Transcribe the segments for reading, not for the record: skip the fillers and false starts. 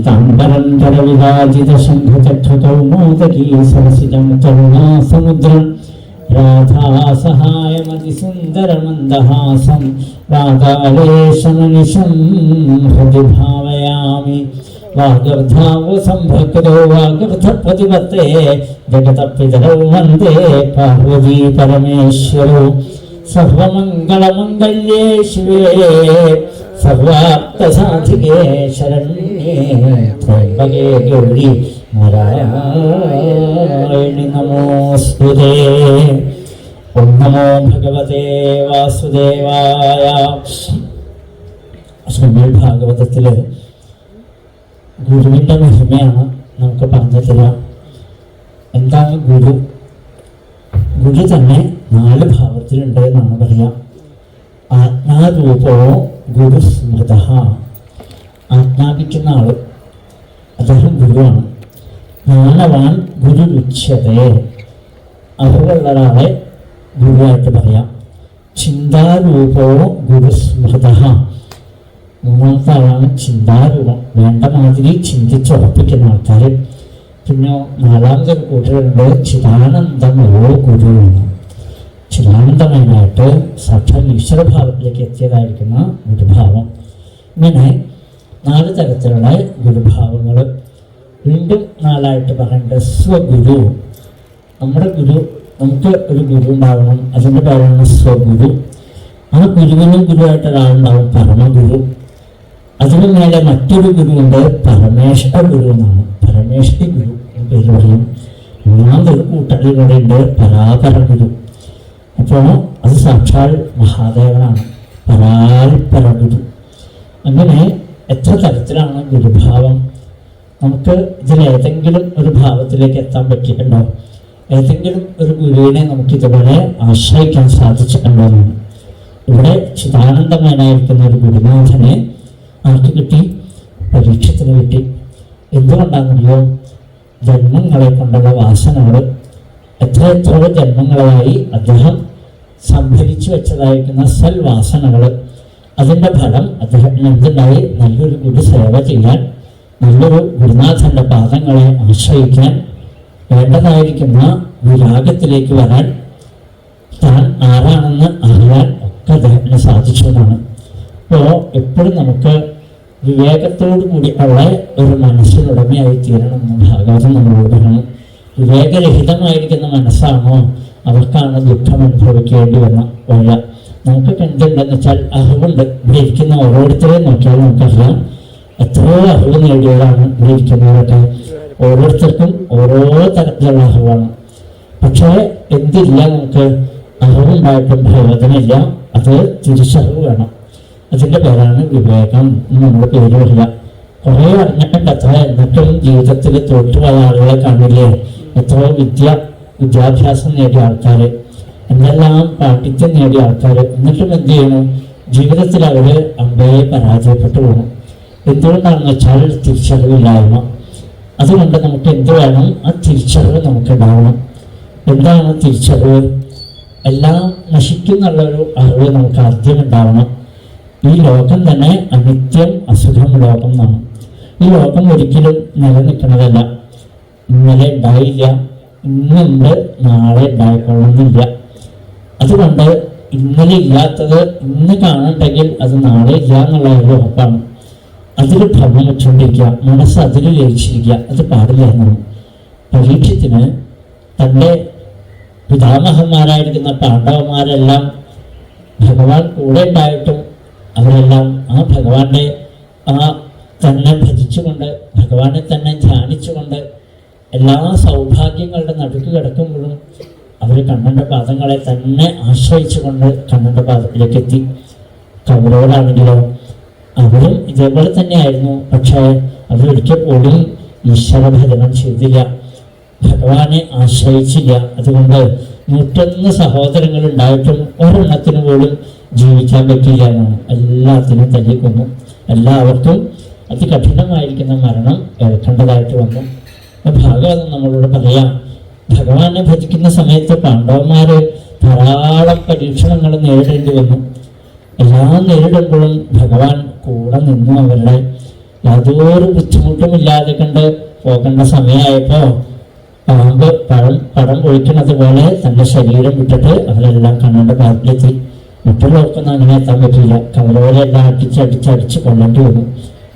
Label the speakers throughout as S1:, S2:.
S1: പീതാംബരം കരവിരാജിത ശംഖചക്ഷകൗമോദകീ സരസിജം കരുണാസമുദ്രം രാധാസഹായമതിസുന്ദരമന്ദഹാസം വാഗാലേശമനിശം ഹൃദി ഭാവയാമി വാഗർധാവോ സംഭക്തോ വാഗർധപ്രതിപത്തേ ജഗതപിതരൗ വന്ദേ പാർവതീ പരമേശ്വരോ സർവമംഗളമംഗല്യേ ശിവേ സർവാർത്ഥസാധികേ ശരണ്യേ ത്രയംബകേ ഗൗരി നാരായണി നമോസ്തുതേ. ഓം നമോ ഭഗവതേ വാസുദേവായ. ശ്രീമദ് ഭാഗവതത്തില് ഗുരുവിൻ്റെ മഹിമയാണ് നമുക്ക് പറഞ്ഞു തരാം. എന്താണ് ഗുരു? ഗുരു തന്നെ 4 ഭാവത്തിലുണ്ട് എന്നാണ് പറയാം. ആജ്ഞാരൂപോ ഗുരു സ്മൃത, ആജ്ഞാപിക്കുന്ന ആള് അദ്ദേഹം ഗുരുവാണ്. ജ്ഞാനവാൻ ഗുരു രുച്യതേ, അറിവുള്ള ഒരാളെ ഗുരുവായിട്ട് പറയാം. ചിന്താരൂപോ ഗുരു സ്മൃത, 3ാമത്തെ ആളാണ് ചിന്താരൂപം, വേണ്ട മാതിരി ചിന്തിച്ചുറപ്പിക്കുന്ന ആൾക്കാർ. പിന്നെ 4ാമത്തെ കൂട്ടരുണ്ട് ചിദാനന്ദമോ ഗുരുവാണ്, ചിദാനന്ദമയമായിട്ട് സാക്ഷാൽ ഈശ്വരഭാവത്തിലേക്ക് എത്തിയതായിരിക്കുന്ന ഗുരുഭാവം. ഇങ്ങനെ 4 തരത്തിലുള്ള ഗുരുഭാവങ്ങൾ. വീണ്ടും 4ആയിട്ട് പറയേണ്ടത് സ്വഗുരു. നമ്മുടെ ഗുരു, നമുക്ക് ഒരു ഗുരു ഉണ്ടാവണം, അതിൻ്റെ പേരാണ് സ്വഗുരു. ആ ഗുരുവിനും ഗുരുവായിട്ട് ഒരാളുണ്ടാവും പരമഗുരു. അതിനു മേലെ മറ്റൊരു ഗുരുവുണ്ട് പരമേഷ്ഠ ഗുരു എന്നാണ്, പരമേഷ്ഠി ഗുരു എന്ന് പേര് പറയും. 3ാമതൊരു കൂട്ടറിലൂടെ ഉണ്ട് പരാപര ഗുരു. അപ്പോൾ അത് സാക്ഷാൽ മഹാദേവനാണ്, പരാൽപര ഗുരു. അങ്ങനെ എത്ര തരത്തിലാണ് ഗുരുഭാവം? നമുക്ക് ഇതിലേതെങ്കിലും ഒരു ഭാവത്തിലേക്ക് എത്താൻ പറ്റിയിട്ടുണ്ടോ? ഏതെങ്കിലും ഒരു ഗുരുവിനെ നമുക്ക് ഇതുപോലെ ആശ്രയിക്കാൻ സാധിച്ചിട്ടുണ്ടോ എന്നാണ്. ഇവിടെ ചിദാനന്ദമയനായിരിക്കുന്ന ഒരു ഗുരുനാഥനെ ആർക്ക് കിട്ടി? പരീക്ഷത്തിന് കിട്ടി. എന്തുകൊണ്ടാണെന്നറിയോ? ജന്മങ്ങളെ കൊണ്ടുള്ള വാസനകൾ എത്ര ജന്മങ്ങളായി അദ്ദേഹം സംഭരിച്ചു വെച്ചതായിരിക്കുന്ന സൽവാസനകൾ, അതിൻ്റെ ഫലം അദ്ദേഹത്തിന് എന്തുണ്ടായി? നല്ലൊരു ഗുരു സേവ ചെയ്യാൻ, നല്ലൊരു ഗുരുനാഥൻ്റെ പാദങ്ങളെ ആശ്രയിക്കാൻ, വേണ്ടതായിരിക്കുന്ന വിരാഗത്തിലേക്ക് വരാൻ, താൻ ആരാണെന്ന് അറിയാൻ ഒക്കെ അദ്ദേഹത്തിന് സാധിച്ചതാണ്. അപ്പോൾ എപ്പോഴും നമുക്ക് വിവേകത്തോടു കൂടി ഉള്ള ഒരു മനസ്സിനുടമയായി തീരണമെന്ന് ഭാഗവതം നമ്മളോട് പറയണം. വിവേകരഹിതമായിരിക്കുന്ന മനസ്സാണോ അവർക്കാണ് ദുഃഖം അനുഭവിക്കേണ്ടി വന്ന വഴ. നമുക്കൊക്കെ എന്തുണ്ടെന്ന് വെച്ചാൽ അറിവുണ്ട്. ഇവിടെ ഇരിക്കുന്ന ഓരോരുത്തരെയും നോക്കിയാൽ നമുക്കറിയാം എത്രയോ അറിവ് നേടിയവരാണ് ഇവിടെ ഇരിക്കുന്നവരൊക്കെ. ഓരോരുത്തർക്കും ഓരോ തരത്തിലുള്ള അറിവാണ്. പക്ഷേ എന്തില്ല, നമുക്ക് അറിവുണ്ടായിട്ടും പ്രയോജനമില്ല. അത് തിരിച്ചറിവ് വേണം. അതിൻ്റെ പേരാണ് വിവേകം എന്ന് നമ്മൾ പേര് പറയുക. കുറേ അറിഞ്ഞിട്ടുണ്ട് അത്ര, എന്നിട്ടും ജീവിതത്തിൽ തോറ്റുപോയ ആളുകളെ കാണില്ലേ? എത്രയോ വിദ്യാഭ്യാസം നേടിയ ആൾക്കാർ, എന്തെല്ലാം പാണ്ഡിത്യം നേടിയ ആൾക്കാർ, എന്നിട്ടും എന്ത് ചെയ്യണം? ജീവിതത്തിൽ അവർ അമ്പയെ പരാജയപ്പെട്ടു പോകും. എന്തുകൊണ്ടാണെന്ന് വെച്ചാൽ തിരിച്ചറിവില്ലായ്മ. അതുകൊണ്ട് നമുക്ക് എന്ത് വേണം? ആ തിരിച്ചറിവ് നമുക്ക് ഉണ്ടാവണം. എന്താണ് തിരിച്ചറിവ്? എല്ലാം നശിക്കുന്നുള്ളൊരു അറിവ് നമുക്ക് ആദ്യം ഉണ്ടാവണം. ഈ ലോകം തന്നെ അനിത്യം അസുഖം ലോകം എന്നാണ്. ഈ ലോകം ഒരിക്കലും നിലനിൽക്കുന്നതല്ല. ഇന്നലെ ഉണ്ടായില്ല, ഇന്നുണ്ട്, നാളെ ഉണ്ടായിക്കൊള്ളുന്നില്ല. അതുകൊണ്ട് ഇന്നലെ ഇല്ലാത്തത് ഇന്ന് കാണുന്നുണ്ടെങ്കിൽ അത് നാളെ ഇല്ല എന്നുള്ള ഒരു ഉറപ്പാണ്. അതിൽ ഭ്രമം വെച്ചുകൊണ്ടിരിക്കുക, മനസ്സ് അതിൽ ലയിച്ചിരിക്കുക, അത് പാടില്ല എന്നാണ്. പരീക്ഷത്തിന് തൻ്റെ പിതാമഹന്മാരായിരിക്കുന്ന പാണ്ഡവന്മാരെല്ലാം ഭഗവാൻ കൂടെ ഉണ്ടായിട്ടും അവരെല്ലാം ആ ഭഗവാന്റെ തന്നെ ഭജിച്ചുകൊണ്ട്, ഭഗവാനെ തന്നെ ധ്യാനിച്ചുകൊണ്ട് എല്ലാ സൗഭാഗ്യങ്ങളുടെ നടുക്ക് കിടക്കുമ്പോഴും അവർ കണ്ണൻ്റെ പാദങ്ങളെ തന്നെ ആശ്രയിച്ചുകൊണ്ട് കണ്ണൻ്റെ പാദത്തിലേക്ക് എത്തി. കൗരവരാണെങ്കിലോ അവരും ഇതേപോലെ തന്നെയായിരുന്നു. പക്ഷേ അവരൊരിക്കൽ പോലും ഈശ്വര ഭജനം ചെയ്തില്ല, ഭഗവാനെ ആശ്രയിച്ചില്ല. അതുകൊണ്ട് 101 സഹോദരങ്ങൾ ഉണ്ടായിട്ടും ഒരെണ്ണത്തിന് പോലും ജീവിക്കാൻ പറ്റില്ല എന്നാണ്. എല്ലാത്തിനും തല്ലിക്കൊന്നു. എല്ലാവർക്കും അതികഠിനമായിരിക്കുന്ന മരണം ഏൽക്കേണ്ടതായിട്ട് വന്നു. ഭാഗവതം നമ്മളോട് പറയാം, ഭഗവാനെ ഭജിക്കുന്ന സമയത്ത് പാണ്ഡവന്മാർ ധാരാളം പരീക്ഷണങ്ങൾ നേരിടേണ്ടി വന്നു. എല്ലാം നേരിടുമ്പോഴും ഭഗവാൻ കൂടെ നിന്നു അവരുടെ. യാതൊരു ബുദ്ധിമുട്ടുമില്ലാതെ കണ്ട് പോകേണ്ട സമയമായപ്പോൾ പാമ്പ് പടം പൊഴിക്കുന്നത് പോലെ തൻ്റെ ശരീരം വിട്ടിട്ട് അവരെല്ലാം കണ്ണൻ്റെ ഭാഗത്തെത്തി. മറ്റുള്ളവർക്കൊന്നും അങ്ങനെ എത്താൻ പറ്റില്ല. കവലോലെല്ലാം അടിച്ചടിച്ച് കൊള്ളേണ്ടി വന്നു.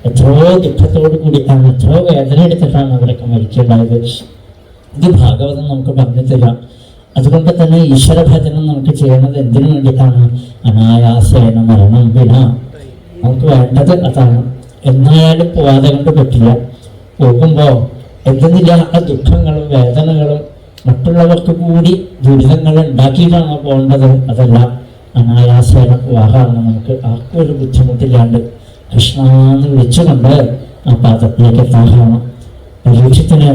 S1: എത്രയോ ദുഃഖത്തോടു കൂടിയിട്ടാണ്, എത്രയോ വേദന എടുത്തിട്ടാണ് അവരൊക്കെ മരിക്കേണ്ടായത്. ഇത് ഭാഗവതം നമുക്ക് പറഞ്ഞു തരാം. അതുകൊണ്ട് തന്നെ ഈശ്വരഭജനം നമുക്ക് ചെയ്യുന്നത് എന്തിനു വേണ്ടിയിട്ടാണ്? അനായാസേന മരണം വിന. നമുക്ക് വേണ്ടത് അതാണ്. എന്നായാലും പോവാതെ കൊണ്ട് പറ്റില്ല. പോകുമ്പോൾ എന്തെന്നില്ലാത്ത ദുഃഖങ്ങളും വേദനകളും മറ്റുള്ളവർക്ക് കൂടി ദുരിതങ്ങൾ ഉണ്ടാക്കിയിട്ടാണോ പോകേണ്ടത്? അതല്ല, അനായാസേന പോകാറാണ്. നമുക്ക് ആർക്കും ഒരു ബുദ്ധിമുട്ടില്ലാണ്ട് കൃഷ്ണാന്ന് വിളിച്ചുകൊണ്ട് ആ പാദത്തിലേക്ക് എത്താറാണ് പരീക്ഷത്തിന്.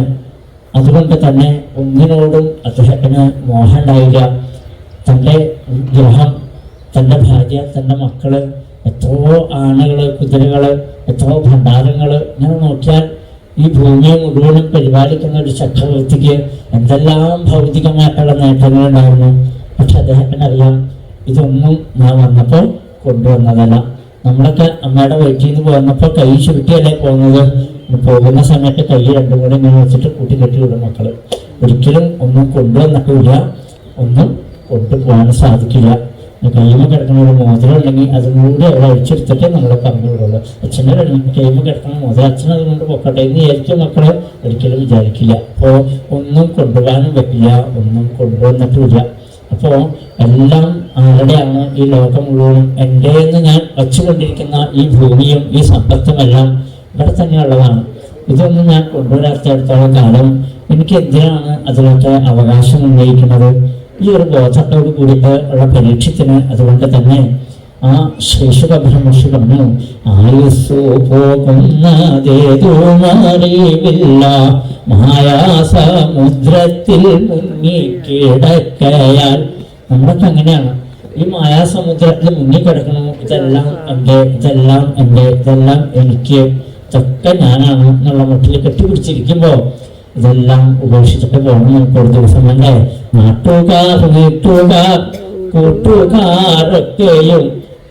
S1: അതുകൊണ്ട് തന്നെ ഒന്നിനോടും അദ്ദേഹത്തിന് മോഹം ഉണ്ടായില്ല. തൻ്റെ ഗ്രഹം, തൻ്റെ ഭാര്യ, തൻ്റെ മക്കള്, എത്രയോ ആനകള്, കുതിരകള്, എത്രയോ ഭണ്ഡാരങ്ങള്, ഇങ്ങനെ നോക്കിയാൽ ഈ ഭൂമിയെ മുഴുവനും പരിപാലിക്കുന്ന ഒരു ചക്രവർത്തിക്ക് എന്തെല്ലാം ഭൗതികമായിട്ടുള്ള നേട്ടങ്ങളുണ്ടായിരുന്നു. പക്ഷെ അദ്ദേഹത്തിന് അറിയാം, ഇതൊന്നും ഞാൻ വന്നപ്പോൾ കൊണ്ടുവന്നതല്ല. നമ്മളൊക്കെ അമ്മയുടെ വയറ്റിൽ നിന്ന് പോന്നപ്പോൾ കൈ ചുരുട്ടിയല്ലേ പോകുന്നത്. പോകുന്ന സമയത്ത് കൈ രണ്ടും കൂടെ ഇങ്ങനെ വെച്ചിട്ട് കൂട്ടിക്കെട്ടി വിടും മക്കള്. ഒരിക്കലും ഒന്നും കൊണ്ടുവന്നിട്ടില്ല, ഒന്നും കൊണ്ടുപോകാൻ സാധിക്കില്ല. കൈമ കിടക്കുന്ന ഒരു മോതിരം ഉണ്ടെങ്കിൽ അതും കൂടി അവിടെ അഴിച്ചെടുത്തിട്ട് നമ്മളെ പറഞ്ഞു വിടുള്ളൂ. അച്ഛൻ്റെ കൈമ കിടക്കുന്ന മോതിരം അച്ഛൻ അതുകൊണ്ട് പൊക്കട്ടെ എന്ന് വിചാരിക്കും മക്കള് ഒരിക്കലും വിചാരിക്കില്ല. അപ്പോൾ ഒന്നും കൊണ്ടുപോകാനും പറ്റില്ല, ഒന്നും കൊണ്ടുവന്നിട്ടില്ല. അപ്പോൾ എല്ലാം ആരുടെയാണ്? ഈ ലോകം മുഴുവനും എൻ്റെയെന്ന് ഞാൻ വച്ചുകൊണ്ടിരിക്കുന്ന ഈ ഭൂമിയും ഈ സമ്പത്തുമെല്ലാം ഇവിടെ തന്നെയുള്ളതാണ്. ഇതൊന്നും ഞാൻ കൊണ്ടുവരാത്തിടത്തോളം കാലം എനിക്ക് എന്തിനാണ് അതിലൊക്കെ അവകാശം ഉന്നയിക്കുന്നത്? ഈ ഒരു ബോധത്തോട് കൂടിയിട്ട് ഉള്ള പരീക്ഷത്തിന് അതുകൊണ്ട് തന്നെ ആ ശേഷുക ബ്രഹ്മർഷി പറഞ്ഞു, ആയുസ്സു പോകുന്നതേതുമറിവില്ല, മായാസമുദ്രത്തിൽ മുങ്ങിക്കിടക്കയാൽ. നമ്മളൊക്കെ അങ്ങനെയാണ്. ഈ മായാസമുദ്രത്തിൽ മുങ്ങിക്കിടക്കണം. ഇതെല്ലാം എൻ്റെ, ഇതെല്ലാം എൻ്റെ, ഇതെല്ലാം എനിക്ക്, ഇതൊക്കെ ഞാനാണ് എന്നുള്ള മട്ടിൽ കെട്ടിപ്പിടിച്ചിരിക്കുമ്പോൾ ഇതെല്ലാം ഉപേക്ഷിച്ചിട്ട് പോകണം. നമുക്കൊരു ദിവസം വേണ്ടേ? നാട്ടുകാർ, വീട്ടുകാർ, കൂട്ടുകാരൊക്കെയും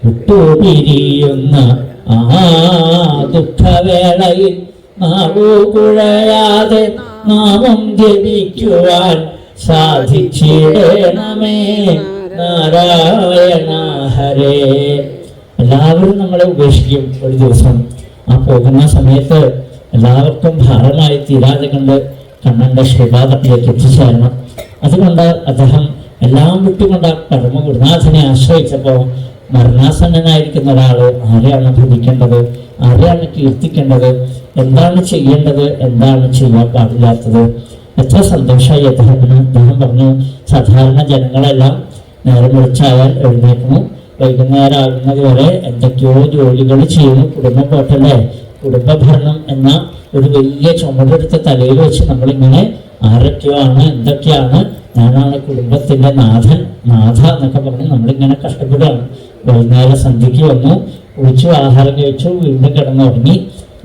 S1: വിട്ടുപിരിയുന്ന ആ ദുഃഖവേളയിൽ നാവു കുഴയാതെ നാമം ജപിക്കുവാൻ സാധിച്ചിടണമേ നാരായണ ഹരേ. എല്ലാവരും നമ്മളെ ഉപേക്ഷിക്കും ഒരു ദിവസം. ആ പോകുന്ന സമയത്ത് എല്ലാവർക്കും ഭാരമായി തീരാതെ കണ്ട് കണ്ണന്റെ ശ്രീപാദത്തിലേക്ക് എത്തിച്ചേരണം. അതുകൊണ്ട് അദ്ദേഹം എല്ലാം വിട്ടുകൊണ്ട് പരമ ഗുരുനാഥനെ ആശ്രയിച്ചപ്പോൾ മരണാസന്നനായിരിക്കുന്ന ഒരാൾ ആരെയാണ് ഭജിക്കേണ്ടത്, ആരെയാണ് കീർത്തിക്കേണ്ടത്, എന്താണ് ചെയ്യേണ്ടത്, എന്താണ് ചെയ്യാൻ പാടില്ലാത്തത്? എത്ര സന്തോഷമായി അദ്ദേഹത്തിന്. അദ്ദേഹം പറഞ്ഞു, സാധാരണ ജനങ്ങളെല്ലാം നേരം വിളിച്ചായാൽ എഴുന്നേക്കുന്നു, വൈകുന്നേരം ആകുന്നത് വരെ എന്തൊക്കെയോ ജോലികൾ ചെയ്യുന്നു. കുടുംബം പോട്ടല്ലേ, കുടുംബഭരണം എന്ന ഒരു വലിയ ചുമടെടുത്ത് തലയിൽ വെച്ച് നമ്മളിങ്ങനെ ആരൊക്കെയോ ആണ്, എന്തൊക്കെയാണ്, ഞാനാണ് കുടുംബത്തിന്റെ നാഥൻ, നാഥ എന്നൊക്കെ പറഞ്ഞ് നമ്മളിങ്ങനെ കഷ്ടപ്പെടുകയാണ്. വൈകുന്നേരം സന്ധ്യയ്ക്ക് വന്നു, കുളിച്ചു, ആഹാരം കഴിച്ചു, വീണ്ടും കിടന്നുറങ്ങി.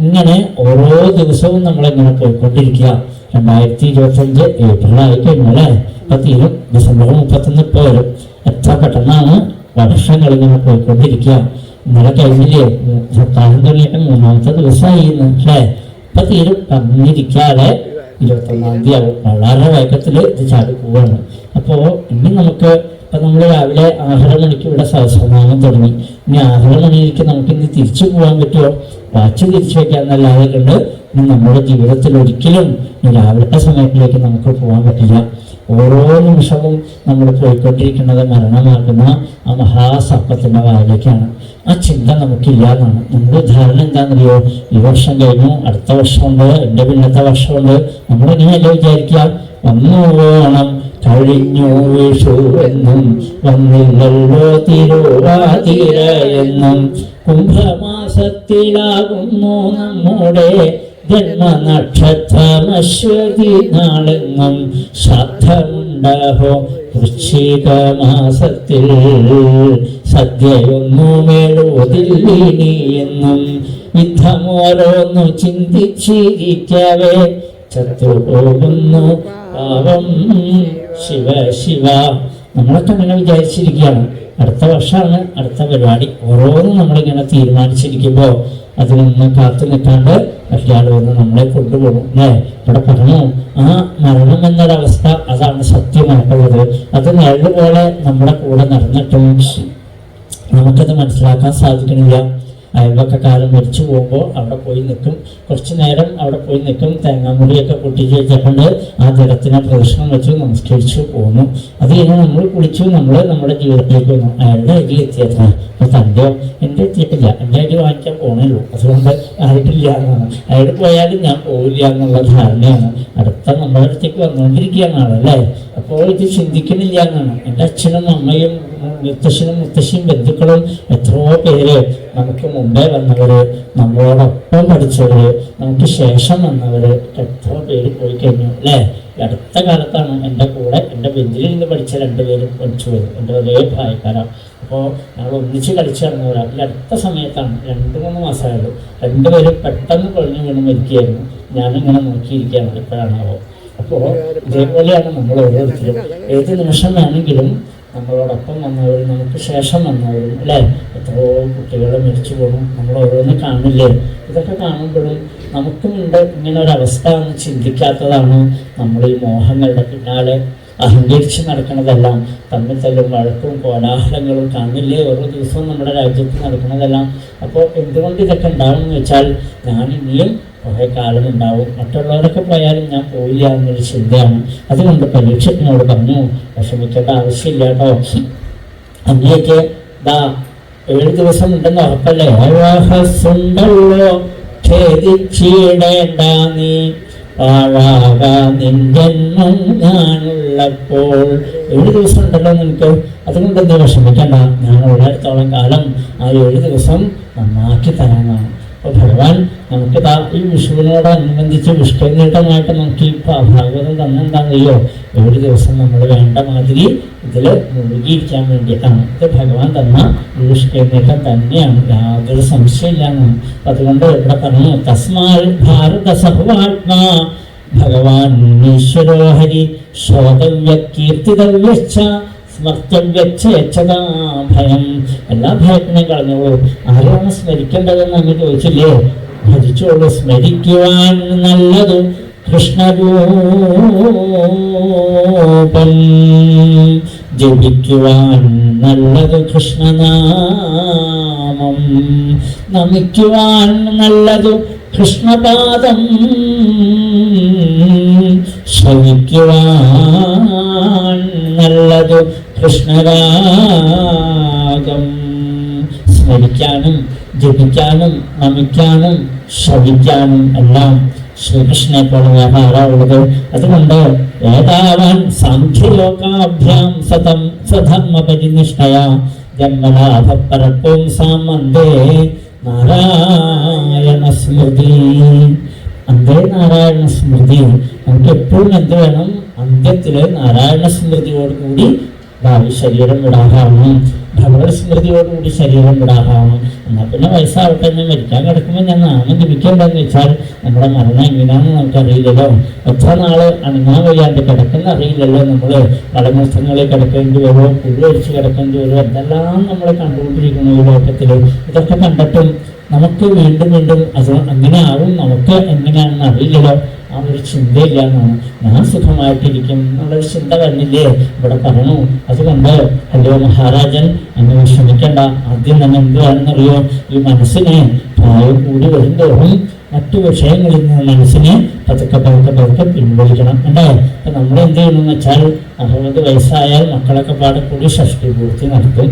S1: ഇങ്ങനെ ഓരോ ദിവസവും നമ്മളിങ്ങനെ പോയിക്കൊണ്ടിരിക്കുക. 2025 ഏപ്രിൽ ആയി കഴിഞ്ഞാലേ ഇപ്പൊ തീരും. ഡിസംബർ 31 ഇപ്പൊ വരും. എത്ര പെട്ടെന്നാണ് വർഷങ്ങളിങ്ങനെ പോയിക്കൊണ്ടിരിക്കുക. ഇന്നലെ കഴിഞ്ഞില്ലേ, സപ്താഹം തുടങ്ങിയിട്ട് 3ാമത്തെ ദിവസമായി അല്ലേ? ഇപ്പൊ തീരും. പറഞ്ഞിരിക്കാതെ 21-ാം തീയതി ആവും. വളരെ വേഗത്തിൽ ഇത് ചാടി പോവാണ്. അപ്പോ ഇനി നമുക്ക് ഇപ്പൊ നമ്മൾ രാവിലെ 6:30 മണിക്ക് ഇവിടെ സഹസ്രനാമം തുടങ്ങി. ഇനി 6:30 മണിക്ക് നമുക്ക് ഇനി തിരിച്ചു പോകാൻ പറ്റുമോ? വാച്ച് തിരിച്ചു വെക്കാന്നല്ലാതെ കൊണ്ട് ഇനി നമ്മുടെ ജീവിതത്തിൽ ഒരിക്കലും ഈ രാവിലത്തെ സമയത്തിലേക്ക് നമുക്ക് പോകാൻ പറ്റില്ല. ഓരോ നിമിഷവും നമ്മൾ പോയിക്കൊണ്ടിരിക്കുന്നത് മരണമാകുന്ന ആ മഹാസർപ്പത്തിന്റെ വായിലേക്കാണ്. ആ ചിന്ത നമുക്കില്ല എന്നാണ്. നമ്മുടെ ധാരണ എന്താണെന്നറിയോ? ഈ വർഷം കഴിഞ്ഞു, അടുത്ത വർഷമുണ്ട്, എൻ്റെ പിന്നത്തെ വർഷമുണ്ട്. നമ്മളിങ്ങനെയല്ല വിചാരിക്കുക. വന്നു ഓണം, കഴിഞ്ഞു വിഷു എന്നും, വന്നില്ലല്ലോ തിരുവാതിര എന്നും, കുംഭമാസത്തിലാകുന്നു നമ്മുടെ ജന്മനക്ഷത്രമശ്വതി നാളെന്നും, ശ്രാദ്ധമുണ്ടാഹോ വൃശ്ചിക മാസത്തിൽ, സദ്യയൊന്നുമേളുവതില്ലിനി എന്നും, യുദ്ധമോരോന്നു ചിന്തിച്ചിരിക്കവേ ചത്തുപോകുന്നു പാവം ശിവ ശിവ. നമ്മളൊക്കെ അങ്ങനെ വിചാരിച്ചിരിക്കുകയാണ്. അടുത്ത വർഷമാണ് അടുത്ത പരിപാടി. ഓരോന്നും നമ്മളിങ്ങനെ തീരുമാനിച്ചിരിക്കുമ്പോൾ അതിനൊന്നും കാത്തു നിൽക്കാണ്ട് കല്യാണം വന്ന് നമ്മളെ കൊണ്ടുപോകും അല്ലേ. ഇവിടെ പറഞ്ഞു ആ മരണം എന്നൊരവസ്ഥ അതാണ് സത്യമായിട്ടുള്ളത്. അത് നിഴല് പോലെ നമ്മുടെ കൂടെ നടന്നിട്ടും നമുക്കത് മനസ്സിലാക്കാൻ സാധിക്കണില്ല. അയൽവക്കക്കാരൻ മരിച്ചു പോകുമ്പോൾ അവിടെ പോയി നിൽക്കും, കുറച്ചു നേരം അവിടെ പോയി നിൽക്കും, തേങ്ങാമുടിയൊക്കെ പൊട്ടിച്ച് വെച്ചിട്ടുണ്ട്, ആ ജലത്തിനെ പ്രദക്ഷിണം വെച്ച് നമസ്കരിച്ചു പോകുന്നു. അത് കഴിഞ്ഞ് നമ്മൾ കുളിച്ചു, നമ്മൾ നമ്മുടെ ജീവിതത്തിലേക്ക് വന്നു. അയാളുടെ അരികിൽ എത്തിയത്ര അപ്പോൾ തൻ്റെയോ എൻ്റെ എത്തിയിട്ടില്ല, എൻ്റെ അരി വാങ്ങിക്കാൻ പോകണല്ലോ, അതുകൊണ്ട് ആയിട്ടില്ല എന്നാണ്. അയാൾ പോയാലും ഞാൻ പോവില്ല എന്നുള്ള ധാരണയാണ്. അടുത്ത നമ്മുടെ അടുത്തേക്ക് വന്നുകൊണ്ടിരിക്കുകയാണ് ആളല്ലേ. അപ്പോൾ ഇത് ചിന്തിക്കുന്നില്ല എന്നാണ്. എൻ്റെ അച്ഛനും അമ്മയും മുത്തശ്ശനും മുത്തശ്ശിയും ബന്ധുക്കളും എത്രയോ പേര്, നമുക്ക് മുമ്പേ വന്നവര്, നമ്മളോടൊപ്പം പഠിച്ചവര്, നമുക്ക് ശേഷം വന്നവര് എത്രയോ പേര് പോയി കഴിഞ്ഞു അല്ലേ. അടുത്ത കാലത്താണ് എൻ്റെ കൂടെ എൻ്റെ ബെഞ്ചിൽ നിന്ന് പഠിച്ച 2 പേരും പഠിച്ചു പോയത്. എൻ്റെ ഒരേ പ്രായക്കാരാണ്. അപ്പോൾ ഞങ്ങൾ ഒന്നിച്ച് കളിച്ചു നടന്നവരാണ്. ഈ അടുത്ത സമയത്താണ് 2-3 മാസമായുള്ളൂ 2 പേരും പെട്ടെന്ന് കൊഴിഞ്ഞു വീണ് മരിക്കുകയായിരുന്നു. ഞാനിങ്ങനെ നോക്കിയിരിക്കുകയാണ് എപ്പോഴാണാവോ. അപ്പോൾ ഇതേപോലെയാണ് നമ്മൾ ഓരോരുത്തരും. ഏത് നിമിഷം വേണമെങ്കിലും നമ്മളോടൊപ്പം വന്നവരും നമുക്ക് ശേഷം വന്നവരും അല്ലേ. എത്രയോ കുട്ടികൾ മരിച്ചു പോകും, നമ്മൾ ഓരോന്ന് കാണില്ലേ. ഇതൊക്കെ കാണുമ്പോഴും നമുക്കുമുണ്ട് ഇങ്ങനെ ഒരവസ്ഥ എന്ന് ചിന്തിക്കാത്തതാണ്. നമ്മൾ ഈ മോഹങ്ങളുടെ പിന്നാലെ അഹങ്കരിച്ച് നടക്കുന്നതെല്ലാം, തമ്മിൽ തല്ലും വഴക്കും കോലാഹലങ്ങളും കാണില്ലേ ഓരോ ദിവസവും നമ്മുടെ രാജ്യത്ത് നടക്കുന്നതെല്ലാം. അപ്പോൾ എന്തുകൊണ്ട് ഇതൊക്കെ ഉണ്ടാവും എന്ന് വെച്ചാൽ, ഞാൻ ഇനിയും കുറേ കാലം ഉണ്ടാവും, മറ്റുള്ളവരൊക്കെ പോയാലും ഞാൻ പോയില്ല എന്നൊരു ചിന്തയാണ്. അതുകൊണ്ട് പരീക്ഷത്തിനോട് പറഞ്ഞു വിഷമിക്കേണ്ട ആവശ്യമില്ല കേട്ടോ. അങ്ങേക്ക് 7 ദിവസം ഉണ്ടെന്ന് ഉറപ്പല്ലേ. അവഹസുണ്ടല്ലോ ഛേദിച്ചിടേണ്ട നീ പാഴാകാ നിൻ ജന്മം ഞാനുള്ളപ്പോൾ. 7 ദിവസം ഉണ്ടല്ലോ നിനക്ക്, അതുകൊണ്ട് നീ വിഷമിക്കണ്ട. ഞാൻ ഉള്ളിടത്തോളം കാലം ആ 7 ദിവസം നന്നാക്കി തരാനാണ്. അപ്പോൾ ഭഗവാൻ നമുക്ക് ഈ വിഷുവിനോടനുബന്ധിച്ച് വിഷ്കൈനീട്ടമായിട്ട് നമുക്ക് ഈ ഭാഗവതം തന്നെന്താണെന്നറിയോ, 7 ദിവസം നമ്മൾ വേണ്ട മാതിരി ഇതിൽ മുഴുകിയിരിക്കാൻ വേണ്ടിയിട്ടാണ്. ഇത് ഭഗവാൻ തന്ന വിഷ്കൈനീട്ടം തന്നെയാണ്, യാതൊരു സംശയമില്ല എന്നാണ്. അതുകൊണ്ട് ഇവിടെ പറഞ്ഞു തസ്മാൽ ഭാരത സർവാത്മാ ഭഗവാൻ ഈശ്വരോ ഹരി ശ്രോതവ്യ കീർത്തിതവ്യശ്ച ഭയം. എല്ലാ ഭയത്തിനെയും കളഞ്ഞോളൂ. ആരെയാണ് സ്മരിക്കേണ്ടതെന്ന് അങ്ങ് ചോദിച്ചില്ലേ, ഭജിച്ചോളൂ. സ്മരിക്കുവാൻ നല്ലതു കൃഷ്ണരൂപം, ജപിക്കുവാൻ നല്ലതു കൃഷ്ണനാമം, നമിക്കുവാൻ നല്ലതു കൃഷ്ണപാദം, ശ്രവിക്കുവാൻ നല്ലതു കൃഷ്ണരാഗം. സ്മരിക്കാനും ജപിക്കാനും നമിക്കാനും ശ്രവിക്കാനും എല്ലാം ശ്രീകൃഷ്ണനെ പോലെ വേറെ ആരാ ഉള്ളത്? അതുകൊണ്ട് ഏതാവാൻ സാഖ്യലോകാഭ്യാം സതം സ്വധർമ്മ പരിനിഷ്ഠയ ജന്മലാഭപ്പരപ്പും സാമന്തേ നാരായണ സ്മൃതി. അന്തേ നാരായണ സ്മൃതി. നമുക്ക് എപ്പോഴും എന്ത് വേണം? അന്ത്യത്തില് നാരായണ സ്മൃതിയോടുകൂടി ഭാവി ശരീരം വിടാഹാവണം, ഭഗവത് സ്മൃതിയോടുകൂടി ശരീരം വിടാഹാവണം. എന്നാൽ പിന്നെ വയസ്സാവട്ടെ, ഞാൻ മരിക്കാൻ കിടക്കുമ്പോൾ ഞാൻ നാമം ജപിക്കേണ്ടതെന്ന് വെച്ചാൽ നമ്മുടെ മരണം എങ്ങനെയാണെന്ന് നമുക്കറിയില്ലല്ലോ. എത്ര നാള് അണങ്ങാൻ വയ്യാണ്ട് കിടക്കുന്ന അറിയില്ലല്ലോ. നമ്മൾ മലമൂത്രങ്ങളിൽ കിടക്കേണ്ടി വരുമോ, പുഴുവരിച്ച് കിടക്കേണ്ടി വരുമോ, എന്തെല്ലാം നമ്മൾ കണ്ടുകൊണ്ടിരിക്കുന്നു ഈ ലോകത്തിൽ. ഇതൊക്കെ കണ്ടിട്ടും നമുക്ക് വീണ്ടും വീണ്ടും അത് അങ്ങനെ ആവും, നമുക്ക് എങ്ങനെയാണെന്ന് അറിയില്ലല്ലോ. ആ ഒരു ചിന്തയില്ല എന്നാണ്. ഞാൻ സുഖമായിട്ടിരിക്കും എന്നുള്ളൊരു ചിന്ത വരുന്നില്ലേ ഇവിടെ പറഞ്ഞു. അതുകൊണ്ട് ഹലോ മഹാരാജൻ, അങ്ങ് വിഷമിക്കേണ്ട. ആദ്യം തന്നെ എന്ത് വേണമെന്നറിയോ, ഈ മനസ്സിനെ പ്രായം കൂടി വരുന്തോറും മറ്റു വിഷയങ്ങളിൽ നിന്ന് മനസ്സിനെ പതുക്കെ പതുക്കെ പതുക്കെ പിൻവലിക്കണം അല്ലേ. അപ്പൊ നമ്മൾ എന്ത് ചെയ്യണമെന്ന് വെച്ചാൽ 60 വയസ്സായാൽ മക്കളൊക്കെ പാടെ കൂടി ഷഷ്ടി പൂർത്തി നടത്തും.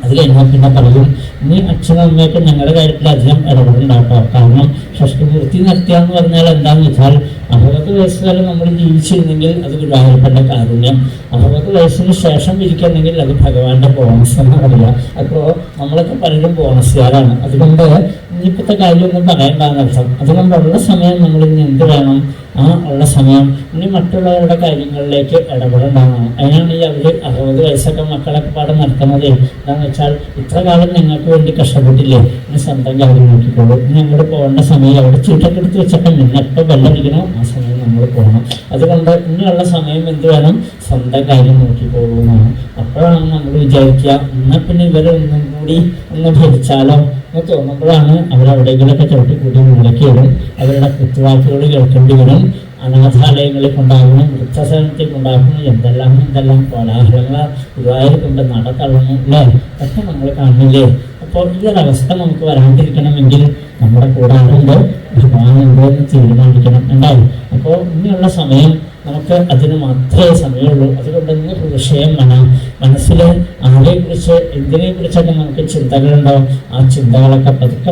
S1: അത് കഴിഞ്ഞാൽ പിന്നെ പറയും, ഇനി അച്ഛനും അമ്മയൊക്കെ ഞങ്ങളുടെ കാര്യത്തിൽ അധികം ഇടപെടുന്നുണ്ടാട്ടോ. കാരണം ഷഷ്ടിപൂർത്തി നടത്തിയാന്ന് പറഞ്ഞാൽ എന്താണെന്ന് വെച്ചാൽ 60 വയസ്സ് വരെ നമ്മൾ ജീവിച്ചിരുന്നെങ്കിൽ അത് ഗുരുവായൂരപ്പൻ്റെ കാരുണ്യം, 60 വയസ്സിന് ശേഷം ഇരിക്കുന്നെങ്കിൽ അത് ഭഗവാന്റെ ബോണസ് എന്ന് പറയുക. അപ്പോൾ നമ്മളൊക്കെ പലരും ബോണസുകാരാണ്. അതുകൊണ്ട് ഇനിയിപ്പോഴത്തെ കാര്യമൊന്നും പറയണ്ടെന്നർത്ഥം. അതുകൊണ്ടുള്ള സമയം നമ്മൾ ഇനി എന്ത് വേണം? ആ ഉള്ള സമയം ഇനി മറ്റുള്ളവരുടെ കാര്യങ്ങളിലേക്ക് ഇടപെടേണ്ടതാണ്. അതിനാണ് ഈ അവർ 60 വയസ്സൊക്കെ മക്കളൊക്കെ പാടെ നടത്തുന്നത്. എന്താണെന്ന് വെച്ചാൽ ഇത്ര കാലം ഞങ്ങൾക്ക് വേണ്ടി കഷ്ടപ്പെട്ടില്ലേ, ഇനി സ്വന്തം കാര്യം നോക്കിക്കോളൂ. ഇനി അങ്ങോട്ട് പോകേണ്ട സമയം അവിടെ ചീട്ടൊക്കെ എടുത്ത് വെച്ചപ്പോൾ നിന്നെപ്പോൾ വെള്ളടിക്കണോ ആ സമയം നമ്മൾ പോകണം. അതുകൊണ്ട് ഇനിയുള്ള സമയം എന്ത് വേണം, സ്വന്തം കാര്യം നോക്കിപ്പോകുന്നതാണ്. അപ്പോഴാണ് നമ്മൾ വിചാരിക്കുക എന്നാൽ പിന്നെ ഇവരൊന്നും കൂടി ഒന്ന് ഭരിച്ചാലോ എന്ന് തോന്നുമ്പോഴാണ് അവരവിടേക്കിലൊക്കെ ചവിട്ടി കൂടി മുകളിലേക്ക് വരും. അവരുടെ കുത്തുവാക്കുകൾ കേൾക്കേണ്ടി വരും. അനാഥാലയങ്ങളിൽ കൊണ്ടാകുന്നു, വൃദ്ധസദനത്തിൽ കൊണ്ടാകുന്നു, എന്തെല്ലാം കോലാഹലങ്ങൾ ഗുരുവായൂർ കൊണ്ട് നടത്തള്ളണം അല്ലേ, ഒക്കെ നമ്മൾ കാണില്ലേ. അപ്പോൾ ഈ ഒരവസ്ഥ നമുക്ക് വരാണ്ടിരിക്കണമെങ്കിൽ നമ്മുടെ കൂടെ ആരുണ്ടോ, ഭഗവാൻ ഉണ്ടോ എന്ന് തീരുമാനിക്കണം ഉണ്ടാവും. അപ്പോൾ ഇനിയുള്ള സമയം നമുക്ക് അതിന് മാത്രമേ സമയമുള്ളൂ. അതുകൊണ്ട് ഇന്ന് വിഷയം വേണം. മനസ്സിൽ ആരെക്കുറിച്ച് എന്തിനെക്കുറിച്ചൊക്കെ നമുക്ക് ചിന്തകളുണ്ടാവും, ആ ചിന്തകളൊക്കെ പതുക്കെ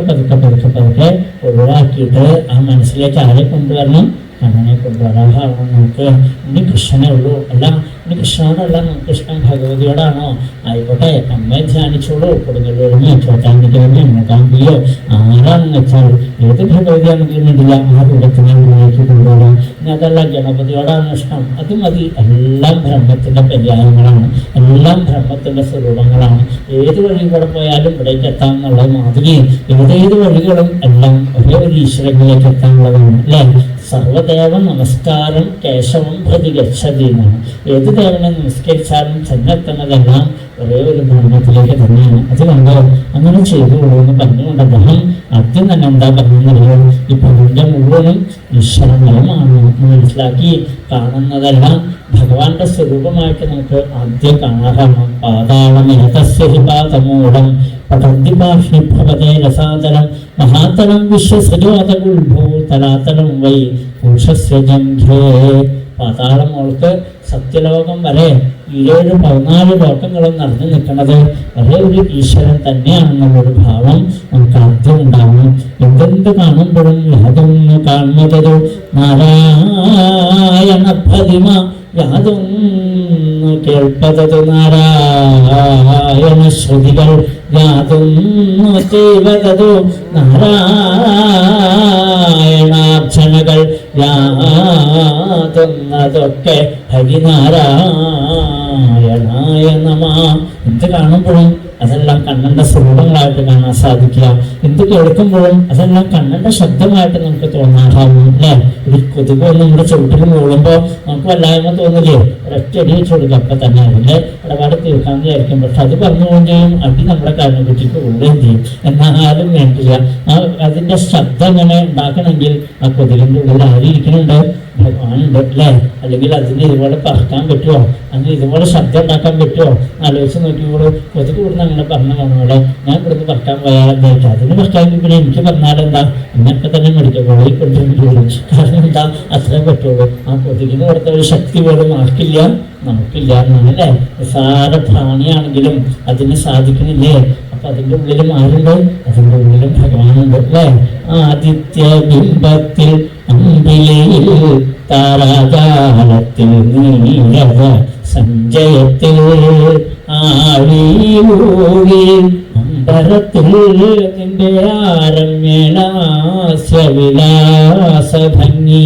S1: ഒഴിവാക്കിയിട്ട് ആ മനസ്സിലേക്ക് ആരെ കൊണ്ടുവരണം, കണ്ണനെ കൊണ്ടുവരാൻ. നമുക്ക് ഇനി കൃഷ്ണനേ ഉള്ളൂ, അല്ല ഇനി കൃഷ്ണനോടല്ല നമുക്ക് ഇഷ്ടം ഭഗവതിയോടാണോ, ആയിക്കോട്ടെ അമ്മയെ ധ്യാനിച്ചോളൂ, കൊടുങ്ങല്ലൂരിനെ ചോറ്റാനിക്കലിനെ മൂകാംബിയോ ആരാണെന്ന് വെച്ചാൽ ഏത് ഭഗവതിയാണെങ്കിലും വേണ്ടില്ല ആ രൂപത്തിനെ ഉള്ളിലേക്ക് കൊണ്ടുവരാം. ഇനി അതല്ല ഗണപതിയോടാണ് ഇഷ്ടം, അത് മതി. എല്ലാം ബ്രഹ്മത്തിൻ്റെ പര്യായങ്ങളാണ്, എല്ലാം ബ്രഹ്മത്തിൻ്റെ സ്വരൂപങ്ങളാണ്. ഏത് വഴി കൂടെ പോയാലും ഇവിടേക്ക് എത്താം എന്നുള്ള മാതിരി ഏതേത് വഴികളും എല്ലാം ഒരേ ഒരു ഈശ്വരങ്ങളിലേക്ക് എത്താനുള്ളതാണ് അല്ലേ. സർവദേവ നമസ്കാരം കേശവം പ്രതി ഗച്ഛതി എന്നാണ്. ഏത് ദേവനെ നമസ്കരിച്ചാലും ചെന്നെത്തുന്നതെല്ലാം ഒരേ ഒരു ബ്രഹ്മത്തിലേക്ക് തന്നെയാണ്. അതുകൊണ്ട് അങ്ങനെ ചെയ്തുകൊള്ളൂ എന്ന് പറഞ്ഞുകൊണ്ട് അദ്ദേഹം ആദ്യം തന്നെ എന്താ പറഞ്ഞറിയോ, ഈ പ്രപഞ്ചം മുഴുവനും ഈശ്വരമയമാണ് മനസ്സിലാക്കി കാണുന്നതെല്ലാം ഭഗവാന്റെ സ്വരൂപമായിട്ട് നമുക്ക് ആദ്യം കാണാറാണ്. പാതാളമേതസ്യപാതമൂഢം പടന്തിഭാഷ്ണിഭവതേ രസാതലം മഹാതലം വിശ്വസജോതകുൽഭൂതലാതലം വൈ പുരുഷസ്യ ജംഘേ. പാതാളം മോൾക്ക് സത്യലോകം വരെ 14 ലോകങ്ങളും നടന്നു നിൽക്കുന്നത് ഒരേ ഒരു ഈശ്വരൻ തന്നെയാണെന്നുള്ളൊരു ഭാവം നമുക്ക് ആദ്യം ഉണ്ടാവണം. എന്തെന്ത് കാണുമ്പോഴും യാതൊന്ന് കാണുന്നതൊരു നാരായണ പ്രതിമ, യാതൊന്ന് കേൾപ്പതതു നാരായണ ശ്രുതികൾ, യാതൊന്നു ചെയ്വതതു നാരായണാർച്ചനകൾ, യാതൊന്നതൊക്കെ ഹരിനാരായണായ നമ. എന്ത് കാണുമ്പോഴും അതെല്ലാം കണ്ണന്റെ സ്വരൂപങ്ങളായിട്ട് കാണാൻ സാധിക്കുക. എന്ത് കേൾക്കുമ്പോഴും അതെല്ലാം കണ്ണന്റെ ശബ്ദമായിട്ട് നമുക്ക് തോന്നാറാവും അല്ലേ. ഒരു കൊതുക് ഒന്ന് നമ്മുടെ ചുവട്ടിൽ മൂളുമ്പോൾ നമുക്ക് വല്ലായ്മ തോന്നില്ലേ, ഒരൊറ്റടി വെച്ച് കൊടുക്കുക, അപ്പം തന്നെ അതിൻ്റെ ഇടപാട് തീർക്കാമെന്ന് വിചാരിക്കും. പക്ഷെ അത് പറഞ്ഞുകൊണ്ട് ചെയ്യും, അടി നമ്മുടെ കണ്ണുകുട്ടിക്ക് ഓടുകയും ചെയ്യും. എന്നാലും വേണ്ടില്ല, അതിൻ്റെ ശബ്ദം എങ്ങനെ ഉണ്ടാക്കണമെങ്കിൽ ആ കൊതുകിൻ്റെ ഉള്ളിൽ ആരിയിരിക്കുന്നുണ്ട്, ഭഗവാനുണ്ട് അല്ലേ. അല്ലെങ്കിൽ അതിന് ഇതുപോലെ പറക്കാൻ പറ്റുമോ, അതിന് ഇതുപോലെ ശബ്ദം ഉണ്ടാക്കാൻ പറ്റുമോ, ആലോചിച്ച് നോക്കിയോളൂ. കൊതുക് ഇവിടുന്ന് അങ്ങനെ പറഞ്ഞു പോകുന്നോളെ, ഞാൻ ഇവിടുന്ന് പറക്കാൻ പോയാലെന്തായിട്ട്, അതിന് പറക്കാൻ പിന്നെ എനിക്ക് പറഞ്ഞാലെന്താ, എന്നൊക്കെ തന്നെ മെഡിക്കൽ കോളേജിൽ കൊണ്ടുവരും. കാരണം എന്താ, അത്രേ പറ്റുള്ളൂ. ആ കൊതുകിന് കൊടുത്ത ഒരു ശക്തി പോലും ആർക്കില്ല, നമുക്കില്ല എന്നാണ് അല്ലേ. നിസാര പ്രാണിയാണെങ്കിലും അതിന് സാധിക്കുന്നില്ലേ. അപ്പൊ അതിൻ്റെ ഉള്ളിലും ആരുണ്ട്, അതിൻ്റെ ഉള്ളിലും ഭഗവാനുണ്ട് അല്ലേ. ആദിത്യ ബിംബത്തിൽ അമ്പിളിയിൽ താരാജാലത്തിൽ നീരവ സഞ്ജയത്തിൽ ആഴിയൂഴി അമ്പരത്തിൽ നിന്റെ ആരമ്യലാസ്യവിലാസഭംഗി,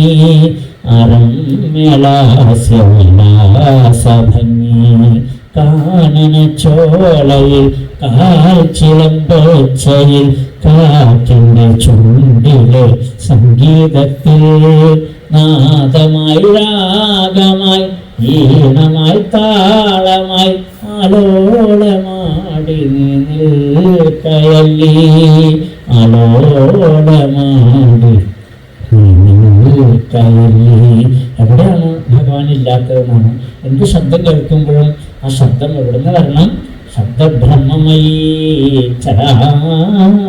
S1: ആരമ്യലാസ്യവിലാസഭംഗി. കാനന ചോളയിൽ കാൽച്ചിലമ്പൊച്ചയിൽ കാറ്റിൻ്റെ ചുണ്ടിലെ സംഗീതത്തിൽ നാദമായി രാഗമായി ഈണമായി താളമായി ആലോളമാടി നിൽക്കയല്ലി, ആലോളമാടി നിൽക്കയല്ലി. എവിടെയാണ് ഭഗവാൻ ഇല്ലാത്തതെന്നാണ്. എന്ത് ശബ്ദം കേൾക്കുമ്പോഴും ആ ശബ്ദം എവിടുന്ന് വരണം, ശബ്ദബ്രഹ്മമയീ ചരാചരമയീ.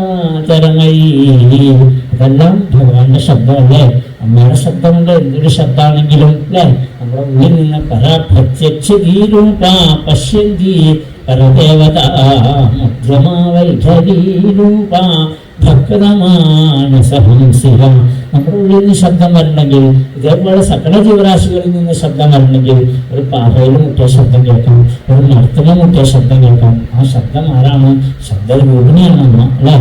S1: അതെല്ലാം ഭഗവാന്റെ ശബ്ദമല്ലേ. അമ്മയുടെ ശബ്ദമുണ്ട്, എന്തൊരു ശബ്ദമാണെങ്കിലും അല്ലേ. നമ്മുടെ ഉള്ളിൽ നിന്ന് പരപ്രത്യക്ഷീരൂപ പശ്യന്തി പരദേവത മുദ്രമാവൈഖരീരൂപ ഭക്തമാനസഹംസിക. നമ്മുടെ ഉള്ളിൽ നിന്ന് ശബ്ദം വരണമെങ്കിൽ, ഇതേപോലെ സകല ജീവരാശികളിൽ നിന്ന് ശബ്ദം വരണമെങ്കിൽ ഒരു പാറയിൽ മുട്ടിയ ശബ്ദം കേൾക്കാം, ഒരു മരത്തിന് മുട്ടിയ ശബ്ദം കേൾക്കാം. ആ ശബ്ദം ആരാണ്? ശബ്ദരൂപിണിയാണ് അമ്മ അല്ലേ.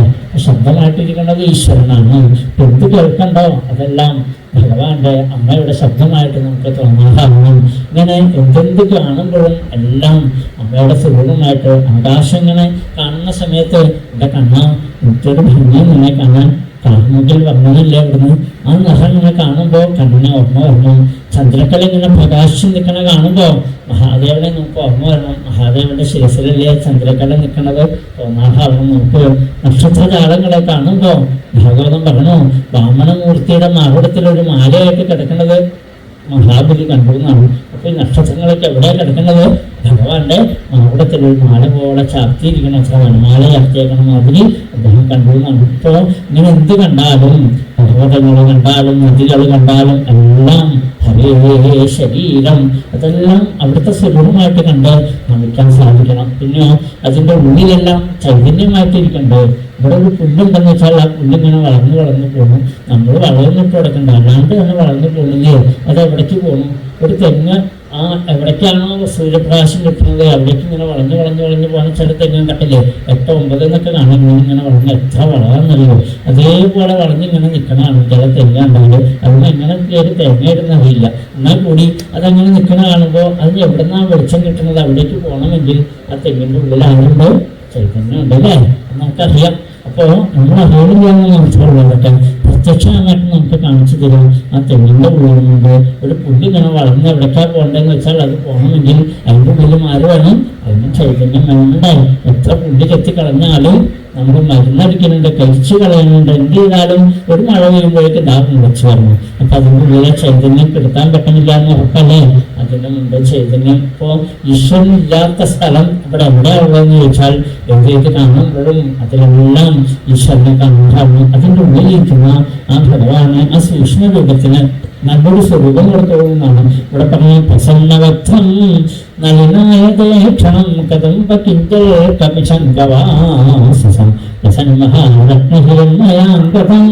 S1: ശബ്ദമായിട്ടിരിക്കുന്നത് ഈശ്വരനാണ്. എന്ത് കേൾക്കണ്ടോ അതെല്ലാം ഭഗവാന്റെ അമ്മയുടെ ശബ്ദമായിട്ട് നമുക്ക് തോന്നാറാണ്. ഇങ്ങനെ എന്തെന്ത് കാണുമ്പോഴും എല്ലാം അമ്മയുടെ സ്വരൂപമായിട്ട്. ആകാശം ഇങ്ങനെ കാണുന്ന സമയത്ത് എൻ്റെ കണ്ണ എനിക്കൊരു ഭംഗി നിന്നെ കാണാൻ കാർമുകിൽ വന്നതല്ലേ അവിടുന്ന്. ആ നിറം ഇങ്ങനെ കാണുമ്പോൾ കണ്ണിനെ ഓർമ്മ വരണം. ചന്ദ്രക്കല ഇങ്ങനെ പ്രകാശിച്ച് നിൽക്കണ കാണുമ്പോൾ മഹാദേവനെ നമുക്ക് ഓർമ്മ വരണം. മഹാദേവന്റെ ശിരസിലല്ലേ ചന്ദ്രക്കല നിൽക്കുന്നത്, തോന്നാഭാവം നമുക്ക്. നക്ഷത്രജാലങ്ങളെ കാണുമ്പോൾ ഭാഗവതം പറഞ്ഞു, വാമനമൂർത്തിയുടെ മാർഗത്തിൽ ഒരു മാലയായിട്ട് കിടക്കുന്നത് മഹാബലി കണ്ടു എന്നാണ്. അപ്പൊ ഈ നക്ഷത്രങ്ങളൊക്കെ എവിടെയാണ് കിടക്കുന്നത്? ഭഗവാന്റെ മാർഗത്തിൽ ഒരു മാല പോലെ ചാർത്തിയിരിക്കണം, മാല ചാർത്തിയേക്കണം, അതിന് അദ്ദേഹം കണ്ടു എന്നാണ്. ഇപ്പോ ഇങ്ങനെ എന്ത് കണ്ടാലും, പർവ്വതങ്ങൾ കണ്ടാലും നദികൾ കണ്ടാലും എല്ലാം ഹരേ ശരീരം, അതെല്ലാം അവിടുത്തെ സ്വരൂപമായിട്ട് കണ്ട് നമിക്കാൻ സാധിക്കണം. പിന്നെയോ അതിൻ്റെ ഉള്ളിലെല്ലാം ചൈതന്യമായിട്ടിരിക്കണ്ടേ. ഇവിടെ ഒരു പുല്ലുണ്ടെന്ന് വെച്ചാൽ ആ പുല്ലിങ്ങനെ വളർന്നു പോകും. നമ്മൾ വളർന്നിട്ട് കൊടുക്കണ്ട, അല്ലാണ്ട് തന്നെ വളർന്നു പോകുന്നില്ലേ, അത് എവിടേക്ക് പോകുന്നു? ഒരു തെങ്ങ് ആ എവിടേക്കാണോ സൂര്യപ്രകാശം കിട്ടുന്നത് അവിടേക്ക് ഇങ്ങനെ വളഞ്ഞു പോകുന്ന ചില തെങ്ങ് കട്ടില്ലേ, 8, 9 എന്നൊക്കെ കാണും. ഇങ്ങനെ വളഞ്ഞ് എത്ര വളർന്നറിയോ, അതേപോലെ വളഞ്ഞിങ്ങനെ നിൽക്കണതാണ് ചില തെങ്ങ് ഉണ്ടെങ്കിൽ. അതിന് എങ്ങനെ പേര് തേങ്ങ ഇടുന്നറിയില്ല, എന്നാൽ കൂടി അതങ്ങനെ നിൽക്കണ കാണുമ്പോൾ അതിന് എവിടുന്നാണ് വെളിച്ചം കിട്ടുന്നത് അവിടേക്ക് പോകണമെങ്കിൽ ആ തെങ്ങിൻ്റെ ഉള്ളിലാകുമ്പോൾ ചൈതന്യം ഉണ്ടല്ലേ, നമുക്കറിയാം. അപ്പോൾ നമ്മൾ അറിയില്ലാന്ന് മനസ്സിലുള്ളതൊക്കെ പ്രത്യക്ഷമായിട്ട് നമുക്ക് കാണിച്ചു തരും. ആ തെങ്ങിൻ്റെ ഉള്ളിലുണ്ട് ഒരു പുല്ല് ഇങ്ങനെ വളർന്ന് എവിടേക്കാണ് പോകേണ്ടതെന്ന് വെച്ചാൽ അത് പോകണമെങ്കിൽ അതിൻ്റെ ഉള്ളിൽ മാറി വേണം, അതിന് ചൈതന്യം വേണ്ടേ. എത്ര പുല്ല് കെത്തിക്കളഞ്ഞാലും നമ്മൾ മരുന്നടിക്കുന്നുണ്ട്, കഴിച്ചു കളയുന്നുണ്ട്, എന്ത് ചെയ്താലും ഒരു മഴ പെയ്യുമ്പോഴേക്ക് ദാഹം മുളച്ചു വരണം. അപ്പൊ അതിൻ്റെ ഉള്ളിലെ ചൈതന്യം കെടുത്താൻ പറ്റുന്നില്ല എന്ന് ഉറപ്പല്ലേ. അതിൻ്റെ മുമ്പ് ചൈതന്യം. ഇപ്പോൾ ഈശ്വരൻ ഇല്ലാത്ത സ്ഥലം ഇവിടെ എവിടെയാവുള്ളതെന്ന് ചോദിച്ചാൽ എവിടേക്ക് കാണുമ്പോഴും അതിലെല്ലാം ഈശ്വരനെ കാണാറുണ്ട്. അതിൻ്റെ ഉള്ളിലിരിക്കുന്ന ആ ഭഗവാനെ, ആ സൂക്ഷ്മ രൂപത്തിന് നല്ലൊരു സ്വരൂപം കൊടുത്തോന്നാണ് ഇവിടെ പറഞ്ഞ പ്രസന്നവക്രം നളിനായതേക്ഷണം കദംബ കിഞ്ചൽ കപിശങ്കവാസം പ്രസന്നമഹാരത്നഹിരണ്മയാംഗതം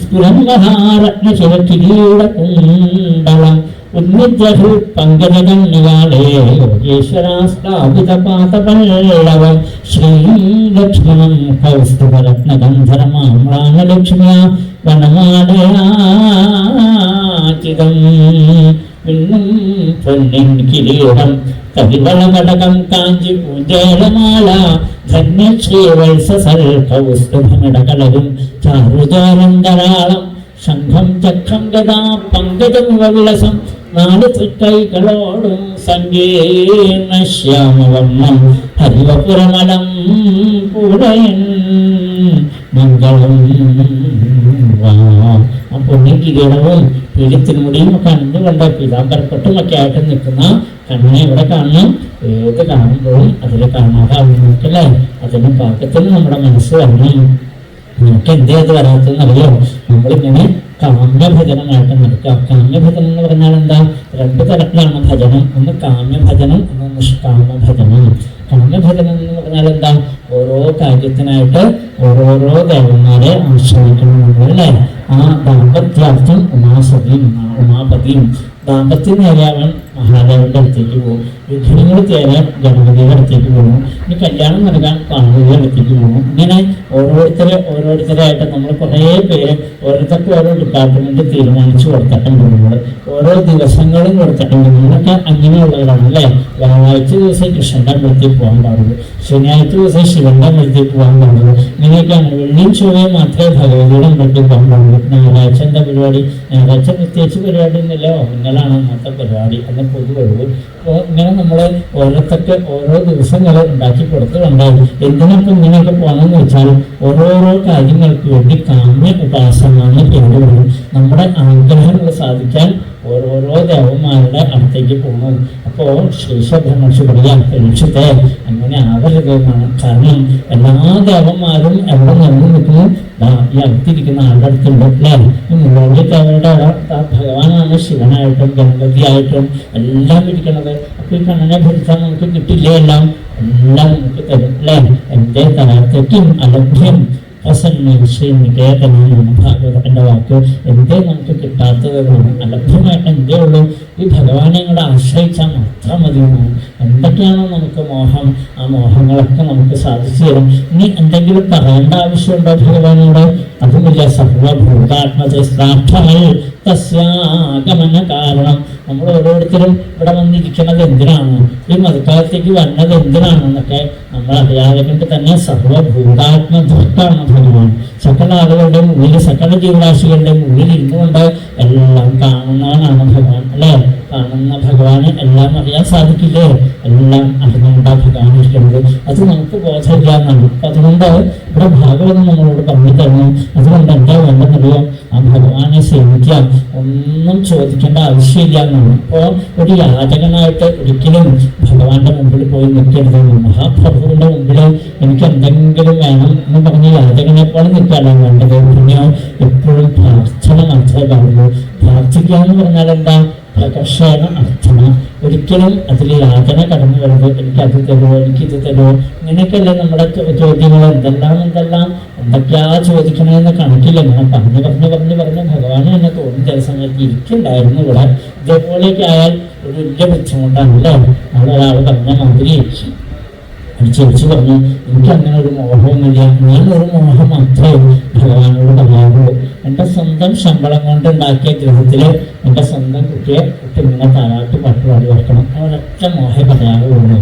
S1: സ്ഫുരന്മഹാരത്നശിരകിരീടകുണ്ടളം ഉന്മിദ്യഹു പങ്കജഗണ്യകാലേ യോഗേശ്വരാസ്ഥാപിതപാതപല്ലവ ശ്രീലക്ഷ്മണം കൗസ്തുഭരത്നഗന്ധരമാമ്രാണലക്ഷ്മ്യാ വനമാലയാചിതം പിന്നും പൊന്നിൻ കിരീടം കവിവളകടകം കാഞ്ചി പൂജേലമാല ധന്യശ്രീവത്സസൽ കൗസ്തുഭമിടകലരും ചാരുചാരന്തരാളം ശംഖം ചക്രം ഗദാ പങ്കജം വിലസം 4 തൃക്കൈകളോടും സങ്കീർണ ശ്യാമവർണ്ണം ഹരിവപുരമലം പൂരയൻ മംഗളം. ആ പൊന്നിൻ കിരീടവും പീഠത്തിനുമുടിയും ഒക്കെ അണിഞ്ഞുകൊണ്ട് പീതാംബരപ്പെട്ടുമൊക്കെ ആയിട്ട് നിൽക്കുന്ന കണ്ണിനെ ഇവിടെ കാണണം. ഏത് കാണുമ്പോഴും അതിൽ കാണാതാവുന്നല്ലേ, അതിന് പാകത്തിന് നമ്മുടെ മനസ്സ് വരണം. നമുക്ക് എന്തേ അത് വരാത്തെന്നറിയോ? നമ്മളിങ്ങനെ കാമ്യഭജനമായിട്ട് നടക്കുക. കാമ്യഭജനം എന്ന് പറഞ്ഞാൽ എന്താ? 2 തരത്തിലാണ് ഭജനം. ഒന്ന് കാമ്യഭജനം, ഒന്ന് നിഷ്കാമഭജനം. കാമ്യഭജനം എന്ന് പറഞ്ഞാൽ എന്താ? ഓരോ കാര്യത്തിനായിട്ട് ഓരോരോ ദേവന്മാരെ ആശ്രയിക്കണം നമ്മളല്ലേ. ആ ദാമ്പത്യാർത്ഥം ഉമാപതിയും ദാമ്പത്യം നേരെയാവൻ മഹാദേവന്റെ അടുത്തേക്ക് പോകും. യുദ്ധങ്ങൾ തേരാൻ ഗണപതിയുടെ അടുത്തേക്ക് പോകും. ഇനി കല്യാണം നൽകാൻ പാർവതിയുടെ അടുത്തേക്ക് പോകും. ഇങ്ങനെ ഓരോരുത്തരായിട്ട് നമ്മൾ കുറേ പേര് ഓരോരുത്തർക്ക് ഓരോ ഡിപ്പാർട്ട്മെന്റ് തീരുമാനിച്ചു കൊടുത്തിട്ടുണ്ട്. നമ്മൾ ഓരോ ദിവസങ്ങളും കൊടുത്തിട്ടുണ്ട്. നമ്മളൊക്കെ അങ്ങനെയുള്ളവരാണ് അല്ലേ. വ്യാഴാഴ്ച ദിവസം കൃഷ്ണന്റെ അമ്പലത്തിൽ പോകാൻ പാടുള്ളൂ, ശനിയാഴ്ച ദിവസം ശിവന്റെ അമ്പലത്തിൽ പോകാൻ പാടുള്ളൂ. ഇങ്ങനെയൊക്കെയാണ്. വെള്ളിയും ചൊവ്വയും മാത്രമേ ഭഗവതിയുടെ അമ്പലത്തിൽ പോകാൻ പാടുള്ളൂ. ഞായറാഴ്ച എന്താ പരിപാടി? ഞായറാഴ്ച പ്രത്യേകിച്ച് പരിപാടി ഒന്നുമില്ല, ഒന്നിങ്ങളാണ് അന്നത്തെ പരിപാടി, അന്ന് പൊതുവെള്ളൂ. അപ്പോൾ ഇങ്ങനെ നമ്മൾ ഓരോരുത്തർക്ക് ഓരോ ദിവസങ്ങൾ ഉണ്ടാക്കി കൊടുത്തുണ്ടായി. എന്തിനൊക്കെ ഇങ്ങനെയൊക്കെ പോകണമെന്ന് വെച്ചാൽ ഓരോരോ കാര്യങ്ങൾക്ക് വേണ്ടി കാമ്യ ഉപാസനമാണ് പേരുള്ളത്. നമ്മുടെ ആഗ്രഹങ്ങൾ സാധിക്കാൻ ഓരോരോ ദേവന്മാരുടെ അടുത്തേക്ക് പോകുന്നു. അപ്പോൾ ശേഷബ്രഹ്മർഷി പറയാം, പരീക്ഷത്തെ അങ്ങനെ ആവരുതെന്നാണ്. കാരണം എല്ലാ ദേവന്മാരും എവിടെ നിന്നു നിൽക്കുന്നു? ഈ അടുത്തിരിക്കുന്ന ആളുടെ അടുത്തുണ്ട് അല്ലേ. ഈ മുകളിൽ ദേവയുടെ ഭഗവാനാണ് ശിവനായിട്ടും ഗണപതിയായിട്ടും എല്ലാം ഇരിക്കണത്. അപ്പൊ ഈ കണ്ണനെ ഭരിച്ചാൽ നമുക്ക് കിട്ടില്ലേ? എല്ലാം നമുക്ക് തരും അല്ലേ. എന്റെ തലത്തേക്കും അലഭ്യം ഭാഗവതന്റെ വാക്ക്. എന്തേ നമുക്ക് കിട്ടാത്തത്? അലഭ്യമായിട്ട് എന്തേ ഉള്ളൂ? ഈ ഭഗവാനെ കൂടെ ആശ്രയിച്ചാൽ മാത്രം മതിയെന്നാണ്. എന്തൊക്കെയാണോ നമുക്ക് മോഹം, ആ മോഹങ്ങളൊക്കെ നമുക്ക് സാധിച്ചു തരും. ഇനി എന്തെങ്കിലും പറയേണ്ട ആവശ്യമുണ്ടോ ഭഗവാനോട്? അതുമില്ല. സർവഭൂതാത്മജസ്താർത്ഥമൽ തസ്യാഗമന കാരണം നമ്മൾ ഓരോരുത്തരും ഇവിടെ വന്നിരിക്കുന്നത് എന്തിനാണ്, ഈ മതക്കാലത്തേക്ക് വന്നത് എന്തിനാണെന്നൊക്കെ നമ്മൾ അറിയാതെ കൊണ്ട് തന്നെ സർവഭൂതാത്മദൃഷ്ടാണ് ഭഗവാൻ. സകല ആളുകളുടെയും ഉള്ളിൽ, സകല ജീവരാശികളുടെയും ഉള്ളിൽ ഇരുന്നുകൊണ്ട് എല്ലാം കാണുന്നവനാണ് ഭഗവാൻ അല്ലേ. കാണുന്ന ഭഗവാന് എല്ലാം അറിയാൻ സാധിക്കില്ലേ? എല്ലാം അറിഞ്ഞുകൊണ്ടാണ് ഭഗവാൻ ഇരിക്കുന്നത്. അത് നമുക്ക് ബോധമില്ല എന്നാണ്. അപ്പൊ അതുകൊണ്ട് ഇവിടെ ഭാഗവതം നമ്മളോട് പറഞ്ഞു തരുന്നു. അതുകൊണ്ട് എന്താ വേണ്ടെന്നറിയാം, ആ ഭഗവാനെ സേവിക്കാം, ഒന്നും ചോദിക്കേണ്ട ആവശ്യമില്ല എന്നാണ്. അപ്പോൾ ഒരു യാചകനായിട്ട് ഒരിക്കലും ഭഗവാന്റെ മുമ്പിൽ പോയി നിൽക്കരുത്. മഹാപ്രഭുവിന്റെ മുമ്പിൽ എനിക്ക് എന്തെങ്കിലും വേണം എന്ന് പറഞ്ഞ് യാചകനെ പോലെ നിൽക്കാനാണ് വേണ്ടത്. പിന്നെയോ എപ്പോഴും പ്രാർത്ഥന മാത്രമേ പാടുള്ളൂ. പ്രാർത്ഥിക്കുക എന്ന് പറഞ്ഞാൽ എന്താ? പ്രകർഷണ അർത്ഥന. ഒരിക്കലും അതിൽ യാചന കടന്നു വരുന്നത് എനിക്കത് തരുമോ, എനിക്കിത് തരുമോ, ഇങ്ങനെയൊക്കെയല്ലേ നമ്മുടെ ചോദ്യങ്ങൾ. എന്തൊക്കെയാ ചോദിക്കണമെന്ന് കണക്കില്ല. ഇങ്ങനെ പറഞ്ഞ് ഭഗവാന് തന്നെ തോന്നി ചില സമയത്ത് ഇരിക്കുന്നുണ്ടായിരുന്നു ഇവിടെ. ഇതേപോലെയൊക്കെ ആയാൽ ഒരു വലിയ ബുദ്ധിമുട്ടാണ് അല്ലേ. നമ്മളൊരാൾ പറഞ്ഞ മാതിരി ചേച്ചി പറഞ്ഞു, എനിക്ക് അങ്ങനെ ഒരു മോഹമൊന്നുമില്ല, ഞാനൊരു മോഹം മാത്രമേ ഭഗവാനോട് പറയാറുള്ളൂ. എൻ്റെ സ്വന്തം ശമ്പളം കൊണ്ട് ഉണ്ടാക്കിയ ഗൃഹത്തിൽ എൻ്റെ സ്വന്തം കുട്ടി ഇങ്ങനെ താരാട്ട് പാട്ടുപാടി വെക്കണം, ഒരൊറ്റ മോഹം പറയാറുള്ളൂ.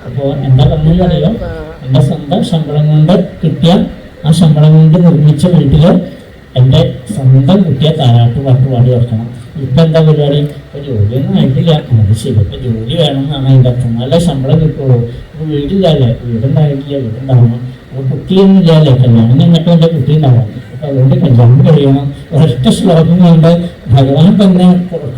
S1: അപ്പോൾ എന്താ പറഞ്ഞറിയോ, എൻ്റെ സ്വന്തം ശമ്പളം കൊണ്ട് കിട്ടിയ ആ ശമ്പളം കൊണ്ട് നിർമ്മിച്ച വീട്ടിൽ എൻ്റെ സ്വന്തം കുട്ടിയെ താരാട്ട് പാട്ടുപാടി വെക്കണം. ഇപ്പം എന്താ പരിപാടി? ഇപ്പം ജോലിയൊന്നും ആയിട്ടില്ല. അത് ശരി, ഇപ്പം ജോലി വേണം എന്നാണ് അതിൻ്റെ അർത്ഥം. നല്ല ശമ്പളം കിട്ടുള്ളൂ. അപ്പോൾ വീടില്ലല്ലേ, വീടുണ്ടായിട്ടില്ല, വീടുണ്ടാവണം. അപ്പോൾ കുട്ടിയൊന്നും ഇല്ലല്ലേ, കല്യാണം കഴിഞ്ഞിട്ട് എൻ്റെ കുട്ടി ഉണ്ടാവണം. അപ്പം അതുകൊണ്ട് കല്യാണം കഴിയണം. ഒരൊറ്റ ശ്ലോകം കൊണ്ട് ഭഗവാൻ തന്നെ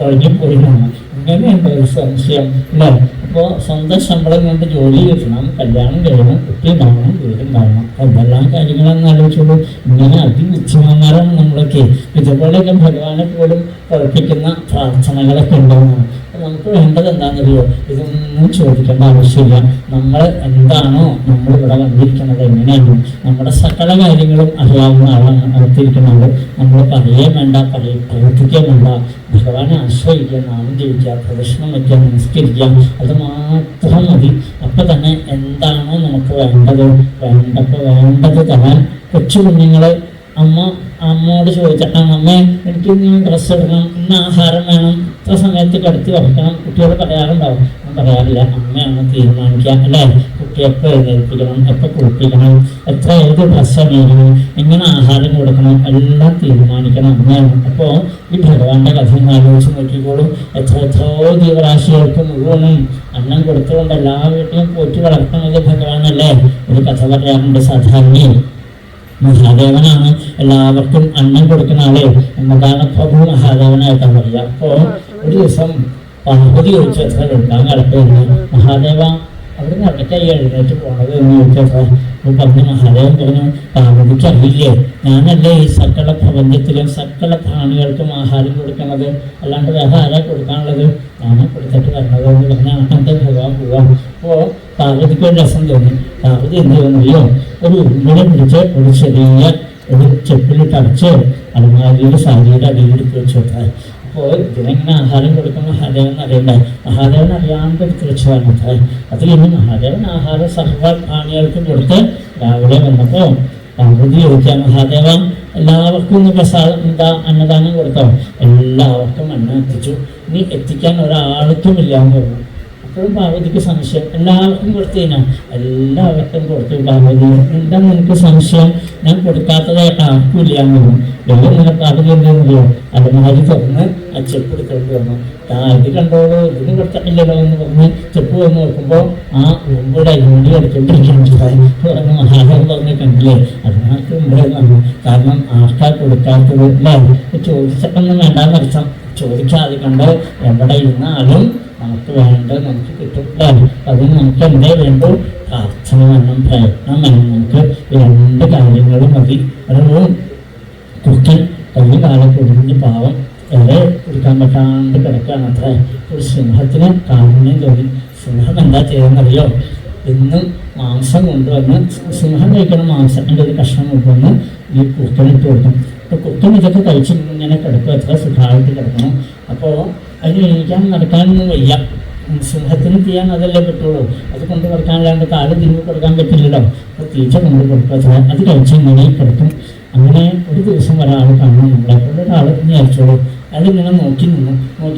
S1: കഴിഞ്ഞുപോയിന്നാണ്. ഇങ്ങനെയുണ്ട് ഒരു സംശയം അല്ലേ. അപ്പോൾ സ്വന്തം ശമ്പളം കൊണ്ട് ജോലി കിട്ടണം, കല്യാണം കഴിയണം, കുട്ടി ഉണ്ടാവണം, വീടുണ്ടാവണം. എന്തെല്ലാം കാര്യങ്ങളെന്ന് ആലോചിച്ചോളൂ. ഇങ്ങനെ അതിബുദ്ധിമാന്മാരാണ് നമ്മളൊക്കെ. ഇതുപോലെയൊക്കെ ഭഗവാനെ പോലും കുഴപ്പിക്കുന്ന പ്രാർത്ഥനകളൊക്കെ ഉണ്ടാവുന്നതാണ്. നമുക്ക് വേണ്ടത് എന്താണെന്നറിയോ, ഇതൊന്നും ചോദിക്കേണ്ട ആവശ്യമില്ല. നമ്മൾ എന്താണോ നമ്മൾ ഇവിടെ വന്നിരിക്കുന്നത്, എങ്ങനെയാണ് നമ്മുടെ സകല കാര്യങ്ങളും അറിയാവുന്ന ആളാണ് അകത്തിരിക്കുന്നത്. നമ്മൾ പറയുകയും വേണ്ട, പ്രവർത്തിക്കുകയും വേണ്ട, ഭഗവാനെ ആശ്രയിക്കുക, നാമം ജപിക്കുക, പ്രദക്ഷിണം വയ്ക്കുക, നമസ്കരിക്കുക, അത് മാത്രം മതി. അപ്പം തന്നെ എന്താണോ നമുക്ക് വേണ്ടത് വേണ്ടത് തരാൻ കൊച്ചു കുഞ്ഞുങ്ങൾ അമ്മോട് ചോദിച്ചാൽ, അമ്മേ എനിക്ക് ഇന്ന് ഡ്രസ്സ് ഇടണം, ഇന്ന് ആഹാരം വേണം, ഇത്ര സമയത്ത് കിടത്തി ഉറക്കണം, കുട്ടികൾ പറയാറുണ്ടാവും. ഞാൻ പറയാറില്ല, അമ്മയാണ് തീരുമാനിക്കുക അല്ലേ. കുട്ടിയെ എപ്പോൾ എഴുന്നേൽപ്പിക്കണം, എപ്പോൾ കുളിപ്പിക്കണം, ഏത് ഡ്രസ്സ് അണിയണം, എങ്ങനെ ആഹാരം കൊടുക്കണം, എല്ലാം തീരുമാനിക്കണം അമ്മയാണ്. അപ്പോൾ ഈ ഭഗവാന്റെ കഥ ആലോചിച്ച് നോക്കിക്കോളും. എത്രയോ ജീവരാശികൾക്ക് മുഴുവനും അന്നം കൊടുത്തുകൊണ്ട് എല്ലാ വീട്ടിലും പോറ്റി വളർത്തുന്നത് ഭഗവാനല്ലേ. ഒരു കഥ പറയാറുണ്ട്, സാധാരണ മഹാദേവനാണ് എല്ലാവർക്കും അന്നം കൊടുക്കുന്ന ആളെ. എന്നതാണ് പ്രഭു മഹാദേവനായിട്ടാണ് പറയുക. അപ്പോൾ ഒരു ദിവസം പാർവതി ചോദിച്ചു, എത്ര ഉണ്ടാകാൻ കിടക്കുന്നു മഹാദേവ, അവിടെ നിന്ന് അടക്കായി എഴുന്നേറ്റ് പോണത് എന്ന് ചോദിച്ചപ്പോൾ പറഞ്ഞു, മഹാദേവൻ പറഞ്ഞു, പാർവതിക്ക് അറിയില്ലേ, ഞാനല്ലേ ഈ സകല പ്രപഞ്ചത്തിലും സകല പ്രാണികൾക്കും ആഹാരം കൊടുക്കുന്നത്, അല്ലാണ്ട് വേറെ ആരാ കൊടുക്കാനുള്ളത്, ഞാനെ കൊടുത്തിട്ട് വരണത് എന്ന് പറഞ്ഞാൽ അങ്ങനത്തെ ഭഗവാൻ പോവാം. അപ്പോൾ പാർവതിക്ക് ഒരു രസം തോന്നി. പാർവതി എന്ത് ചെയ്യുന്നറിയോ, ഒരു ഉരുളെ പിടിച്ച് ഒരു ചെറിയ ഒരു ചെപ്പിലിട്ട് അടച്ച് അലമാരിയുടെ സാരിയുടെ അടിയിലെടുത്ത് വെച്ച് കൊടുത്താൽ. അപ്പോൾ ഇതിനെങ്ങനെ ആഹാരം കൊടുക്കും മഹാദേവൻ അറിയണ്ടേ. മഹാദേവൻ അറിയാണ്ട് എടുത്ത് വെച്ചതാണ് അത്ര. അത് കഴിഞ്ഞ് മഹാദേവൻ ആഹാരം സർവ്വ പ്രാണികൾക്കും കൊടുത്ത് രാവിലെ വന്നപ്പോൾ പാർവതി ചോദിക്കാം, മഹാദേവ എല്ലാവർക്കും ഇന്ന് പ്രസാദം എന്താ അന്നദാനം കൊടുത്തോ? എല്ലാവർക്കും അന്നം എത്തിച്ചു, ഇനി എത്തിക്കാൻ ഒരാൾക്കും ഇല്ലാന്ന് പറഞ്ഞു. അപ്പോഴും പാർവതിക്ക് സംശയം, എല്ലാവർക്കും കൊടുത്തു കഴിഞ്ഞാൽ എല്ലാവർക്കും കൊടുത്തു. പാർവതി, എന്താ നിനക്ക് സംശയം? ഞാൻ കൊടുക്കാത്തതായിട്ട് ആർക്കും ഇല്ലാന്ന് പറഞ്ഞു. വെള്ളം നിന്നെ പാർവതി എന്താണെന്നറിയോ, അലമാരി തുറന്ന് ആ ചെപ്പ് എടുത്തോണ്ട് വന്നു. ഇത് കണ്ടോളൂ, ഇതിന് കൊടുത്തിട്ടില്ലല്ലോ എന്ന് പറഞ്ഞ് ചെപ്പ് വന്ന് നോക്കുമ്പോൾ ആ ഉറുമ്പുടെ അരിമുടി എടുത്തോണ്ടിരിക്കുന്നു. മഹാദേവൻ പറഞ്ഞ് കണ്ടില്ലേ, അതിനകത്ത് ഉണ്ടെന്നാണ്. കാരണം ആർക്കാ കൊടുക്കാത്തത് അല്ലേ. ചോദിച്ചിട്ടൊന്നും വേണ്ടാന്നർത്ഥം. ചോദിക്കാതെ കണ്ട് എവിടെ ഇരുന്നാലും നമുക്ക് വേണ്ടത് നമുക്ക് കിട്ടും. അതിന് നമുക്ക് എന്തേ വേണ്ടു? പ്രാർത്ഥന വേണം, പ്രയത്നം വേണം. നമുക്ക് രണ്ട് കാര്യങ്ങളും മതി. ഒരു കുട്ടൻ കൈ കാലം കുടിഞ്ഞ് പാവം വേറെ കുടിക്കാൻ പറ്റാണ്ട് കിടക്കുകയാണ് അത്ര. ഒരു സിംഹത്തിന് കാരുണ്യം തോന്നി. സിംഹം എന്താ ചെയ്യുന്നറിയോ, ഇന്നും മാംസം കൊണ്ടുവന്ന്, സിംഹം കഴിക്കണം മാംസം, എൻ്റെ ഒരു കഷ്ണം കൊണ്ടുവന്ന് ഈ കുക്കനിട്ട് കൊടുക്കും. അപ്പോൾ കുക്കൻ ഇതൊക്കെ കഴിച്ച് ഇങ്ങനെ കിടക്കും, എത്ര സുഖമായിട്ട് കിടക്കണം. അപ്പോൾ അതിന് എണീക്കാൻ നടക്കാനൊന്നും വയ്യ. സിംഹത്തിന് ചെയ്യാൻ അതല്ലേ പറ്റുള്ളൂ. അത് കൊണ്ട് കൊടുക്കാനല്ലാണ്ട് കാല് തിരിഞ്ഞ് കൊടുക്കാൻ പറ്റില്ലല്ലോ. അപ്പോൾ തീറ്റ കൊണ്ട് കൊടുക്കുക, അത് കഴിച്ച് ഇങ്ങനെ കിടക്കും. അങ്ങനെ ഒരു ദിവസം ഒരാൾ കാണും, നമ്മളെപ്പോഴും ഒരാൾ വിചാരിച്ചോളൂ, അതിങ്ങനെ നോക്കി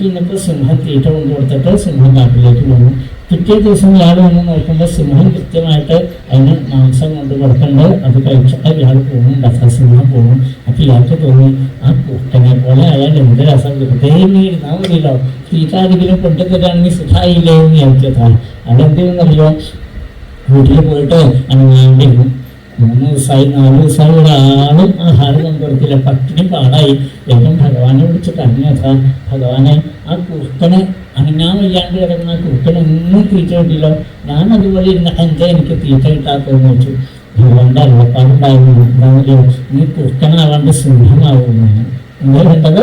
S1: നിന്നപ്പോൾ സിംഹം തീറ്റ കൊണ്ട് കൊടുത്തിട്ട് സിംഹം കാട്ടിലേക്ക് പോകുന്നു. പിറ്റേ ദിവസം ഇയാൾ വന്ന് നോക്കുമ്പോൾ സിംഹം കൃത്യമായിട്ട് അതിന് മാംസം കൊണ്ട് കൊടുക്കേണ്ടത് അത് കഴിച്ചിട്ട് ഇയാൾ പോകുന്നുണ്ട്. അത്ര സിംഹം പോകും. അപ്പം ഇയാൾക്ക് തോന്നി ആ കുട്ടനെ പോലെ അയാൾ എന്ത് രസം വെറുതെ ഇരുന്നാൽ മതിയല്ലോ, തീറ്റാരെങ്കിലും കൊണ്ടുതരാണെങ്കിൽ സുഖമായില്ലേ എന്ന് വിചാരിച്ചതാണ്. അതെന്തെന്നറിയോ, വീട്ടിൽ പോയിട്ട് അനങ്ങാണ്ടിരുന്നു. 3 ദിവസമായി 4 ദിവസമായി ഒരാളും ആഹാരം കൊണ്ടുകൊടുത്തില്ല. പട്ടിണി പാടായി. വേഗം ഭഗവാനെ വിളിച്ചിട്ട് അറിഞ്ഞതാ, ഭഗവാനെ ആ കുറുക്കനെ അനങ്ങാൻ വയ്യാണ്ട് കിടക്കുന്ന ആ കുറുക്കനൊന്നും തീറ്റ കിട്ടില്ലോ, ഞാൻ അതുപോലെ ഇരുന്നിട്ട് എന്താ എനിക്ക് തീറ്റ കിട്ടാത്തതെന്ന് വെച്ചു. ഭഗവാന്റെ അരുളപ്പാടുണ്ടായിരുന്നു, എന്താണെന്നറിയോ, നീ കുറുക്കനാവാണ്ട് സിംഹമാവുന്നതാണ്. എന്താ വേണ്ടത്?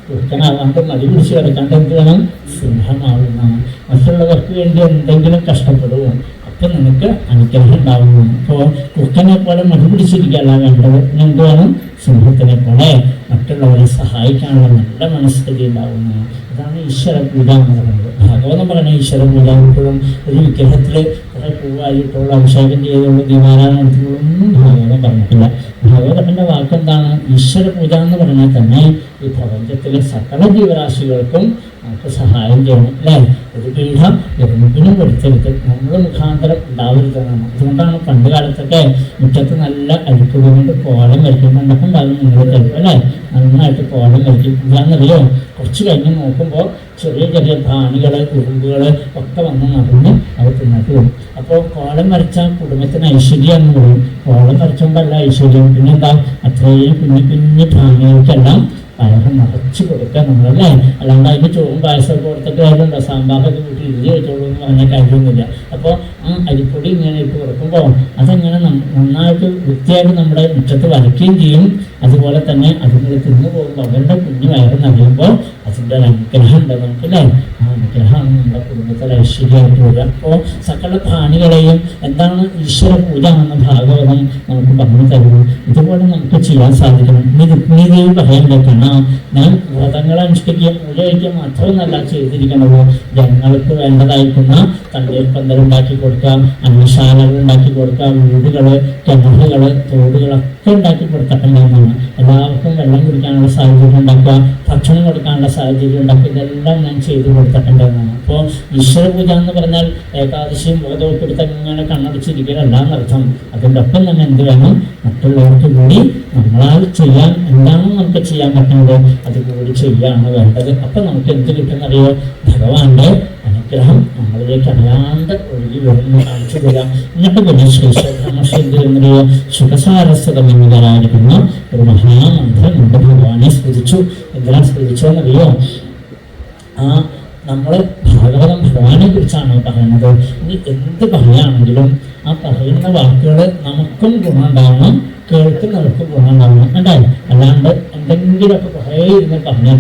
S1: കുറുക്കനാവാണ്ട് മടി പിടിച്ച് കിടക്കാണ്ട് എന്ത് വേണം? സിംഹമാവുന്നതാണ്. മറ്റുള്ളവർക്ക് വേണ്ടി എന്തെങ്കിലും കഷ്ടപ്പെടുമോ, അപ്പം നിനക്ക് അനുഗ്രഹം ഉണ്ടാവുന്നു. അപ്പോൾ കുറുക്കനെ പോലെ മടി പിടിച്ചിരിക്കുകയല്ല വേണ്ടത്, എന്ത് വേണം? സിംഹത്തിനെ പോലെ മറ്റുള്ളവരെ സഹായിക്കാനുള്ള നല്ല മനസ്ഥിതി ഉണ്ടാവുന്നു. അതാണ് ഈശ്വര പൂജ എന്ന് പറയുന്നത്. ഭാഗവതം പറയുന്ന ഈശ്വര പൂജ എപ്പോഴും ഒരു വിഗ്രഹത്തിൽ കുറെ പൂവായിട്ടുള്ള അഭിഷേകം ചെയ്തുള്ള ദീപാരാധന നടത്തുകളൊന്നും ഭാഗവതം പറഞ്ഞിട്ടില്ല. ഭാഗവതത്തിൻ്റെ വാക്കെന്താണ്? ഈശ്വര പൂജ എന്ന് പറഞ്ഞാൽ തന്നെ ഈ പ്രപഞ്ചത്തിലെ സകല ജീവരാശികൾക്കും നമുക്ക് സഹായം ചെയ്യണം, അല്ലേ? ഒരു പീഠം എറുമ്പിനും എടുത്തെടുത്ത് നമ്മൾ മുഖാന്തരം ഉണ്ടാവരുതെന്നാണ്. അതുകൊണ്ടാണ് പണ്ട് കാലത്തൊക്കെ മുറ്റത്ത് നല്ല അരിപ്പൊടി കൊണ്ട് കോലം വരയ്ക്കുന്നുണ്ടാകും. നിങ്ങൾ ചിലപ്പോൾ അല്ലേ നന്നായിട്ട് കോലം വരയ്ക്കും. എന്താണെന്നറിയോ, കുറച്ച് കഴിഞ്ഞ് നോക്കുമ്പോൾ ചെറിയ ചെറിയ പ്രാണികൾ ഉറുമ്പുകൾ ഒക്കെ വന്ന് നടന്ന് അത് തിന്നിട്ട് വരും. അപ്പോൾ കോലം വരച്ച കുടുംബത്തിന് ഐശ്വര്യം എന്ന് പറയും. കോലം വരച്ചുകൊണ്ടല്ല ഐശ്വര്യം, പിന്നെന്താ, അത്രയും കുഞ്ഞു പ്രാണികൾക്കെല്ലാം വയറ് നിറച്ച് കൊടുക്കുക നമ്മളല്ലേ. അല്ലാണ്ട് അതിന് ചോറും പായസമൊക്കെ കൊടുത്തിട്ട് കാര്യമുണ്ടോ, സാമ്പാറൊക്കെ കൂട്ടി ഇരി വെച്ചോളൂ എന്ന് പറഞ്ഞ കാര്യമൊന്നുമില്ല. അപ്പോൾ ആ അരിപ്പൊടി ഇങ്ങനെ ഇട്ട് കൊടുക്കുമ്പോൾ അതങ്ങനെ നന്നായിട്ട് വൃത്തിയായിട്ട് നമ്മുടെ മുറ്റത്ത് വരയ്ക്കുകയും ചെയ്യും. അതുപോലെ തന്നെ അതുങ്ങൾ തിന്നു പോകുമ്പോൾ അവരുടെ കുഞ്ഞു വയറ് നിറയുമ്പോൾ അതിൻ്റെ ഒരു അനുഗ്രഹം ഉണ്ട് നമുക്കല്ലേ. ആ അനുഗ്രഹമാണ് നമ്മുടെ കുടുംബത്തിൽ ഐശ്വര്യമായിട്ട് വരിക. അപ്പോൾ സകല പ്രാണികളെയും എന്താണ് ഈശ്വര പൂജ എന്ന ഭാഗവതം നമുക്ക് പറഞ്ഞു തരുന്നു. ഇതുപോലെ നമുക്ക് ചെയ്യാൻ സാധിക്കണം. രുക്മിണിദേവി പറയാൻ കേൾക്കണം, ഞാൻ വ്രതങ്ങൾ അനുഷ്ഠിക്കുകയും പൂജ കഴിക്കുക മാത്രമൊന്നല്ല ചെയ്തിരിക്കുന്നത്, ജനങ്ങൾക്ക് വേണ്ടതായിരിക്കുന്ന തണ്ണീർപ്പന്തലുണ്ടാക്കി കൊടുക്കുക, അന്നശാലകൾ ഉണ്ടാക്കി കൊടുക്കുക, വീടുകൾ, കിണറുകൾ, തോടുകളൊക്കെ ഉണ്ടാക്കി കൊടുത്തിട്ടുണ്ടെന്നാണ്. എല്ലാവർക്കും വെള്ളം കുടിക്കാനുള്ള സാഹചര്യം ഉണ്ടാക്കുക, ഭക്ഷണം കൊടുക്കാനുള്ള സാഹചര്യം ഉണ്ടാക്കുക, ഇതെല്ലാം ഞാൻ ചെയ്തു കൊടുത്തിട്ടുണ്ടെന്നാണ്. അപ്പോൾ ഈശ്വര പൂജ എന്ന് പറഞ്ഞാൽ ഏകാദശിയും ബോധമൊക്കെ എടുത്ത് ഇങ്ങനെ കണ്ണടച്ചിരിക്കലല്ല എന്നർത്ഥം. അതിൻ്റെ ഒപ്പം തന്നെ എന്ത് വേണം? മറ്റുള്ളവർക്ക് കൂടി നമ്മളാൽ ചെയ്യാൻ എന്താണോ നമുക്ക് ചെയ്യാൻ പറ്റുന്നത് അതുകൂടി ചെയ്യാണ് വേണ്ടത്. അപ്പം നമുക്ക് എന്ത് കിട്ടുന്നറിയോ? ഭഗവാന്റെ അനുഗ്രഹം നമ്മളിലേക്ക് അറിയാണ്ട് ഒഴുകി വരുന്നു കാണിച്ചു തരാം. എന്നിട്ട് പിന്നെ ശ്രീശ്വരമറിയോ സുഖസാരസ്വതമെന്നുവരായിരിക്കുന്ന ഒരു മഹാമന്ത്രം നമ്മുടെ ഭഗവാനെ സ്തുതിച്ചു. എന്തിനാ സ്തുതിച്ചതെന്നറിയോ? നമ്മൾ ഭാഗവതം ഭഗവാനെ കുറിച്ചാണ് പറയുന്നത്. ഇനി എന്ത് പറയുകയാണെങ്കിലും ആ പറയുന്ന വാക്കുകൾ നമുക്കും ഗുണമുണ്ടാവണം, കേൾക്കുന്നവർക്ക് ഗുണമുണ്ടാവണം, കണ്ടേ? അല്ലാണ്ട് എന്തെങ്കിലുമൊക്കെ കുറേ ഇരുന്ന് പറഞ്ഞാൽ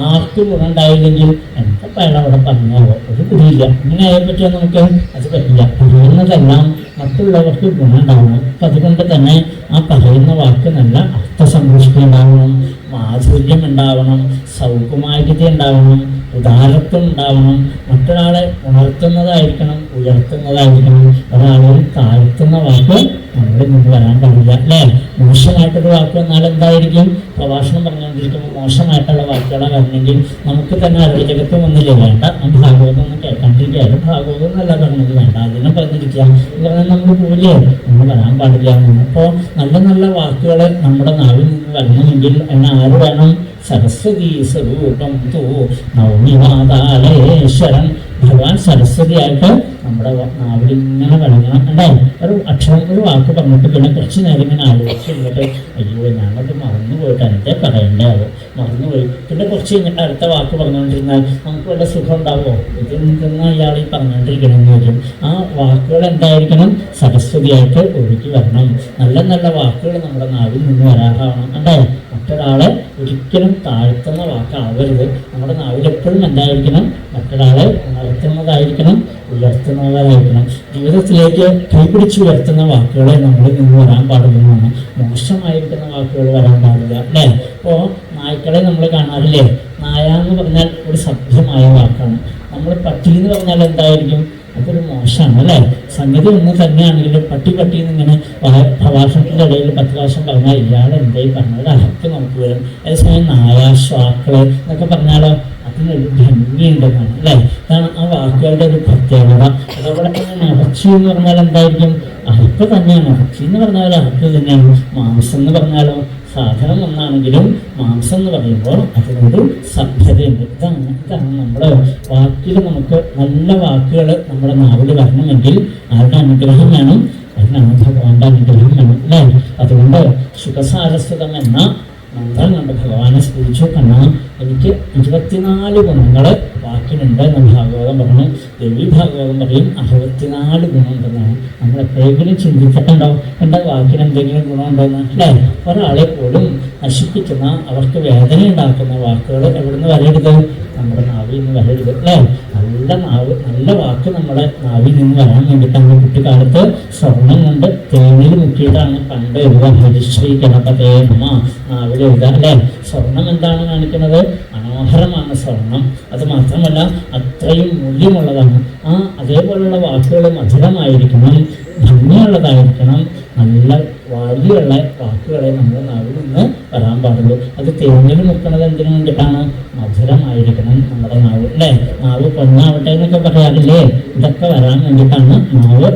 S1: ആർക്കും ഗുണമുണ്ടായില്ലെങ്കിൽ എന്താ പയണം അവിടെ പറഞ്ഞാവോ, ഒരു കുടിയില്ല. ഇങ്ങനെ ആയാൽ പറ്റുമോ? നമുക്ക് അത് പറ്റില്ല. പറയുന്നതെല്ലാം മറ്റുള്ളവർക്ക് ഗുണമുണ്ടാവണം. അപ്പം അതുകൊണ്ട് തന്നെ ആ പറയുന്ന വാക്ക് നല്ല അർത്ഥസമ്പുഷ്ടി ഉണ്ടാവണം, മാധുര്യം ഉണ്ടാവണം, സൗകുമാര്യത ഉണ്ടാവണം, ഉദാരത്വം ഉണ്ടാവണം, മറ്റൊരാളെ ഉണർത്തുന്നതായിരിക്കണം, ഉയർത്തുന്നതായിരിക്കണം. ഒരാളെ താഴ്ത്തുന്ന വാക്ക് നമ്മളിൽ നിന്ന് വരാൻ പാടില്ല, അല്ലേ? മോശമായിട്ടൊരു വാക്ക് വന്നാൽ എന്തായിരിക്കും? പ്രഭാഷണം പറഞ്ഞുകൊണ്ടിരിക്കുമ്പോൾ മോശമായിട്ടുള്ള വാക്കുകളെ വരണമെങ്കിൽ നമുക്ക് തന്നെ അരുളജഗത്തും ഒന്നില്ലേ, വേണ്ട ഭാഗവതം ഒന്നും കേൾക്കാണ്ടിരിക്കുകയാലും ഭാഗവതം എന്നല്ല പറഞ്ഞത്, വേണ്ട അതിനെ പറഞ്ഞിരിക്കുക എന്ന് പറഞ്ഞാൽ നമ്മൾ പോവില്ലേ, നമ്മൾ വരാൻ പാടില്ല എന്നാണ്. അപ്പോൾ നല്ല നല്ല വാക്കുകൾ നമ്മുടെ നാവിൽ നിന്ന് വരണമെങ്കിൽ അതിന് ആര് വേണം? സരസ്വതി സ്വരൂപം തോ നൗമിനാഥാലേശ്വരൻ. ഭഗവാൻ സരസ്വതിയായിട്ട് നമ്മുടെ നാവിൽ ഇങ്ങനെ വഴങ്ങണം, അല്ലേ? ഒരു അക്ഷരം ഒരു വാക്ക് പറഞ്ഞിട്ട് പിന്നെ കുറച്ച് നേരം ഇങ്ങനെ ആലോചിച്ച് കഴിഞ്ഞിട്ട് അയ്യോ ഞാനത് മറന്നുപോയിട്ട് എൻ്റെ പറയണ്ടാവോ, മറന്നുപോയി. പിന്നെ കുറച്ച് കഴിഞ്ഞിട്ട് അടുത്ത വാക്ക് പറഞ്ഞുകൊണ്ടിരുന്നാൽ നമുക്ക് വല്ല സുഖം ഉണ്ടാവുമോ? ഇതെന്തെന്ന് ഇയാൾ ഈ പറഞ്ഞുകൊണ്ടിരിക്കണമെന്ന് ചോദിക്കും. ആ വാക്കുകൾ എന്തായിരിക്കണം? സരസ്വതിയായിട്ട് ഒഴുകി വരണം. നല്ല നല്ല വാക്കുകൾ നമ്മുടെ നാവിൽ നിന്ന് വരാറാവണം, അല്ലേ? മറ്റൊരാളെ ഒരിക്കലും താഴ്ത്തുന്ന വാക്കാവരുത്. നമ്മുടെ നാവിൽ എപ്പോഴും എന്തായിരിക്കണം? മറ്റൊരാളെ ഉണർത്തുന്നതായിരിക്കണം, ഉയർത്തുന്നതായിരിക്കണം. ജീവിതത്തിലേക്ക് കൈപിടിച്ച് ഉയർത്തുന്ന വാക്കുകളെ നമ്മളിൽ നിന്ന് വരാൻ പാടില്ലെന്നാണ്. മോശമായിരിക്കുന്ന വാക്കുകൾ വരാൻ പാടില്ല, അല്ലേ? ഇപ്പോൾ നായ്ക്കളെ നമ്മൾ കാണാറില്ലേ? നായ എന്ന് പറഞ്ഞാൽ ഒരു സഭ്യമായ വാക്കാണ്. നമ്മൾ പട്ടി എന്ന് പറഞ്ഞാൽ എന്തായിരിക്കും? അതൊരു മോശമാണ്, അല്ലേ? സംഗതി ഒന്ന് തന്നെയാണെങ്കിലും പട്ടി എന്നിങ്ങനെ പ്രഭാഷണത്തിൻ്റെ ഇടയിൽ 10 പ്രാവശ്യം പറഞ്ഞാൽ ഇയാൾ എന്തായി പറഞ്ഞത് അഹത്ത് നമുക്ക് വരും. അതേസമയം നായ, ശ്വാക്ക, മക്കളെ എന്നൊക്കെ പറഞ്ഞാലോ അതിനൊരു ഭംഗിയുണ്ടെന്നാണ് അല്ലേ. അതാണ് ആ വാക്കുകളുടെ ഒരു പ്രത്യേകത. അതേപോലെ തന്നെ ഇറച്ചി എന്ന് പറഞ്ഞാൽ എന്തായിരിക്കും? അറുപ്പ് തന്നെയാണ്. ഇറച്ചി എന്ന് പറഞ്ഞാൽ അറുപ്പ് തന്നെയാണ്. മാംസം എന്ന് പറഞ്ഞാലോ സാധനം ഒന്നാണെങ്കിലും മാംസം എന്ന് പറയുമ്പോൾ അതിനൊരു സഭ്യതയുണ്ട്. ഇതാണ് നമ്മുടെ വാക്കിൽ നമുക്ക് നല്ല വാക്കുകൾ നമ്മുടെ നാവിൽ വരണമെങ്കിൽ ആരുടെ അനുഗ്രഹം വേണം? അതിനാണ് ഭഗവാന്റെ അനുഗ്രഹം വേണം അല്ലേ. അതുകൊണ്ട് സുഖസാരസ്വതം എന്ന മന്ത്രം കൊണ്ട് ഭഗവാനെ സ്തുതിച്ചു. കാരണം എനിക്ക് 24 ഗുണങ്ങൾ വാക്കിനുണ്ട് എന്ന് ഭാഗവതം പറഞ്ഞു. ദേവി ഭാഗവതം പറയും 64 ഗുണമുണ്ടെന്നാണ്. നമ്മൾ എപ്പോഴെങ്കിലും ചിന്തിച്ചിട്ടുണ്ടോ എൻ്റെ വാക്കിന് എന്തെങ്കിലും ഗുണമുണ്ടോയെന്ന് അല്ലേ. ഒരാളെ പോലും നശിപ്പിക്കുന്ന, അവർക്ക് വേദന ഉണ്ടാക്കുന്ന വാക്കുകൾ എവിടുന്ന് വരരുത്? നമ്മുടെ നാവിൽ നിന്ന് വരരുത് അല്ലേ. നല്ല വാക്ക് നമ്മുടെ നാവിൽ നിന്ന് വരാൻ വേണ്ടിയിട്ടാണ് കുട്ടിക്കാലത്ത് സ്വർണം കൊണ്ട് തേനിൽ മുക്കിയിട്ടാണ് പണ്ട് എഴുതാൻ ഹരിശ്രീ ഗണപതേ നമ നാവിൽ എഴുതാൻ അല്ലേ. സ്വർണം എന്താണ് കാണിക്കുന്നത്? മനോഹരമാണ് സ്വർണം. അത് മാത്രമല്ല അത്രയും മൂല്യമുള്ളതാണ്. അതേപോലുള്ള വാക്കുകൾ മധുരമായിരിക്കണം, ഭംഗിയുള്ളതായിരിക്കണം. നല്ല വാല്യുള്ള വാക്കുകളെ നമ്മുടെ നാവിൽ നിന്ന് വരാൻ പാടുള്ളൂ. അത് തേനിൽ മുക്കണത് എന്തിനു വേണ്ടിയിട്ടാണ്? മധുരമായിരിക്കണം നമ്മുടെ നാവ് അല്ലേ. നാവ് പൊന്നാവട്ടെ എന്നൊക്കെ പറയാറില്ലേ. ഇതൊക്കെ വരാൻ വേണ്ടിയിട്ടാണ് നാവ്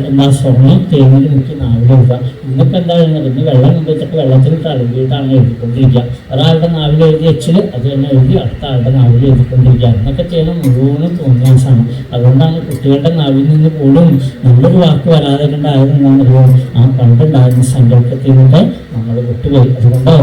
S1: എന്താ സ്വർണ്ണം തേനിൽ മുക്കി നാവിൽ എഴുതുക. ഇന്നിപ്പോൾ എന്താ എഴുതുന്നത്? ഇന്ന് വെള്ളം കൊണ്ടുവച്ചിട്ട് വെള്ളത്തിൽ തഴുകിയിട്ടാണ് എഴുതിക്കൊണ്ടിരിക്കുക. ഒരാളുടെ നാവിൽ എഴുതി വെച്ചിൽ അത് തന്നെ എഴുതി അടുത്ത ആളുടെ നാവിൽ എഴുതിക്കൊണ്ടിരിക്കുക. എന്നൊക്കെ ചെയ്യുന്ന മുഴുവനും തോന്നിയാസാണ്. അതുകൊണ്ടാണ് കുട്ടികളുടെ നാവിൽ നിന്ന് പോലും നല്ലൊരു വാക്ക് വരാതെ കണ്ടായതെന്നാണ് പണ്ടുണ്ടായിരുന്ന സങ്കല്പത്തിലൂടെ നമ്മൾ വിട്ടുപോയി. അതുകൊണ്ട്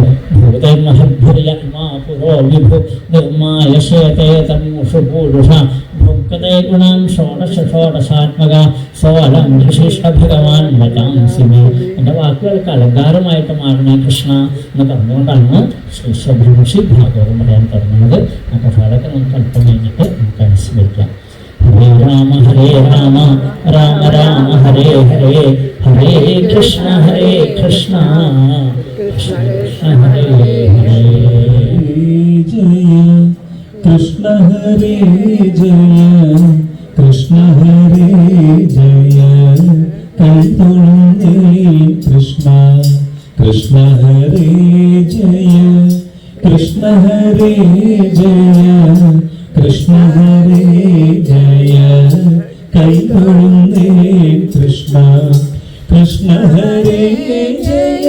S1: എൻ്റെ വാക്കുകൾക്ക് അലങ്കാരമായിട്ട് മാറണേ കൃഷ്ണ എന്ന് പറഞ്ഞുകൊണ്ടാണ് ശ്രീ ശബരിമഷി ഭാഗവതം പറയാൻ തുടങ്ങുന്നത്. ആ കഥകളൊക്കെ നമുക്ക് അല്പം കഴിഞ്ഞിട്ട് നമുക്ക് അനുസ്മരിക്കാം. ഹരേ രാമ രാമ രാമ ഹരേ ഹരേ, ഹരേ കൃഷ്ണ കൃഷ്ണ ഹരേ ഹരേ.
S2: ജയ കൃഷ്ണ ഹരേ ജയ കൃഷ്ണ ഹരേ ജയ കൈതൊഴുന്നേ കൃഷ്ണ കൃഷ്ണ ഹരേ ജയ കൃഷ്ണ ഹരേ ജയ കൃഷ്ണ ഹരേ ജയ കൈതൊഴുന്നേ കൃഷ്ണ കൃഷ്ണ ഹരേ ജയ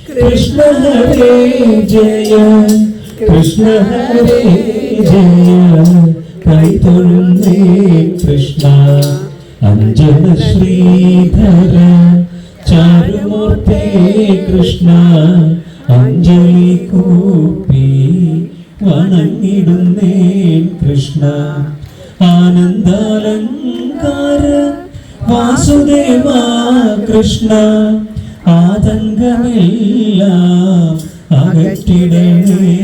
S2: കൃഷ്ണ ഹരേ ജയ കൃഷ്ണ ഹരേ ജയ കൈതൊഴുന്നേ കൃഷ്ണ അഞ്ജന ശ്രീധര ചാരുമൂർത്തേ കൃഷ്ണ അഞ്ജലി കൂപ്പി വണങ്ങിടുന്നേ കൃഷ്ണ ആനന്ദാലങ്കാര വാസുദേവ കൃഷ്ണ ആതങ്കമെല്ലാം അകറ്റിടണേ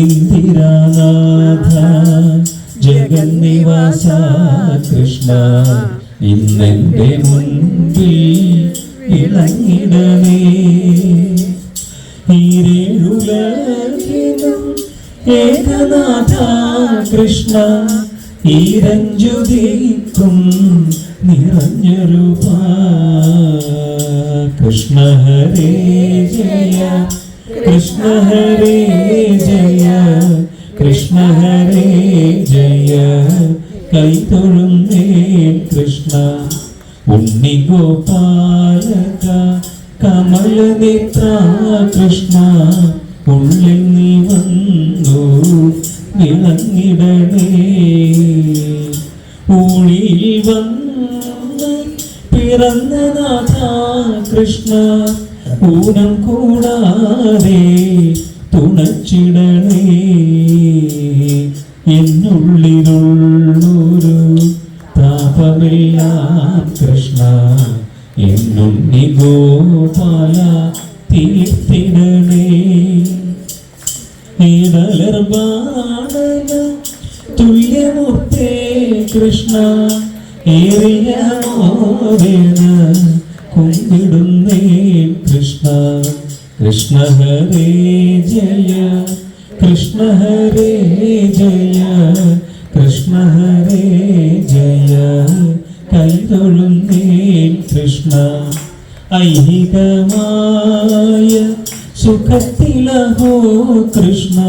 S2: ഇന്ദിരാനാഥ ജഗന്നിവാസ കൃഷ്ണ ഇന്നെന്റെ മുൻപിൽ ഇളങ്ങിടണേ ഈരേഴുലകിലും ഏകനാഥ കൃഷ്ണ ഈരഞ്ജുതിക്കും നിറഞ്ഞൊരു കൃഷ്ണ ഹരേ ജയ കൃഷ്ണ ഹരേ ജയ കൃഷ്ണ ഹരേ ജയ കൈതൊഴുന്നേ കൃഷ്ണ ഉണ്ണിഗോപാലക കമലനേത്ര കൃഷ്ണ ഉള്ളിൽ നീ വന്നു വിളങ്ങിടണേ ഊണിയിൽ വന്ന് പിറന്ന നാഥ കൃഷ്ണ ഊനം കൂടാതെ തുണച്ചിടണേ എന്നുള്ളിലുള്ളൊരു താപമെല്ലാം കൃഷ്ണ എന്നുണ്ണി ഗോപാല തീർത്തിടണേ ഏടലർബാണന തുല്യമൂർത്തേ കൃഷ്ണ ഏറിയ മോദേന കുമ്പിടുന്നേ കൃഷ്ണ കൃഷ്ണ ഹരേ ജയ കൃഷ്ണ ഹരേ ജയ കൃഷ്ണ ഹരേ ജയ കൈതൊഴുന്നേ കൃഷ്ണ ഐഹികമായ സുഖത്തിലഹോ കൃഷ്ണ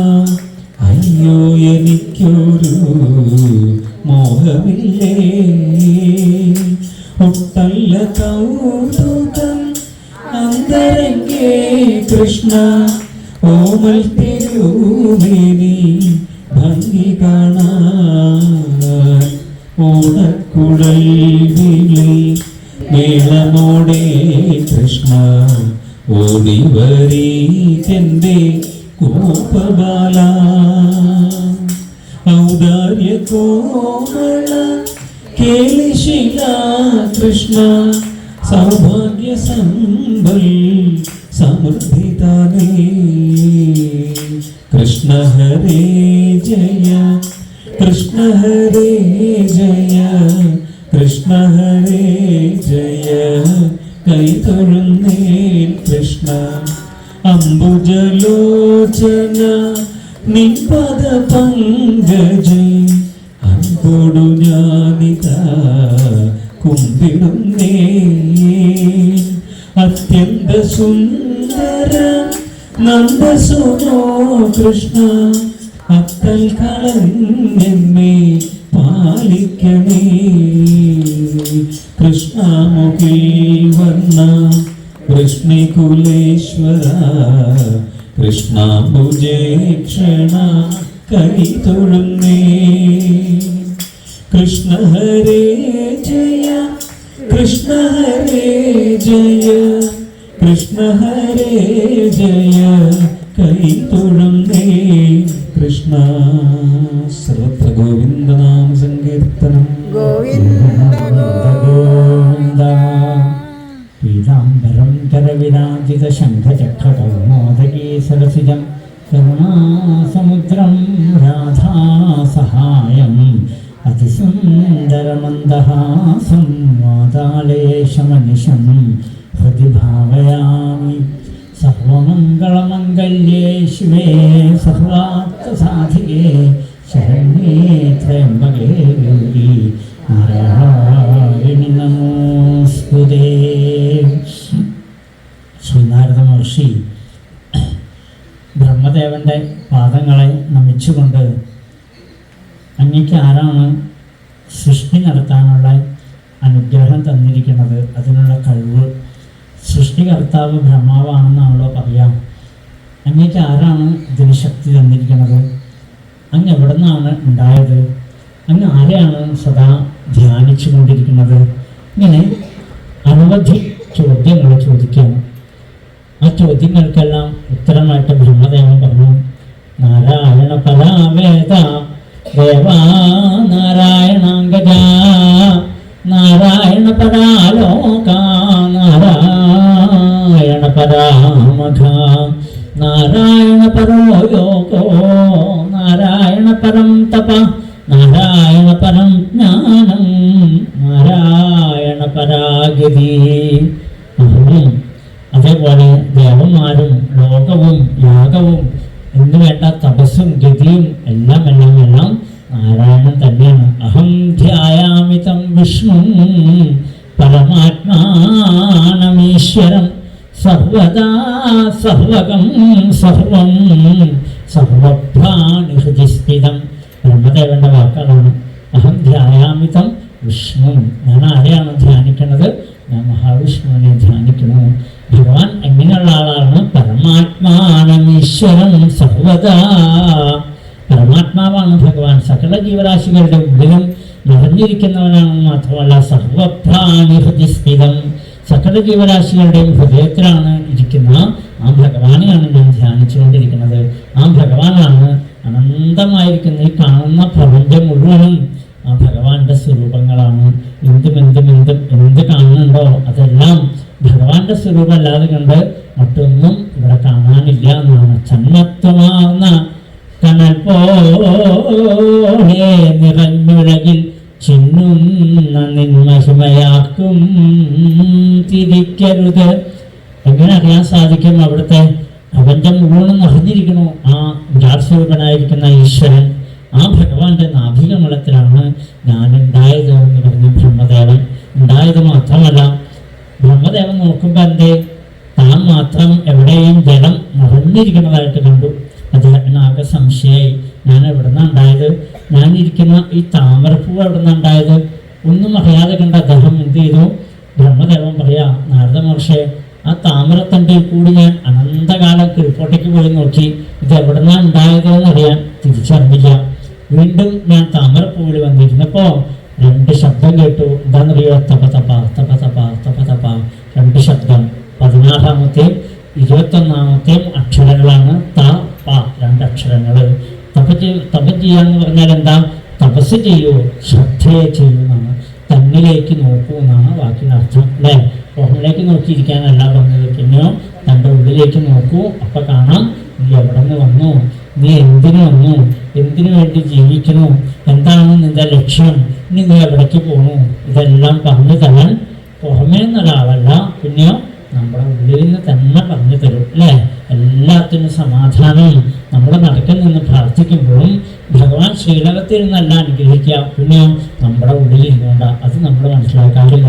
S2: അയ്യോ എനിക്കൊരു മോഹമില്ലേ ഒട്ടല്ല കൗതുകം അന്തരംഗേ കൃഷ്ണ ഓമൽ തിരുമേനി ഭംഗി കാണാൻ ഓടക്കുഴൽ വിളി മേളമോടെ കൃഷ്ണ ഓടിവരീക്കെന്റെ കോപബാല ഔദാര്യ കോമള കേളിശില കൃഷ്ണ സൗഭാഗ്യ സമ്പൽ സമൃദ്ധിതാനേ കൃഷ്ണ ഹരേ ജയ കൃഷ്ണ ഹരേ ജയ കൃഷ്ണ ഹരേ ജയ കൈതൊഴുന്നേ കൃഷ്ണ അംബുജലോചന നിൻപദ പങ്കജേ അൻപോടു ഞാനിതാ കുമ്പിടുന്നേ അത്യന്ത സുന്ദര നന്ദസുനോ കൃഷ്ണ അത്തൽ കളഞ്ഞെന്നെ പാലിക്കണേ കൃഷ്ണമുഖിൽ വർണ്ണ കൃഷ്ണികുലേശ്വര കൃഷ്ണാംബുജേ ക്ഷണ കൈതൊഴുന്നേ കൃഷ്ണ ഹരേ ജയ കൃഷ്ണ ഹരേ ജയ കൃഷ്ണ ഹരേ ജയ കൈതൊഴുന്നേ കൃഷ്ണ സർവത്ര ഗോവിന്ദനാമ സങ്കീർത്തനം
S1: ഗോവിന്ദ പീതാംബരം കരവിരാജിത ശംഖചക്രകൗമോദകീ സരസിജം കരുണാസമുദ്രം രാധാസഹായം അതിസുന്ദരമന്ദഹാസം വാതാലേശമനിശം ഹൃദി ഭാവയാമി സർവമംഗളമംഗല്യേ ശിവേ സർവാർത്ഥസാധികേ ശരണ്യേ ത്രയംബകേ ഗൗരി നാരായണി നമോസ്തുതേ. ശ്രീനാരദ മഹർഷി ബ്രഹ്മദേവന്റെ പാദങ്ങളെ നമിച്ചുകൊണ്ട് അങ്ങേക്ക് ആരാണ് സൃഷ്ടി നടത്താനുള്ള അനുഗ്രഹം തന്നിരിക്കുന്നത്, അതിനുള്ള കഴിവ്, സൃഷ്ടികർത്താവ് ബ്രഹ്മാവാണെന്നാണല്ലോ പറയാം, അങ്ങേക്ക് ആരാണ് ഇതിന് ശക്തി തന്നിരിക്കുന്നത്, അങ്ങ് എവിടെ നിന്നാണ് ഉണ്ടായത്, അങ്ങ് ആരെയാണ് സദാ ധ്യാനിച്ചു കൊണ്ടിരിക്കുന്നത്, ഇങ്ങനെ അനവധി ചോദ്യങ്ങൾ ചോദിക്കുകയാണ്. ആ ചോദ്യങ്ങൾക്കെല്ലാം ഉത്തരമായിട്ട് ബ്രഹ്മദേവൻ പറഞ്ഞു, നാരായണ പരാവേദ ദേവാ നാരായണാംഗജ നാരായണ പരാലോക നാരായണ പരാമഘ നാരായണ പരോ യോഗോ നാരായണ പരം തപ നാരായണ പരം ജ്ഞാനം നാരായണ പരാഗതി. അതേപോലെ ദേവന്മാരും ലോകവും യാഗവും എന്ന് വേണ്ട തപസ്സും ഗതിയും എല്ലാം നാരായണൻ തന്നെയാണ്. അഹം ധ്യായാമിതം വിഷ്ണു പരമാത്മാനമീശ്വരം സർവദാ സർവകം സർവം സർവഭ്രാണിഹൃദിസ്ഥിതം. ബ്രഹ്മദേവന്റെ വാക്കുകളാണ്. അഹം ധ്യായാമിതം വിഷ്ണു, ഞാൻ ആരെയാണ് ധ്യാനിക്കുന്നത്, ഞാൻ മഹാവിഷ്ണുവിനെ ധ്യാനിക്കുന്നു. ഭഗവാൻ എങ്ങനെയുള്ള ആളാണ്? പരമാത്മാനമീശ്വരം സർവദാ, പരമാത്മാവാണ് ഭഗവാൻ. സകല ജീവരാശികളുടെ ഉള്ളിലും നിറഞ്ഞിരിക്കുന്നവനാണെന്ന് മാത്രമല്ല സർവപ്രാണി ഹൃദിസ്ഥിതം, സകല ജീവരാശികളുടെയും ഹൃദയത്തിലാണ് ഇരിക്കുന്ന ആ ഭഗവാനെയാണ് ഞാൻ ധ്യാനിച്ചുകൊണ്ടിരിക്കുന്നത്. ആ ഭഗവാനാണ് അനന്തമായിരിക്കുന്ന ഈ കാണുന്ന പ്രപഞ്ചം മുഴുവനും ആ ഭഗവാന്റെ സ്വരൂപങ്ങളാണ്. എന്ത് കാണുന്നുണ്ടോ അതെല്ലാം ഭഗവാന്റെ സ്വരൂപമല്ലാതെ കണ്ട് മറ്റൊന്നും ഇവിടെ കാണാനില്ല എന്നാണ്. ചന്നത്വമാർന്ന കനൽ പോലെ നിറഞ്ഞുലകിൽ ചിന്നുന്ന നിന്മഹിമയാക്കും തിരിക്കരുത്. എങ്ങനെ അറിയാൻ സാധിക്കും? അവിടുത്തെ പ്രപഞ്ചം മുഴുവൻ നിറഞ്ഞിരിക്കണു ആ വിരാട്സ്വരൂപനായിരിക്കുന്ന ഈശ്വരൻ. ആ ഭഗവാന്റെ നാഭികമലത്തിലാണ് ഞാൻ ഉണ്ടായത് എന്ന് പറഞ്ഞു ബ്രഹ്മദേവൻ. ഉണ്ടായത് മാത്രമല്ല, ബ്രഹ്മദേവൻ നോക്കുമ്പോൾ എന്തേ താൻ മാത്രം എവിടെയും ജലം പറഞ്ഞിരിക്കുന്നതായിട്ട് കണ്ടു. അദ്ദേഹത്തിന് ആകെ സംശയമായി, ഞാൻ എവിടെ നിന്നാണ് ഉണ്ടായത്, ഞാനിരിക്കുന്ന ഈ താമരപ്പൂവ് എവിടെ നിന്നാണ് ഉണ്ടായത്, ഒന്നും അറിയാതെ കണ്ട അദ്ദേഹം എന്ത് ചെയ്തു? ബ്രഹ്മദേവൻ പറയാ, നാരദ മഹർഷി, ആ താമരത്തണ്ടിൽ കൂടി ഞാൻ അനന്തകാലം കീഴ്പോട്ടേക്ക് പോയി നോക്കി, ഇത് എവിടെ നിന്നാണ് ഉണ്ടായതെന്ന് അറിയാൻ തിരിച്ചറിഞ്ഞില്ല. വീണ്ടും ഞാൻ താമരപ്പൂവിൽ വന്നിരുന്നപ്പോൾ 2 ശബ്ദം കേട്ടു. എന്താണെന്നറിയോ? തപ തപ തപ തപ തപ തപ. 2 ശബ്ദം. 16-ാമത്തെയും 21-ാമത്തെയും അക്ഷരങ്ങളാണ് ത പ, 2 അക്ഷരങ്ങൾ. തപ ചെയ്യാന്ന് പറഞ്ഞാൽ എന്താ? തപസ് ചെയ്യൂ, ശ്രദ്ധയെ ചെയ്യൂ എന്നാണ്. തന്നിലേക്ക് നോക്കൂ എന്നാണ് വാക്കിനർത്ഥം, അല്ലേ? പുറമിലേക്ക് നോക്കിയിരിക്കാനല്ല പറഞ്ഞത്. പിന്നെയോ തൻ്റെ ഉള്ളിലേക്ക് നോക്കൂ, അപ്പൊ കാണാം നീ എവിടെ നിന്ന് വന്നു, നീ എന്തിനു വന്നു, എന്തിനു വേണ്ടി ജീവിക്കുന്നു, എന്താണ് നിന്റെ ലക്ഷ്യം, ഇനി നീ എവിടേക്ക് പോകണു, ഇതെല്ലാം പറഞ്ഞു തരാൻ പുറമേ നിന്നൊരാളല്ല, പിന്നെയോ നമ്മുടെ ഉള്ളിൽ നിന്ന് തന്നെ പറഞ്ഞു തരും, അല്ലേ? എല്ലാത്തിനും സമാധാനം നമ്മൾ നടക്കിൽ നിന്ന് പ്രാർത്ഥിക്കുമ്പോഴും ഭഗവാൻ ശ്രീലകത്തിൽ നിന്നല്ല അനുഗ്രഹിക്കുക, പിന്നെയോ നമ്മുടെ ഉള്ളിൽ ഇരുന്നുകൊണ്ടാ. അത് നമ്മൾ മനസ്സിലാക്കാറില്ല.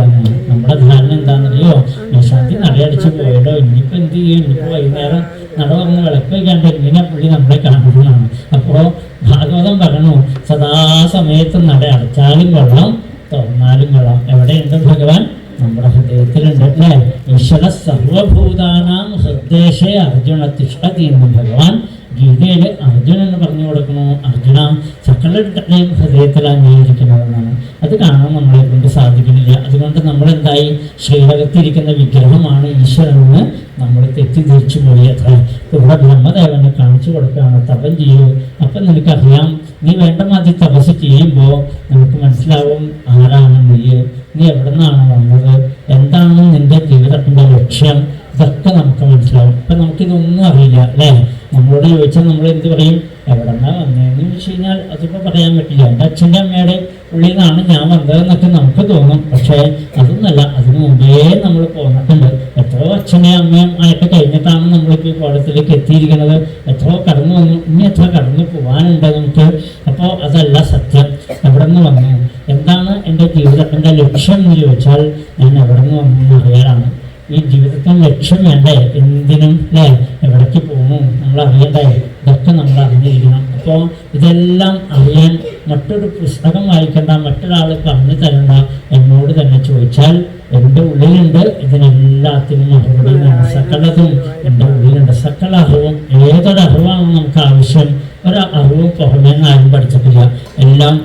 S1: നമ്മുടെ ധാരണ എന്താണെന്നറിയോ? വിശാന്തി നടയടിച്ച് പോയല്ലോ, ഇനിയിപ്പോൾ എന്ത് ചെയ്യും, ഇനിയിപ്പോൾ വൈകുന്നേരം നട പറഞ്ഞ് വിളക്ക് വയ്ക്കാണ്ട് ഇങ്ങനെ പുള്ളി നമ്മളെ കാണുന്നതാണ്. അപ്പോൾ ഭാഗവതം പറഞ്ഞു, സദാസമയത്ത് നട അടച്ചാലും കൊള്ളാം, തുറന്നാലും കൊള്ളാം. എവിടെയുണ്ട് ഭഗവാൻ? നമ്മുടെ ഹൃദയത്തിലുണ്ട്, അല്ലേ? ഈശ്വര സർവഭൂതാനാം ഹൃദയശേ അർജുന തിഷ്ഠതി എന്ന് ഭഗവാൻ ഗീതയിൽ അർജുനന് പറഞ്ഞു കൊടുക്കണു. അർജുന, സകലരുടെയും ഹൃദയത്തിൽ അംഗീകരിക്കുന്നതെന്നാണ്. അത് കാണാൻ നമ്മളെ കൊണ്ട് സാധിക്കുന്നില്ല. അതുകൊണ്ട് നമ്മളെന്തായി? ശ്രീലകത്തിരിക്കുന്ന വിഗ്രഹമാണ് ഈശ്വരനെന്ന് നമ്മൾ തെറ്റിദ്ധരിച്ചു പോയി. അത്ര ഇവിടെ ബ്രഹ്മദേവനെ കാണിച്ചു കൊടുക്കുകയാണ്, തപം ചെയ്യൂ. അപ്പം നിനക്കറിയാം, നീ വേണ്ട മാതിരി തപസ് ചെയ്യുമ്പോൾ നമുക്ക് മനസ്സിലാവും ആരാണ് നീ എവിടെ നിന്നാണ് വന്നത്, എന്താണ് നിന്റെ ജീവിതത്തിൻ്റെ ലക്ഷ്യം, ഇതൊക്കെ നമുക്ക് മനസ്സിലാവും. ഇപ്പം നമുക്കിതൊന്നും അറിയില്ല, അല്ലേ? നമ്മളോട് ചോദിച്ചാൽ നമ്മൾ എന്ത് പറയും? എവിടെ നിന്നാണ് വന്നതെന്ന് ചോദിച്ചു കഴിഞ്ഞാൽ അതിപ്പോൾ പറയാൻ പറ്റില്ല. എൻ്റെ അച്ഛൻ്റെ അമ്മയുടെ ഉള്ളിൽ നിന്നാണ് ഞാൻ വന്നതെന്നൊക്കെ നമുക്ക് തോന്നും. പക്ഷേ അതൊന്നല്ല, അതിനു മുമ്പേ നമ്മൾ പോന്നിട്ടുണ്ട്. എത്രയോ അച്ഛനെയും അമ്മയും ആയിട്ട് കഴിഞ്ഞിട്ടാണ് നമ്മളിപ്പോൾ ഈ കോളത്തിലേക്ക് എത്തിയിരിക്കുന്നത്. എത്രയോ കടന്നു വന്നു, ഇനി എത്ര കടന്നു പോകാനുണ്ട് നമുക്ക്. അപ്പോൾ അതല്ല സത്യം. എവിടെ നിന്ന് വന്നു, എന്താണ് എൻ്റെ ജീവിതത്തിൻ്റെ ലക്ഷ്യം എന്ന് ചോദിച്ചാൽ ഞാൻ എവിടെ നിന്ന് വന്നു എന്ന് അറിയാനാണ്. ഈ ജീവിതത്തിന് ലക്ഷ്യം വേണ്ടേ? എന്തിനും, അല്ലേ? എവിടേക്ക് പോകണു നമ്മൾ അറിയണ്ടേ? ഇതൊക്കെ നമ്മൾ അറിഞ്ഞിരിക്കണം. അപ്പോൾ ഇതെല്ലാം അറിയാൻ മറ്റൊരു പുസ്തകം വായിക്കേണ്ട, മറ്റൊരാൾ പറഞ്ഞു തരണ്ട, എന്നോട് തന്നെ ചോദിച്ചാൽ എൻ്റെ ഉള്ളിലുണ്ട്. ഇതിനെല്ലാത്തിനും മറുപടി സകലതും എൻ്റെ ഉള്ളിലുണ്ട്. സകല അറിവും, ഏതൊരറിവാണ് നമുക്ക് ആവശ്യം. ഒരറിവും പുറമേ നിന്ന് ആരും പഠിച്ചിട്ടില്ല. എല്ലാം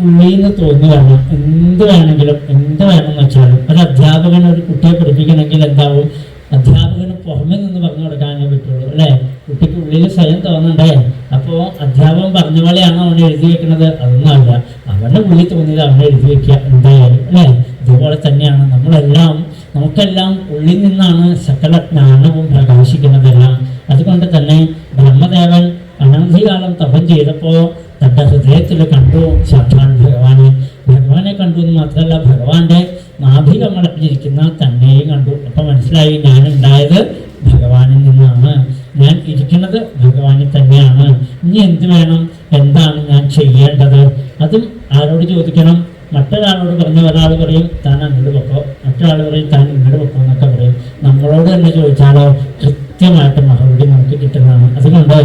S1: ഉള്ളിൽ നിന്ന് തോന്നി വരണം. എന്ത് വേണമെന്ന് വെച്ചാലും ഒരു അധ്യാപകൻ ഒരു കുട്ടിയെ പഠിപ്പിക്കണമെങ്കിൽ എന്താവും? അധ്യാപകന് പുറമെ നിന്ന് പറഞ്ഞു കൊടുക്കാനേ പറ്റുള്ളൂ, അല്ലേ? കുട്ടിക്ക് ഉള്ളിൽ സ്വയം തോന്നണ്ടേ? അപ്പോൾ അധ്യാപകൻ പറഞ്ഞ പോലെയാണ് അവൻ എഴുതി വെക്കുന്നത്? അതൊന്നും അല്ല. അവൻ്റെ ഉള്ളിൽ തോന്നിയത് അവൻ എഴുതി വെക്കുക എന്തായാലും, അല്ലേ? ഇതുപോലെ തന്നെയാണ് നമുക്കെല്ലാം ഉള്ളിൽ നിന്നാണ് സകല ജ്ഞാനവും പ്രകാശിക്കുന്നതെല്ലാം. അതുകൊണ്ട് തന്നെ ബ്രഹ്മദേവൻ അനധികാലം തപം ചെയ്തപ്പോൾ തൻ്റെ ഹൃദയത്തിൽ കണ്ടു സാക്ഷാൽ ഭഗവാനെ കണ്ടു എന്ന് മാത്രമല്ല, ഭഗവാന്റെ നാഭികമടഞ്ഞിരിക്കുന്ന തന്നെയും കണ്ടു. അപ്പം മനസ്സിലായി, ഞാൻ ഉണ്ടായത് ഭഗവാനിൽ നിന്നാണ്, ഞാൻ ഇരിക്കുന്നത് ഭഗവാനിൽ തന്നെയാണ്. ഇനി എന്ത് വേണം, എന്താണ് ഞാൻ ചെയ്യേണ്ടത്? അതും ആരോട് ചോദിക്കണം? മറ്റൊരാളോട് പറഞ്ഞ ഒരാൾ പറയും താൻ അങ്ങോട്ട് വെക്കോ, മറ്റൊരാൾ പറയും താൻ ഇങ്ങോട്ട് വെക്കോ എന്നൊക്കെ പറയും. നമ്മളോട് തന്നെ ചോദിച്ചാലോ കൃത്യമായിട്ട് മറുപടി നമുക്ക് കിട്ടുന്നതാണ്. അതുകൊണ്ട്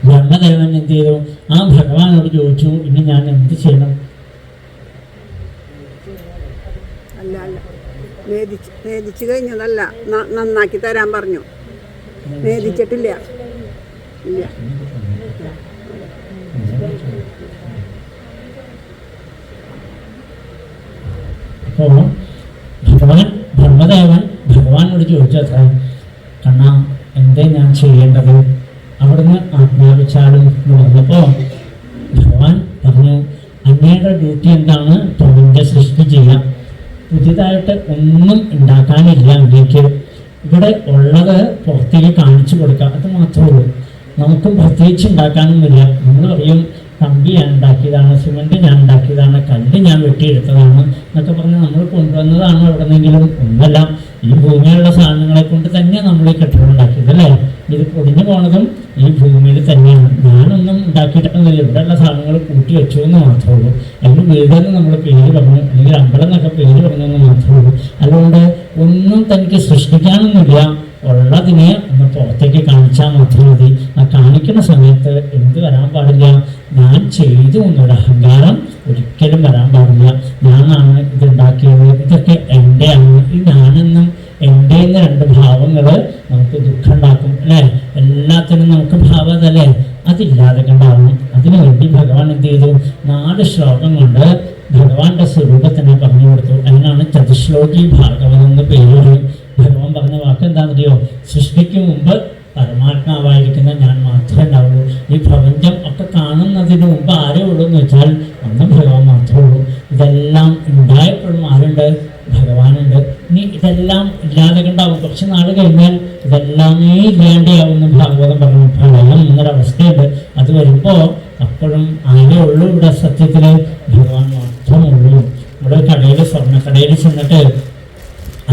S1: ബ്രഹ്മദേവൻ എന്ത് ചെയ്തു? ആ ഭഗവാനോട് ചോദിച്ചു, ഇനി ഞാൻ എന്ത് ചെയ്യണം?
S3: വേദിച്ചു കഴിഞ്ഞതല്ല, നന്നാക്കി തരാൻ പറഞ്ഞു. വേദിച്ചിട്ടില്ല. ഇല്ല.
S1: അപ്പോൾ ബ്രഹ്മദേവൻ ഭഗവാനോട് ചോദിച്ചത്ര, കണ്ണാ എന്തേ ഞാൻ ചെയ്യേണ്ടത്? അവിടുന്ന് ആജ്ഞാപിച്ചാലും പറഞ്ഞപ്പോൾ ഭഗവാൻ പറഞ്ഞു, അങ്ങയുടെ ഡ്യൂട്ടി എന്താണ്? പ്രപഞ്ച സൃഷ്ടി ചെയ്യാം. പുതിയതായിട്ട് ഒന്നും ഉണ്ടാക്കാനില്ല അങ്ങേക്ക്. ഇവിടെ ഉള്ളത് പുറത്തേക്ക് കാണിച്ചു കൊടുക്കുക, അത് മാത്രമേ ഉള്ളൂ. നമുക്കും പ്രത്യേകിച്ച് ഉണ്ടാക്കാനൊന്നുമില്ല. നമ്മൾ പറയും കമ്പി ഞാൻ ഉണ്ടാക്കിയതാണ്, സിമൻറ്റ് ഞാൻ ഉണ്ടാക്കിയതാണ്, കല്ല് ഞാൻ വെട്ടിയെടുത്തതാണ് എന്നൊക്കെ പറഞ്ഞ് നമ്മൾ കൊണ്ടുവന്നതാണ് എവിടെന്നെങ്കിലും. ഒന്നല്ല, ഈ ഭൂമിയിലുള്ള സാധനങ്ങളെ കൊണ്ട് തന്നെ നമ്മൾ ഈ കെട്ടിടം ഉണ്ടാക്കിയത്, അല്ലേ? ഇത് പൊടിഞ്ഞു പോണതും ഈ ഭൂമിയിൽ തന്നെയാണ്. ഞാനൊന്നും ഉണ്ടാക്കിയിട്ടൊന്നുമില്ല, ഇവിടെയുള്ള സാധനങ്ങൾ കൂട്ടി വെച്ചു എന്ന് മാത്രമേ ഉള്ളൂ. അല്ലെങ്കിൽ വീടെന്ന് നമ്മൾ പേര് പറഞ്ഞു, അല്ലെങ്കിൽ അമ്പലം എന്നൊക്കെ പേര് പറഞ്ഞു എന്ന് മാത്രമേ ഉള്ളൂ. അതുകൊണ്ട് ഒന്നും തനിക്ക് സൃഷ്ടിക്കാനൊന്നുമില്ല, ഉള്ളതിനെ ഒന്ന് പുറത്തേക്ക് കാണിച്ചാൽ മാത്രം മതി. ആ കാണിക്കുന്ന സമയത്ത് എന്ത് വരാൻ പാടില്ല? ഞാൻ ചെയ്തു എന്നൊരു അഹങ്കാരം ഒരിക്കലും വരാൻ പാടില്ല. ഞാനാണ് ഇതുണ്ടാക്കിയത്, ഇതൊക്കെ എൻ്റെയാണ്. ഈ ഞാനെന്നും എൻ്റെ എന്ന രണ്ട് ഭാവങ്ങൾ നമുക്ക് ദുഃഖം ഉണ്ടാക്കും അല്ലേ? എല്ലാത്തിനും നമുക്ക് ഭാവം അതല്ലേ? അതില്ലാതെ കണ്ടാവണം. അതിനുവേണ്ടി ഭഗവാൻ എന്ത് ചെയ്തു? 4 ശ്ലോകം കൊണ്ട് ഭഗവാന്റെ സ്വരൂപത്തിനെ പറഞ്ഞു കൊടുത്തു. അതിനാണ് ചതുശ്ലോകി ഭാഗവതം എന്ന് പേര്. ഭഗവാൻ പറഞ്ഞ വാക്ക് എന്താണെന്നറിയോ? സൃഷ്ടിക്ക് മുമ്പ് പരമാത്മാവായിരിക്കുന്ന ഞാൻ മാത്രമേ ഉണ്ടാവുള്ളൂ. ഈ പ്രപഞ്ചം ഒക്കെ കാണുന്നതിന് മുമ്പ് ആരേ ഉള്ളൂ എന്ന് വെച്ചാൽ അന്ന് ഭഗവാൻ മാത്രമേ ഉള്ളൂ. ഇതെല്ലാം ഉണ്ടായപ്പോഴും ആരുണ്ട്? ഭഗവാനുണ്ട്. ഇനി ഇതെല്ലാം ഇല്ലാതെ കണ്ടാവും. കുറച്ച് നാൾ കഴിഞ്ഞാൽ ഇതെല്ലാമേ ഇല്ലാണ്ടാവുന്ന ഭാഗവതം പറഞ്ഞു. പ്രളയം എന്നൊരവസ്ഥയുണ്ട്. അത് വരുമ്പോൾ അപ്പോഴും ആരേ ഉള്ളൂ? ഇവിടെ സത്യത്തിൽ ഭഗവാൻ മാത്രമേ ഉള്ളൂ. ഇവിടെ കടയിൽ, സ്വർണ്ണക്കടയിൽ ചെന്നിട്ട്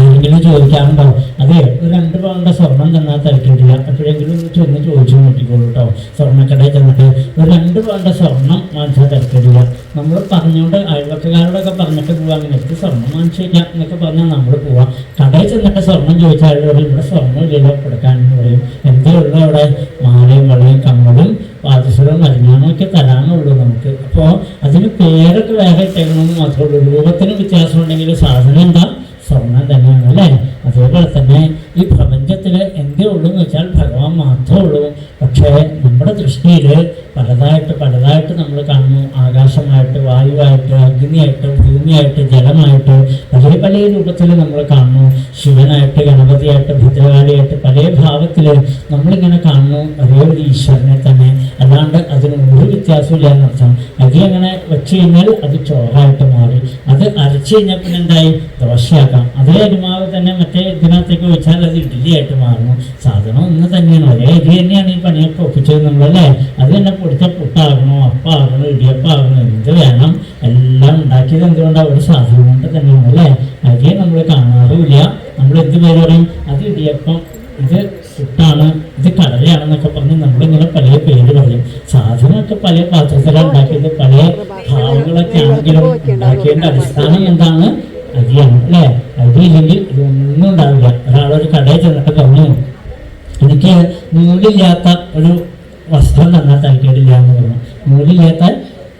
S1: ആരെങ്കിലും ചോദിക്കാറുണ്ടോ? അതെ, ഒരു 2 പവന്റെ സ്വർണം തന്നാൽ തിരക്കിട്ടില്ല. എപ്പോഴെങ്കിലും ഒന്ന് ചോദിച്ചു നോക്കിക്കോളൂ കേട്ടോ. സ്വർണ്ണക്കടയിൽ ചെന്നിട്ട് ഒരു 2 പവന്റെ സ്വർണം വാങ്ങിച്ചാൽ തിരക്കിട്ടില്ല. നമ്മൾ പറഞ്ഞുകൊണ്ട് അയൽവക്കക്കാരോടൊക്കെ പറഞ്ഞിട്ട് പോവാം, എനിക്ക് സ്വർണം വാങ്ങിച്ചേക്കാം എന്നൊക്കെ പറഞ്ഞാൽ നമ്മൾ പോവാം. കടയിൽ ചെന്നിട്ട് സ്വർണം ചോദിച്ചാൽ ഇവിടെ സ്വർണ്ണം ഇല്ലല്ലോ കൊടുക്കാനെന്ന് പറയും. എന്തേ ഉള്ളൂ അവിടെ? മാലയും വളയും കമ്മലും പാദസരവും മരുന്നാനും ഒക്കെ തരാനുള്ളൂ നമുക്ക്. അപ്പോൾ അതിന് പേരൊക്കെ വേറെ ഇട്ടേക്കണമെന്ന് മാത്രമേ ഉള്ളൂ. രൂപത്തിന് വ്യത്യാസം ഉണ്ടെങ്കിൽ സാധനം എന്താ? സ്വർണം തന്നെയാണ് അല്ലേ? അതേപോലെ തന്നെ ഈ പ്രപഞ്ചത്തിൽ എന്തേ ഉള്ളൂ എന്ന് വെച്ചാൽ ഭഗവാൻ മാത്രമേ ഉള്ളൂ. പക്ഷേ നമ്മുടെ ദൃഷ്ടിയിൽ പലതായിട്ട് നമ്മൾ കാണുന്നു. ആകാശമായിട്ട്, വായുവായിട്ട്, അഗ്നിയായിട്ട്, ഭൂമിയായിട്ട്, ജലമായിട്ട് പല രൂപത്തിൽ നമ്മൾ കാണുന്നു. ശിവനായിട്ട്, ഗണപതിയായിട്ട്, ഭദ്രകാളിയായിട്ട് പല ഭാവത്തിൽ നമ്മളിങ്ങനെ കാണുന്നു ഒരേ ഒരു ഈശ്വരനെ തന്നെ. അല്ലാണ്ട് അതിന് ഒരു വ്യത്യാസമില്ല എന്നർത്ഥം. അരി അങ്ങനെ വെച്ച് കഴിഞ്ഞാൽ അത് ചോറായിട്ട് മാറി. അത് അരച്ച് കഴിഞ്ഞാൽ പിന്നെ എന്തായി? ദോശയാക്കാം. അതേ അരിമാവ് തന്നെ മറ്റേ ഇതിനകത്തേക്ക് വെച്ചാൽ അത് ഇഡ്ഡലിയായിട്ട് മാറുന്നു. സാധനം ഒന്ന് തന്നെയാണ്. ഒരേ അരി തന്നെയാണ് ഈ പണിയൊക്കെ ഒപ്പിച്ചത് നമ്മളല്ലേ? അത് തന്നെ പൊടിച്ച പുട്ടാകണോ, അപ്പാകണോ, ഇടിയപ്പാകണോ, എന്ത് വേണം എല്ലാം ഉണ്ടാക്കിയത് എന്തുകൊണ്ടാണ്? ഒരു സാധനം കൊണ്ട് തന്നെയാണ് അല്ലേ? അരിയെ നമ്മൾ കാണാറുമില്ല. നമ്മൾ എന്ത് പേര് പറയും? അത് ഇടിയപ്പം, ഇത് പുട്ടാണ്, ഇത് കടലയാണെന്നൊക്കെ പറഞ്ഞ് നമ്മളിങ്ങനെ പല പേര് പറയും. സാധനമൊക്കെ പല പാത്രത്തിലാണ് ഉണ്ടാക്കിയത്. പല ഭാവങ്ങളൊക്കെ ആണെങ്കിലും ഉണ്ടാക്കിയതിൻ്റെ അടിസ്ഥാനം എന്താണ്? അരിയാണ് അല്ലേ? അരിയില്ലെങ്കിൽ ഇതൊന്നും ഉണ്ടാവില്ല. ഒരാളൊരു കടയിൽ ചെന്നിട്ട് പറഞ്ഞു, എനിക്ക് നൂലില്ലാത്ത ഒരു വസ്ത്രം തന്നാൽ തരക്കേടില്ല എന്ന് പറഞ്ഞു. നൂലില്ലാത്ത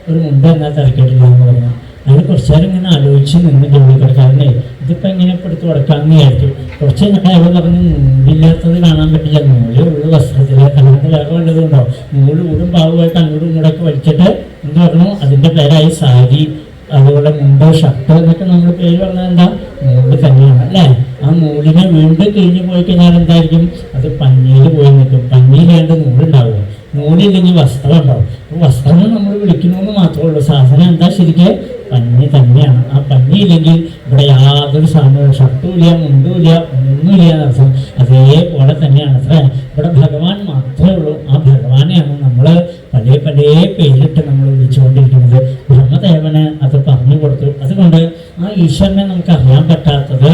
S1: ഒരു മുണ്ട് തന്നാൽ തരക്കേടില്ല എന്ന് പറഞ്ഞു. അതിന് കുറച്ചു നേരം ഇങ്ങനെ ആലോചിച്ച് നിന്ന് ജോലി കിടക്കാറുണ്ടേ, ഇതിപ്പോൾ എങ്ങനെ എടുത്ത് കൊടുക്കാമെന്ന് വിചാരിച്ചു. കുറച്ച് കഴിഞ്ഞിട്ട് അയാൾ പറഞ്ഞു, നൂലില്ലാത്തത് കാണാൻ പറ്റില്ല, നൂല് ഉള്ളു വസ്ത്രത്തിൽ, അല്ലെങ്കിൽ വേറെ വല്ലതുണ്ടോ? നൂല് കൂടും പാവുമായിട്ട് അങ്ങോട്ടും ഇങ്ങോട്ടൊക്കെ വലിച്ചിട്ട് എന്ത് പറഞ്ഞു? അതിൻ്റെ പേരായി സാരി, അതുപോലെ മുണ്ട്, ഷർട്ട് എന്നൊക്കെ നമ്മൾ പേര് പറഞ്ഞാൽ എന്താ? നൂല് തന്നെയാണ് അല്ലേ? ആ നൂലിനെ വീണ്ടും കിഴിഞ്ഞു പോയി കഴിഞ്ഞാൽ എന്തായിരിക്കും? അത് പഞ്ഞിയിൽ പോയി നിൽക്കും. പഞ്ഞിയിലാണ്ട് നൂലുണ്ടാവും. നൂലില്ലെങ്കിൽ വസ്ത്രം ഉണ്ടാവും. വസ്ത്രം നമ്മൾ വിളിക്കണമെന്ന് മാത്രമേ ഉള്ളൂ. സാധനം എന്താ? ശരിക്കും പഞ്ഞി തന്നെയാണ്. ആ പഞ്ഞിയില്ലെങ്കിൽ ഇവിടെ യാതൊരു സാധനവും, ഷർട്ടുമില്ല, മുണ്ടുമില്ല, ഒന്നുമില്ല എന്നർത്ഥം. അതേപോലെ തന്നെയാണ് അത്ര. ഇവിടെ ഭഗവാൻ മാത്രമേ ഉള്ളൂ. ആ ഭഗവാനെയാണ് നമ്മൾ പല പേരിട്ട് നമ്മൾ വിളിച്ചുകൊണ്ടിരിക്കുന്നത്. ബ്രഹ്മദേവന് അത് പറഞ്ഞു കൊടുത്തു. അതുകൊണ്ട് ആ ഈശ്വരനെ നമുക്ക് അറിയാൻ പറ്റാത്തത്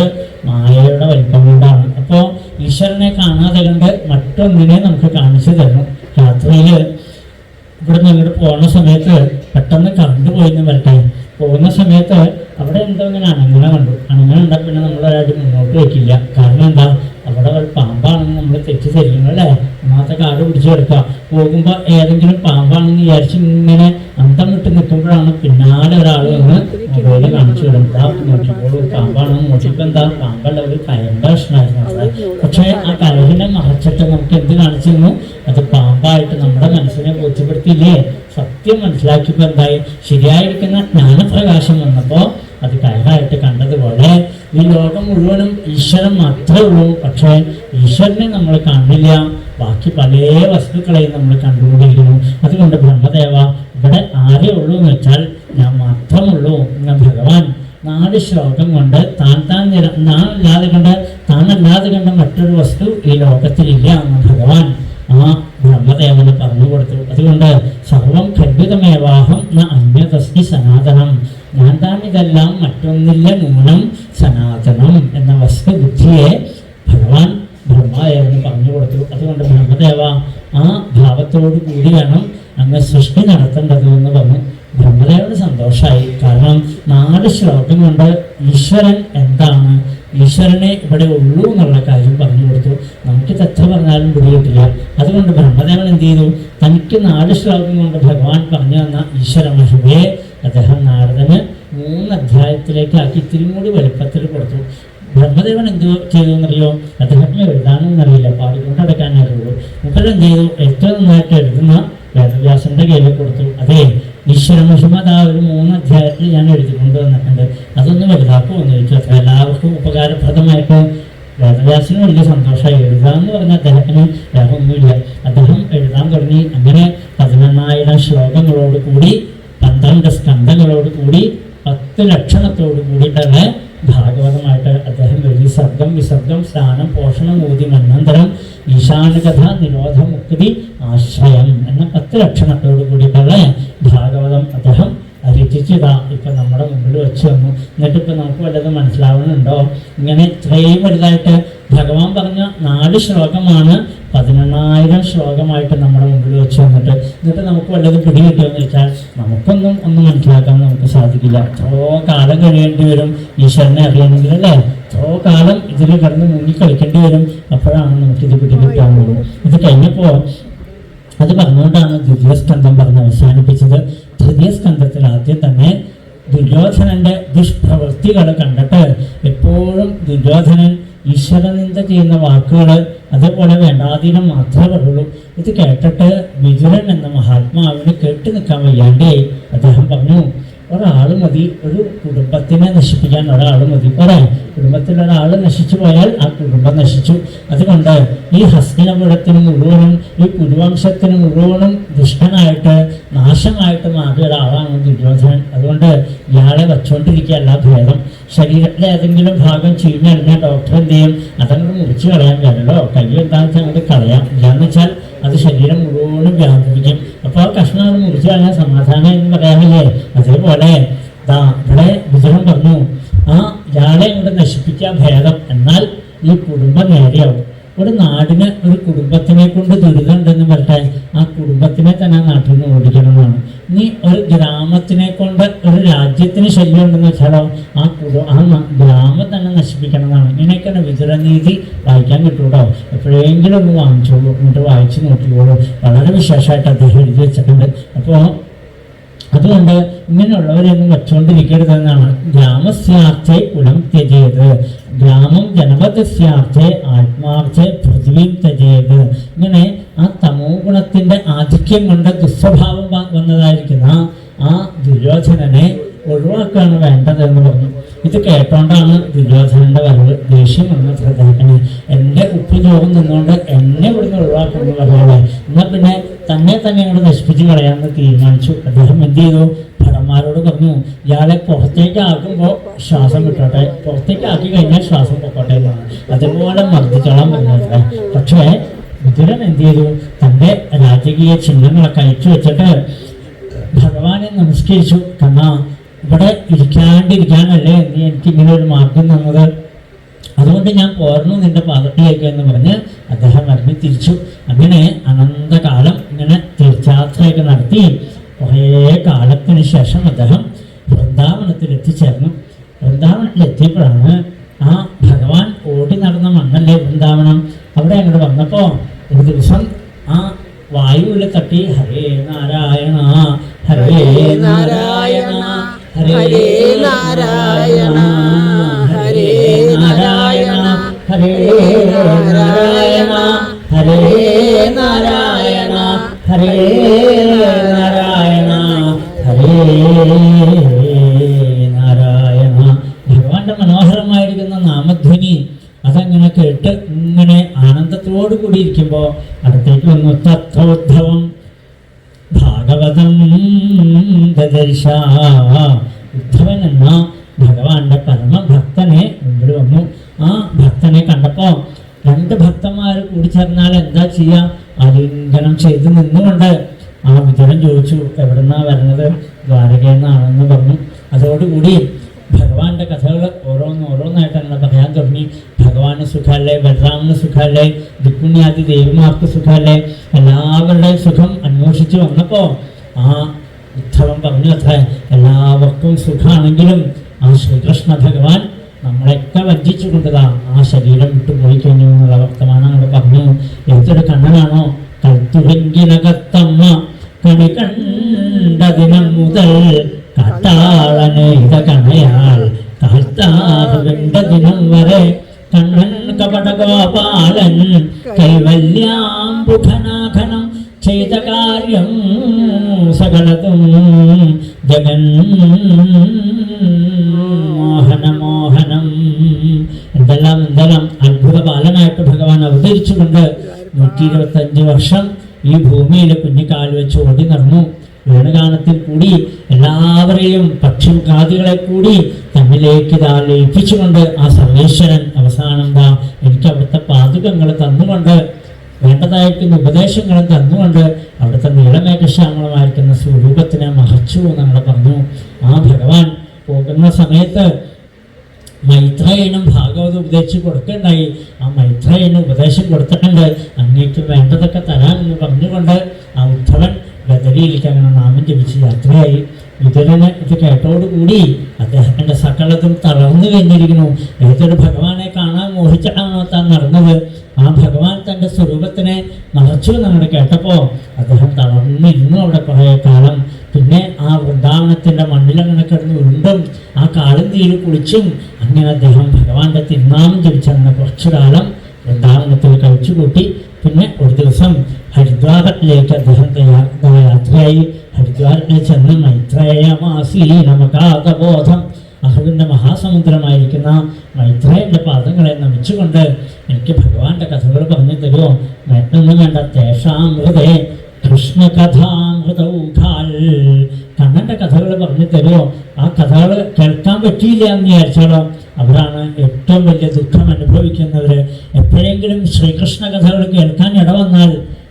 S1: മായയുടെ വലിപ്പം കൊണ്ടാണ്. അപ്പോൾ ഈശ്വരനെ കാണാതെ കണ്ട് മറ്റൊന്നിനെ നമുക്ക് കാണിച്ചു തരണം. രാത്രിയിൽ ഇവിടെ ഞങ്ങൾ പോകുന്ന സമയത്ത് പെട്ടെന്ന് കറണ്ട് പോയിന്ന് വരട്ടെ. പോകുന്ന സമയത്ത് അവിടെ എന്തോ ഇങ്ങനെ അണങ്ങനെ കണ്ടു. അങ്ങനെ കണ്ടാൽ പിന്നെ നമ്മളൊരാൾക്ക് മുന്നോട്ട് വയ്ക്കില്ല. കാരണം എന്താ? അവിടെ ഒരു പാമ്പാണെന്ന് നമ്മൾ തെറ്റിദ്ധരിക്കുന്നു അല്ലേ? ഒന്നാമത്തെ കാട് പിടിച്ച് കിടക്കുക. പോകുമ്പോൾ ഏതെങ്കിലും പാമ്പാണെന്ന് വിചാരിച്ച് ഇങ്ങനെ അന്തം വിട്ട് നിൽക്കുമ്പോഴാണ് പിന്നാലെ ഒരാൾ വന്ന് മൊബൈല് കാണിച്ചു വിടും. നോക്കിയപ്പോൾ പാമ്പാണെന്ന് നോക്കിയപ്പോൾ എന്താ? പാമ്പല്ല, ഒരു കയറിൻ്റെ ഭക്ഷണമായിരുന്നു. പക്ഷേ ആ കയറിനെ മറച്ചിട്ട് നമുക്ക് എന്ത് കാണിച്ചു തന്നു? അത് പാമ്പായിട്ട് നമ്മുടെ മനസ്സിനെ ബോധ്യപ്പെടുത്തിയില്ലേ? സത്യം മനസ്സിലാക്കിയപ്പോൾ എന്തായി? ശരിയായിരിക്കുന്ന ജ്ഞാനപ്രകാശം വന്നപ്പോൾ അത് കയറായിട്ട് കണ്ടതുപോലെ ഈ ലോകം മുഴുവനും ഈശ്വരൻ മാത്രമേ ഉള്ളൂ. പക്ഷേ ഈശ്വരനെ നമ്മൾ കാണില്ല. ബാക്കി പല വസ്തുക്കളെയും നമ്മൾ കണ്ടുകൊണ്ടിരിക്കുന്നു. അതുകൊണ്ട് ബ്രഹ്മദേവ, ഇവിടെ ആരേ ഉള്ളൂ എന്ന് വെച്ചാൽ ഞാൻ മാത്രമുള്ളൂ എന്ന ഭഗവാൻ 4 ശ്ലോകം കൊണ്ട് താനല്ലാതെ കണ്ട മറ്റൊരു വസ്തു ഈ ലോകത്തിലില്ല എന്ന് ഭഗവാൻ ആ ബ്രഹ്മദേവന് പറഞ്ഞു കൊടുത്തു. അതുകൊണ്ട് സർവം ഖണ്ഡിതമേവാഹം ന അന്യതസ്തി സനാതനം, ഞാൻ താൻ ഇതെല്ലാം മറ്റൊന്നില്ല നൂനം സനാതനം എന്ന വസ്തുബുദ്ധിയെ ഭഗവാൻ ബ്രഹ്മദേവന് പറഞ്ഞു കൊടുത്തു. അതുകൊണ്ട് ബ്രഹ്മദേവ, ആ ഭാവത്തോടു കൂടി വേണം അങ്ങ് സൃഷ്ടി നടത്തേണ്ടത് എന്ന് പറഞ്ഞു. ബ്രഹ്മദേവന് സന്തോഷമായി. കാരണം 4 ശ്ലോകം കൊണ്ട് ഈശ്വരൻ എന്താണ്, ഈശ്വരനെ ഇവിടെ ഉള്ളൂ എന്നുള്ള കാര്യം പറഞ്ഞു കൊടുത്തു. നമുക്കിത് എത്ര പറഞ്ഞാലും പിടികിട്ടില്ല. അതുകൊണ്ട് ബ്രഹ്മദേവൻ എന്ത് ചെയ്തു? തനിക്ക് 4 ശ്ലോകം കൊണ്ട് ഭഗവാൻ പറഞ്ഞു തന്ന ഈശ്വര മഹിമയെ അദ്ദേഹം നാരദന് 3 അധ്യായത്തിലേക്ക് ആക്കി ഇത്തിരി കൂടി വലുപ്പത്തിൽ കൊടുത്തു. ബ്രഹ്മദേവൻ എന്ത് ചെയ്തു എന്നറിയോ? അദ്ദേഹത്തിന് എഴുതാനൊന്നും അറിയില്ല, പാടിക്കൊണ്ട് അടക്കാനേ അറിയുള്ളൂ. മുപ്പതെന്ത് ചെയ്തു? ഏറ്റവും നന്നായിട്ട് എഴുതുന്ന വേദവ്യാസന്റെ കയ്യിൽ കൊടുത്തു. അതെ, ഈശ്വര മഹിമ ഒരു 3 അധ്യായത്തിൽ ഞാൻ എഴുതിക്കൊണ്ട് വന്നിട്ടുണ്ട്, അതൊന്ന് വലുതാക്കുമെന്ന് ചോദിച്ചു. അത്ര എല്ലാവർക്കും ഉപകാരപ്രദമായിട്ട് വേദവ്യാസന് വലിയ സന്തോഷമായി. എഴുതാന്ന് പറഞ്ഞ അദ്ദേഹത്തിന് വേറൊന്നുമില്ല. അദ്ദേഹം എഴുതാൻ തുടങ്ങി. അങ്ങനെ 11,000 ശ്ലോകങ്ങളോട് കൂടി 12 സ്കന്ധങ്ങളോട് കൂടി 10 ലക്ഷണത്തോട് കൂടിയിട്ടുള്ള ഭാഗവതമായിട്ട് അദ്ദേഹം എഴുതി. സർഗം വിസർഗം സ്നാനം പോഷണം ഊതി മന്വന്തരം ഈശാനകഥ നിരോധ മുക്തി ആശ്രയം എന്ന 10 ലക്ഷണത്തോട് കൂടിയിട്ടുള്ള ഭാഗവതം അദ്ദേഹം രചിച്ചതാ ഇപ്പം നമ്മുടെ മുമ്പിൽ വെച്ച് വന്നു. എന്നിട്ടിപ്പോൾ നമുക്ക് വല്ലതും മനസ്സിലാവുന്നുണ്ടോ? ഇങ്ങനെ ഇത്രയും വലുതായിട്ട് ഭഗവാൻ പറഞ്ഞ 4 ശ്ലോകമാണ് 11,000 ശ്ലോകമായിട്ട് നമ്മുടെ മുമ്പിൽ വെച്ച് വന്നിട്ട്. എന്നിട്ട് നമുക്ക് വല്ലതും പിടി കിട്ടുമെന്ന് വെച്ചാൽ നമുക്കൊന്നും മനസ്സിലാക്കാൻ നമുക്ക് സാധിക്കില്ല. എത്രയോ കാലം കഴിയേണ്ടി വരും ഈശ്വരനെ അറിയണമെങ്കിൽ, അല്ലേ? എത്രയോ കാലം ഇതിൽ കിടന്ന് മുങ്ങി കളിക്കേണ്ടി വരും. അപ്പോഴാണ് നമുക്കിത് പിടികിട്ടാവുള്ളൂ. ഇത് കഴിഞ്ഞപ്പോൾ അത് പറഞ്ഞുകൊണ്ടാണ് ദ്വിതീയ സ്കന്ധം പറഞ്ഞ് അവസാനിപ്പിച്ചത്. തൃതീയ സ്കന്ധത്തിൽ ആദ്യം തന്നെ ദുര്യോധനന്റെ ദുഷ്പ്രവൃത്തികൾ കണ്ടിട്ട് എപ്പോഴും ദുര്യോധനൻ ഈശ്വരനിന്ദ ചെയ്യുന്ന വാക്കുകൾ അതേപോലെ വേണ്ടാതീനം മാത്രമേ പറയുള്ളൂ. ഇത് കേട്ടിട്ട് വിതുരൻ എന്ന മഹാത്മാവിന് കേട്ടു നിൽക്കാൻ വയ്യാണ്ടായി. അദ്ദേഹം പറഞ്ഞു, ഒരാൾ മതി, ഒരു കുടുംബത്തിനെ നശിപ്പിക്കാൻ ഒരാൾ മതി. കുടുംബത്തിൽ ഒരാൾ നശിച്ചു പോയാൽ ആ കുടുംബം നശിച്ചു. അതുകൊണ്ട് ഈ ഹസ്തിനപുരത്തിന് മുഴുവനും ഈ കുരുവംശത്തിന് മുഴുവനും ദുഷ്ടനായിട്ട് നാശമായിട്ട് മാറിയ ഒരാളാണ് ദുര്യോധനൻ. അതുകൊണ്ട് ഇയാളെ വച്ചുകൊണ്ടിരിക്കുകയല്ല ഭേദം. ശരീരത്തിലെ ഏതെങ്കിലും ഭാഗം ചീഞ്ഞഴിഞ്ഞാൽ ഡോക്ടർ എന്ത് ചെയ്യും? അതങ്ങോട്ട് മുറിച്ച് കളയാൻ കഴിയല്ലോ. കൈ എന്താണെന്ന് വെച്ചാൽ അങ്ങോട്ട് കളയാം. ഇല്ലാന്ന് വെച്ചാൽ അത് ശരീരം മുഴുവനും വ്യാപിപ്പിക്കും. അപ്പോൾ ആ കഷ്ണം മുറിച്ച് കളയാൻ സമാധാനം എന്ന് പറയാനില്ലേ? അതേപോലെ ഇവിടെ വിജയം പറഞ്ഞു, ഇയാളെ കൊണ്ട് നശിപ്പിക്കാൻ ഭേദം, എന്നാൽ ഈ കുടുംബം നേരെയാവും. ഒരു നാടിന് ഒരു കുടുംബത്തിനെ കൊണ്ട് ദുരിതമുണ്ടെന്ന് പറഞ്ഞാൽ ആ കുടുംബത്തിനെ തന്നെ നാട്ടിൽ നിന്ന് ഓടിക്കണമെന്നാണ്. ഇനി ഒരു ഗ്രാമത്തിനെ കൊണ്ട് ഒരു രാജ്യത്തിന് ശല്യം ഉണ്ടെന്ന് വെച്ചാലോ ആ ഗ്രാമം തന്നെ നശിപ്പിക്കണമെന്നാണ്. ഇങ്ങനെയൊക്കെയാണ് വിതുരനീതി വായിക്കാൻ കിട്ടൂട്ടോ. എപ്പോഴെങ്കിലും ഒന്ന് വാങ്ങിച്ചോളൂ, എന്നിട്ട് വായിച്ച് നോക്കിക്കോളൂ. വളരെ വിശേഷമായിട്ട് അദ്ദേഹം എഴുതി വെച്ചിട്ടുണ്ട്. അപ്പോൾ അതുകൊണ്ട് ഇങ്ങനെയുള്ളവരെയൊന്നും വെച്ചുകൊണ്ടിരിക്കരുതെന്നാണ്. ഗ്രാമസ്യാർത്ഥേ കുലം ത്യജേത്, ഗ്രാമം ജനപദസ്യാർത്ഥേ ആത്മാർത്ഥേ പൃഥ്വീം ത്യജേത്. ഇങ്ങനെ ആ തമോ ഗുണത്തിന്റെ ആധിക്യം കൊണ്ട് ദുസ്വഭാവം വന്നതായിരിക്കുന്ന ആ ദുര്യോധനനെ ഒഴിവാക്കുകയാണ് വേണ്ടതെന്ന് പറഞ്ഞു. ഇത് കേട്ടോണ്ടാണ് ദുര്യോധനന്റെ വരവ്. ദേഷ്യം വന്ന് ശ്രദ്ധിക്കണേ, എൻ്റെ ഉപ്പ് ചോറും നിന്നുകൊണ്ട് എന്നെ ഇവിടുന്ന് ഒഴിവാക്കുമെന്ന് പറയാതെ എന്നാൽ പിന്നെ തന്നെ അങ്ങോട്ട് നശിപ്പിച്ച് കളയാമെന്ന് തീരുമാനിച്ചു. അദ്ദേഹം എന്ത് ചെയ്തു? ഭടന്മാരോട് പറഞ്ഞു, ഇയാളെ പുറത്തേക്ക് ആക്കുമ്പോൾ ശ്വാസം വിട്ടോട്ടെ, പുറത്തേക്ക് ആക്കി കഴിഞ്ഞാൽ ശ്വാസം പൊക്കോട്ടെ എന്നാണ്. അതുപോലെ മർദ്ദിച്ചോളാൻ പറഞ്ഞോട്ടെ. പക്ഷേ വിതുരൻ എന്ത് ചെയ്തു? തൻ്റെ രാജകീയ ചിഹ്നങ്ങളൊക്കെ അയച്ചു വെച്ചിട്ട് ഭഗവാനെ നമസ്കരിച്ചു. കാരണം ഇവിടെ ഇരിക്കാണ്ടിരിക്കാനല്ലേ നീ എനിക്ക് ഇങ്ങനെ ഒരു മാർഗം തന്നത്, അതുകൊണ്ട് ഞാൻ പോർന്നു നിന്റെ പാദത്തിലേക്ക് എന്ന് പറഞ്ഞ് അദ്ദേഹം ഇറങ്ങി തിരിച്ചു. അങ്ങനെ അനന്തകാലം ഇങ്ങനെ തീർത്ഥയാത്രയൊക്കെ നടത്തി കുറേ കാലത്തിന് ശേഷം അദ്ദേഹം വൃന്ദാവനത്തിൽ എത്തിച്ചേർന്നു. വൃന്ദാവനത്തിലെത്തിയപ്പോഴാണ് ആ ഭഗവാൻ ഓടി നടന്ന മണ്ണല്ലേ വൃന്ദാവനം. അവിടെ അങ്ങോട്ട് വന്നപ്പോൾ ഒരു ദിവസം ആ വായുവിൽ തട്ടി ഹരേ നാരായണ ഹരേ നാരായണ ഹരേ നാരായണ ഹരേ നാരായണ ഹരേ നാരായണ ഹരേ നാരായണ ഹരേ നാരായണ ഹരേ നാരായണ. ഭഗവാന്റെ മനോഹരമായിരിക്കുന്ന നാമധ്വനി അതങ്ങനെ കേട്ട് ഇങ്ങനെ ആനന്ദത്തോടു കൂടി ഇരിക്കുമ്പോൾ അടുത്തേക്ക് വന്നു. തത്വോദ്ധവം ഭാഗവതം ദദർശ. ഉദ്ധവൻ എന്ന ഭഗവാന്റെ പരമഭക്തനെ മുമ്പിൽ വന്നു. ആ ഭക്തനെ കണ്ടപ്പോൾ 2 ഭക്തന്മാർ കൂടി ചേർന്നാൽ എന്താ ചെയ്യുക? ആലിംഗനം ചെയ്ത് നിന്നുകൊണ്ട് ആ വിതുരൻ ചോദിച്ചു, എവിടുന്നാ വരുന്നത്? ദ്വാരകയിൽ നിന്നാണെന്ന് പറഞ്ഞു. അതോടുകൂടി ഭഗവാന്റെ കഥകൾ ഓരോന്നായിട്ട് അങ്ങനെ പറയാൻ തുടങ്ങി. ഭഗവാന് സുഖമല്ലേ, ബലറാമിന് സുഖമല്ലേ, രുക്മിണിയാദി ദേവിമാർക്ക് സുഖമല്ലേ, എല്ലാവരുടെയും സുഖം അന്വേഷിച്ച് വന്നപ്പോൾ ആ ഉദ്ധവൻ പറഞ്ഞു, അത്ര എല്ലാവർക്കും സുഖമാണെങ്കിലും ആ ശ്രീകൃഷ്ണ ഭഗവാൻ നമ്മളെയൊക്കെ വഞ്ചിച്ചുകൊണ്ടതാ ആ ശരീരം വിട്ടുപോയി കഴിഞ്ഞു എന്നുള്ള വർത്തമാനം അവിടെ പറഞ്ഞു. ഏതൊരു കണ്ണനാണോ കൽത്തുവെങ്കിലകത്തമ്മ കണി കണ്ട ദിനം മുതൽ കാട്ടാളനെ ഇത കണയാൽ കാൽത്താറുണ്ട ദിനം വരെ കണ്ണൻ കപടഗോപാലൻ കൈവല്യാംബുഘനാഘനം ചെയ്ത കാര്യം സകലതും ജഗൻ മോഹനം എന്തെല്ലാം അത്ഭുത ബാലനായിട്ട് ഭഗവാൻ അവതരിച്ചുകൊണ്ട് 125 വർഷം ഈ ഭൂമിയിൽ കുഞ്ഞിക്കാൽ വെച്ച് ഓടി നടന്നു. വേണുഗാനത്തിൽ കൂടി എല്ലാവരെയും പക്ഷിമൃഗാദികളെ കൂടി തമ്മിലേക്ക് ലയിപ്പിച്ചുകൊണ്ട് ആ സർവേശ്വരൻ അവസാനം എനിക്ക് അവിടുത്തെ പാതുകങ്ങൾ തന്നുകൊണ്ട് വേണ്ടതായിരിക്കുന്ന ഉപദേശങ്ങളും തന്നുകൊണ്ട് അവിടുത്തെ നീളമേഘശ്യാമളമായിരിക്കുന്ന സ്വരൂപത്തിനെ മഹച്ചു നമ്മൾ പറഞ്ഞു. ആ ഭഗവാൻ പോകുന്ന സമയത്ത് മൈത്രേയനും ഭാഗവതം ഉപദേശിച്ച് കൊടുക്കണ്ടായി. ആ മൈത്രേയന് ഉപദേശം കൊടുത്തിട്ടുണ്ട്, അങ്ങേക്ക് വേണ്ടതൊക്കെ തരാൻ എന്ന് പറഞ്ഞുകൊണ്ട് ആ ഉദ്ധവൻ ബദരിയിലേക്ക് അങ്ങനെ നാമം ജപിച്ച് യാത്രയായി. വിതുരന് ഇത് കേട്ടോടുകൂടി അദ്ദേഹത്തിൻ്റെ സകലതും തളർന്നു കഴിഞ്ഞിരിക്കുന്നു. ഏതൊരു ഭഗവാനെ കാണാൻ മോഹിച്ചാണോ താൻ നടന്നത്, ആ ഭഗവാൻ തൻ്റെ സ്വരൂപത്തിനെ മറച്ചു നമ്മൾ കേട്ടപ്പോൾ അദ്ദേഹം തളർന്നിരുന്നു അവിടെ കുറേ കാലം. പിന്നെ ആ വൃന്ദാവനത്തിൻ്റെ മണ്ണിലങ്ങനെ കിടന്ന് ഉരുണ്ടും ആ കാലും തീര് കുളിച്ചും അങ്ങനെ അദ്ദേഹം ഭഗവാന്റെ തിരുനാമം ജപിച്ചങ്ങനെ കുറച്ചു കാലം വൃന്ദാവനത്തിൽ കഴിച്ചുകൂട്ടി. പിന്നെ ഒരു ദിവസം ഹരിദ്വാരത്തിലേക്ക് അദ്ദേഹം യാത്രയായി. ഹരിദ്വാരത്തിൽ ചെന്ന് മൈത്രേയമാസീനമകാതബോധം അഹുവിൻ്റെ മഹാസമുദ്രമായിരിക്കുന്ന മൈത്രേയൻ്റെ പാദങ്ങളെ നമിച്ചുകൊണ്ട് എനിക്ക് ഭഗവാന്റെ കഥകൾ പറഞ്ഞു തരുമോ? മറ്റൊന്നും വേണ്ട. തേഷാം ഹൃദയ കൃഷ്ണകഥാമൃതൗഘാൽ കണ്ണൻ്റെ കഥകൾ പറഞ്ഞു തരുമോ? ആ കഥകൾ കേൾക്കാൻ പറ്റിയില്ല എന്ന് വിചാരിച്ചാലോ അവരാണ് ഏറ്റവും വലിയ ദുഃഖം അനുഭവിക്കുന്നവർ. എപ്പോഴെങ്കിലും ശ്രീകൃഷ്ണ കഥകൾ കേൾക്കാൻ ഇടവന്നാൽ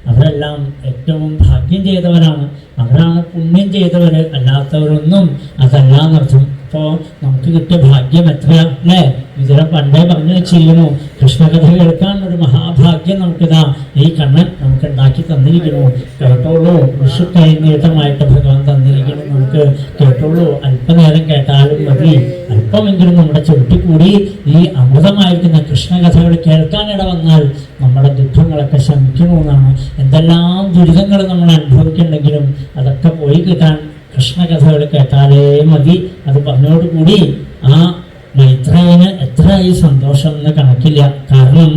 S1: അവരെല്ലാം ഏറ്റവും ഭാഗ്യം ചെയ്തവരാണ്, അവരാണ് പുണ്യം ചെയ്തവർ. അല്ലാത്തവരൊന്നും അതല്ല എന്നർത്ഥം. അപ്പോൾ നമുക്ക് കിട്ടിയ ഭാഗ്യം എത്രയാ അല്ലേ? വിതുര പണ്ടേ പറഞ്ഞു വെച്ചിരിക്കുന്നു, കൃഷ്ണകഥ കേൾക്കാൻ ഒരു മഹാഭാഗ്യം നമുക്കിതാ ഈ കണ്ണൻ നമുക്ക് ഉണ്ടാക്കി തന്നിരിക്കുന്നു. കേട്ടോളൂ, വിഷു കൈനീട്ടമായിട്ട് ഭഗവാൻ തന്നിരിക്കുന്നു. നമുക്ക് കേട്ടോളൂ, അല്പനേരം കേട്ടാലും മതി. അല്പമെങ്കിലും നമ്മുടെ ചുരുട്ടിക്കൂടി ഈ അമൃതമായിരിക്കുന്ന കൃഷ്ണകഥകൾ കേൾക്കാനിട വന്നാൽ നമ്മുടെ ദുഃഖങ്ങളൊക്കെ ശമിക്കണമെന്നാണ്. എന്തെല്ലാം ദുരിതങ്ങൾ നമ്മൾ അനുഭവിക്കുന്നുണ്ടെങ്കിലും അതൊക്കെ പോയി കിട്ടാൻ കൃഷ്ണകഥകൾ കേട്ടാലേ മതി. അത് പറഞ്ഞോടുകൂടി ആ മൈത്രേയന് എത്ര ഈ സന്തോഷം എന്ന് കണക്കില്ല. കാരണം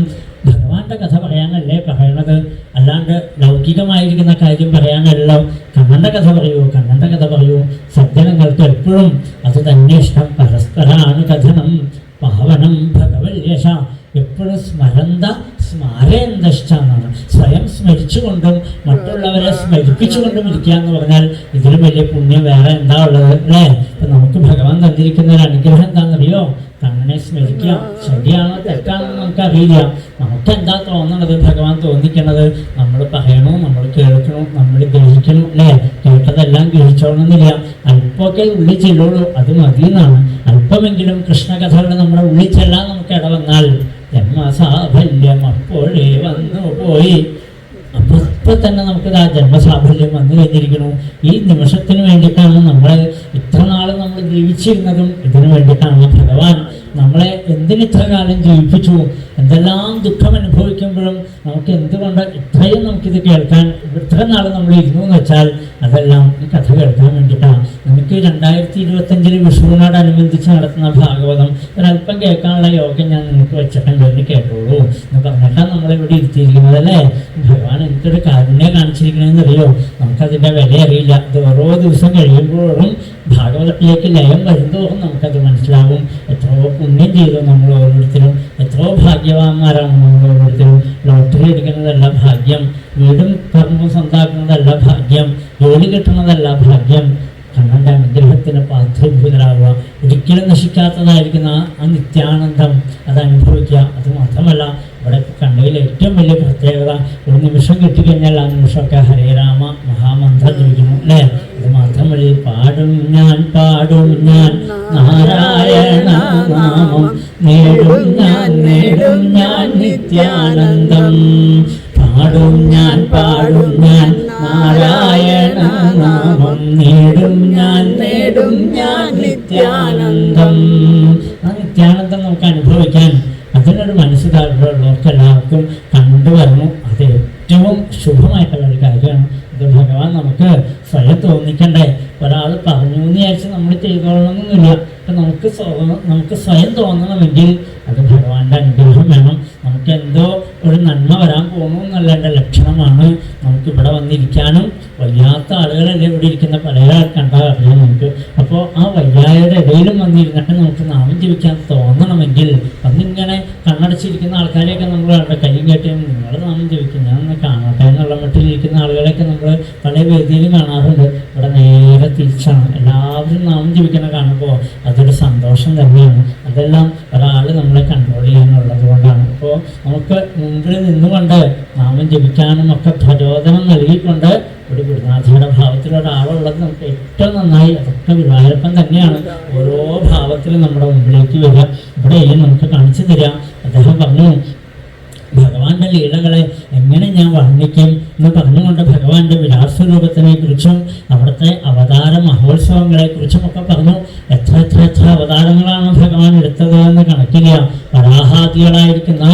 S1: ഭഗവാന്റെ കഥ പറയാനല്ലേ പറയണത്, അല്ലാണ്ട് ലൗകികമായിരിക്കുന്ന കാര്യം പറയാനല്ലോ. കണ്ണൻ്റെ കഥ പറയൂ, കണ്ണൻ്റെ കഥ പറയൂ. സജ്ജനങ്ങൾക്ക് എപ്പോഴും അത് തന്നെ ഇഷ്ടം. പരസ്പരാനുകഥനം പാവനം ഭഗവല്യശ. എപ്പോഴും സ്മരന്തഷ്ടാന്നാണ്. സ്വയം സ്മരിച്ചുകൊണ്ടും മറ്റുള്ളവരെ സ്മരിപ്പിച്ചുകൊണ്ടും ഇരിക്കുക എന്ന് പറഞ്ഞാൽ ഇതിലും വലിയ പുണ്യം വേറെ എന്താ ഉള്ളത് അല്ലേ? ഇപ്പം നമുക്ക് ഭഗവാൻ തന്നിരിക്കുന്ന ഒരു അനുഗ്രഹം എന്താണെന്നറിയോ? കണ്ണനെ സ്മരിക്കുക. ശരിയാണോ തെറ്റാണോ നമുക്കറിയില്ല. നമുക്കെന്താ തോന്നണത്, ഭഗവാൻ തോന്നിക്കണത്? നമ്മൾ പറയണോ, നമ്മൾ കേൾക്കണോ, നമ്മൾ ഗ്രഹിക്കണം അല്ലേ? കേട്ടതെല്ലാം ഗ്രഹിച്ചോണമെന്നില്ല. അല്പമൊക്കെ ഉള്ളിൽ ചെല്ലുള്ളൂ, അത് മതി എന്നാണ്. അല്പമെങ്കിലും കൃഷ്ണകഥകൾ നമ്മുടെ ഉള്ളിൽ ചെല്ലാൻ നമുക്ക് ഇടവന്നാൽ ജന്മസാഫല്യം അപ്പോഴേ വന്നു പോയി. അപ്പൊ ഇപ്പൊ തന്നെ നമുക്ക് ആ ജന്മസാഫല്യം വന്നു കഴിഞ്ഞിരിക്കുന്നു. ഈ നിമിഷത്തിന് വേണ്ടിയിട്ടാണ് നമ്മളെ ഇത്ര നാളും നമ്മൾ ജീവിച്ചിരുന്നതും ഇതിനു വേണ്ടിയിട്ടാണ്. ഭഗവാൻ നമ്മളെ എന്തിനിത്ര കാലം ജീവിപ്പിച്ചു, എന്തെല്ലാം ദുഃഖം അനുഭവിക്കുമ്പോഴും നമുക്ക് എന്തുകൊണ്ട് ഇത്രയും നമുക്കിത് കേൾക്കാൻ ഇത്ര നാൾ നമ്മൾ ഇരുന്നു എന്ന് വെച്ചാൽ അതെല്ലാം ഈ കഥ കേൾക്കാൻ വേണ്ടിയിട്ടാണ്. നമുക്ക് 2025 വിഷുവിനോടനുബന്ധിച്ച് നടത്തുന്ന ഭാഗവതം ഒരല്പം കേൾക്കാനുള്ള യോഗം ഞാൻ നിങ്ങൾക്ക് വെച്ചിട്ടുണ്ട്, എന്ന് കേട്ടോളൂ എന്ന് പറഞ്ഞിട്ടാണ് നമ്മളിവിടെ ഇരുത്തിയിരിക്കുന്നത് അല്ലേ? ഭഗവാൻ എനിക്കൊരു കാരുണ്യം കാണിച്ചിരിക്കണമെന്ന് അറിയോ? നമുക്കതിൻ്റെ വില അറിയില്ല. അത് ഓരോ ദിവസം കഴിയുമ്പോഴും ഭാഗവതത്തിലേക്ക് ലയം വരുന്തോറും നമുക്കത് മനസ്സിലാവും. എത്രയോ പുണ്യം ചെയ്തു നമ്മൾ ഓരോരുത്തരും, എത്രയോ ഭാഗ്യവാന്മാരാണ് നമ്മൾ ഓരോരുത്തരും. ലോട്ടറി അടിക്കുന്നതല്ല ഭാഗ്യം, വീടും കർമ്മവും സ്വന്തമാക്കുന്നതല്ല ഭാഗ്യം, ജോലി കിട്ടുന്നതല്ല ഭാഗ്യം. കണ്ണൻ്റെ അനുഗ്രഹത്തിന് പാത്രീഭൂതരാകുക, ഒരിക്കലും നശിക്കാത്തതായിരിക്കുന്ന ആ നിത്യാനന്ദം അത് അനുഭവിക്കുക. അത് മാത്രമല്ല ഇവിടെ കണ്ണയിൽ ഏറ്റവും വലിയ പ്രത്യേകത, ഒരു നിമിഷം കിട്ടിക്കഴിഞ്ഞാൽ ആ നിമിഷമൊക്കെ ഹരേ രാമ മഹാമന്ത്രം ജപിക്കണം അല്ലേ? അത് മാത്രമല്ല, പാടും ഞാൻ നാരായണ നാമം, നേടും ഞാൻ നിത്യാനന്ദം. പാടും ഞാൻ നാരായണ നാമം, നേടും ഞാൻ നിത്യാനന്ദം. ആ നിത്യാനന്ദം നമുക്ക് അനുഭവിക്കാൻ അതിനൊരു മനസ്സിലാക്കുള്ളവർക്ക് എല്ലാവർക്കും കണ്ടുവരണം. അത് ഏറ്റവും ശുഭമായിട്ടുള്ള ഒരു കാര്യമാണ്. ഇത് ഭഗവാൻ നമുക്ക് സ്വയം തോന്നിക്കണ്ടേ. ഒരാൾ പറഞ്ഞു എന്ന് വിചാരിച്ച് നമ്മൾ ചെയ്തോളണമെന്നൊന്നുമില്ല. അപ്പം നമുക്ക് സ്വയം തോന്നണമെങ്കിൽ അത് ഭഗവാന്റെ അനുഗ്രഹം വേണം. നമുക്ക് എന്തോ ഒരു നന്മ വരാൻ പോകുന്നു എന്നുള്ള എൻ്റെ ലക്ഷണമാണ്. നമുക്ക് ഇവിടെ വന്നിരിക്കാനും വയ്യാത്ത ആളുകളല്ലേ ഇവിടെ ഇരിക്കുന്ന പല കണ്ടാൽ അറിയാം നമുക്ക്. അപ്പോൾ ആ വയ്യായുടെ ഇടയിലും വന്നിരുന്നിട്ട് നമുക്ക് നാമം ജപിക്കാൻ തോന്നണമെങ്കിൽ അന്നിങ്ങനെ കണ്ണടച്ചിരിക്കുന്ന ആൾക്കാരെയൊക്കെ നമ്മൾ അവരുടെ കയ്യും കേട്ടി നിങ്ങൾ നാമം ജപിക്കും, ഞാൻ ഒന്ന് കാണട്ടെ എന്നുള്ള മട്ടിലിരിക്കുന്ന ആളുകളെയൊക്കെ നമ്മൾ പല വേദിയിലും കാണാറുണ്ട്. ഇവിടെ നേരെ തിരിച്ചാണ്. എല്ലാവരും നാമം ജപിക്കുന്ന കാണുമ്പോൾ അതൊരു സന്തോഷം തന്നെയാണ്. അതെല്ലാം ഒരാൾ നമ്മളെ കൺട്രോൾ ചെയ്യാനുള്ളത് കൊണ്ടാണ്. അപ്പോൾ നമുക്ക് മുമ്പിൽ നിന്നുകൊണ്ട് നാമം ജപിക്കാനും ഒക്കെ പ്രചോദനം നൽകിക്കൊണ്ട് ഒരു ഗുരുനാഥയുടെ ഭാവത്തിൽ ഒരാളുള്ളത് നമുക്ക് ഏറ്റവും നന്നായി. അതൊക്കെ ഗുരുവായൂരപ്പൻ തന്നെയാണ് ഓരോ ഭാവത്തിലും നമ്മുടെ മുമ്പിലേക്ക് വരിക. ഇവിടെയും നമുക്ക് കാണിച്ചു തരാം. അദ്ദേഹം പറഞ്ഞു, ഭഗവാന്റെ ലീലകളെ എങ്ങനെ ഞാൻ വർണ്ണിക്കും എന്ന് പറഞ്ഞുകൊണ്ട് ഭഗവാന്റെ വിലാസരൂപത്തിനെ കുറിച്ചും അവിടുത്തെ അവതാര മഹോത്സവങ്ങളെ കുറിച്ചും ഒക്കെ പറഞ്ഞു. എത്ര അവതാരങ്ങളാണ് ഭഗവാൻ എടുത്തത് എന്ന് കണക്കില്ല. വരാഹാദികളായിരിക്കുന്ന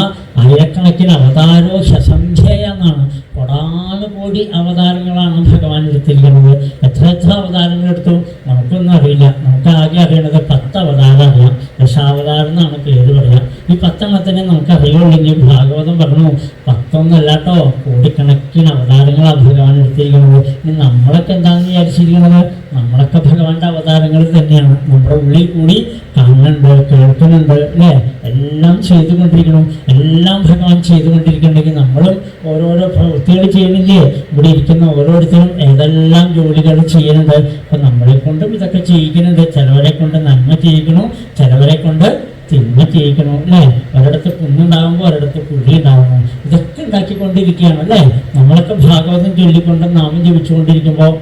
S1: ആയിരക്കണക്കിന് അവതാരോ ഹ്യസംഖ്യയ എന്നാണ്. കോടാനുകോടി അവതാരങ്ങളാണ് ഭഗവാൻ എടുത്തിരിക്കുന്നത്. എത്ര അവതാരങ്ങൾ എടുത്തു നമുക്കൊന്നും അറിയില്ല. നമുക്ക് ആകെ അറിയണത് 10 അവതാരം അറിയാം. ദശാവതാരം എന്നാണ് പേര് പറയാം. ഈ 10 നമുക്ക് അറിയുള്ളെങ്കിൽ ഭാഗവതം പറഞ്ഞു 10 കേട്ടോ, കോടിക്കണക്കിന് അവതാരങ്ങളാണ് ഭഗവാൻ എടുത്തിരിക്കുന്നത്. ഇനി നമ്മളൊക്കെ എന്താണെന്ന് വിചാരിച്ചിരിക്കുന്നത്? നമ്മളൊക്കെ ഭഗവാന്റെ അവതാരങ്ങൾ തന്നെയാണ്. നമ്മുടെ ഉള്ളിൽ കൂടി കാണുന്നുണ്ട്, കേൾക്കുന്നുണ്ട്, അല്ലേ? എല്ലാം ചെയ്തുകൊണ്ടിരിക്കണം. എല്ലാം ഭഗവാൻ ചെയ്തുകൊണ്ടിരിക്കുന്നുണ്ടെങ്കിൽ നമ്മളും ഓരോരോ പ്രവൃത്തികൾ ചെയ്യുന്നില്ലേ? ഇവിടെ ഇരിക്കുന്ന ഓരോരുത്തരും ഏതെല്ലാം ജോലികൾ ചെയ്യുന്നുണ്ട്. അപ്പം നമ്മളെ കൊണ്ടും ഇതൊക്കെ ചെയ്യിക്കുന്നുണ്ട്. ചിലവരെ കൊണ്ട് നന്മ ചെയ്യിക്കണു, ചിലവരെ കൊണ്ട് തിന്മ ചെയ്യിക്കണു, അല്ലേ? ഒരിടത്ത് കുന്നുണ്ടാകുമ്പോൾ ഒരിടത്ത് കുഴി ഉണ്ടാകുന്നു. ഇതൊക്കെ ഉണ്ടാക്കിക്കൊണ്ടിരിക്കുകയാണ്, അല്ലേ? നമ്മളൊക്കെ ഭാഗവതം ചൊല്ലിക്കൊണ്ട് നാമം ജപിച്ചുകൊണ്ടിരിക്കുമ്പോൾ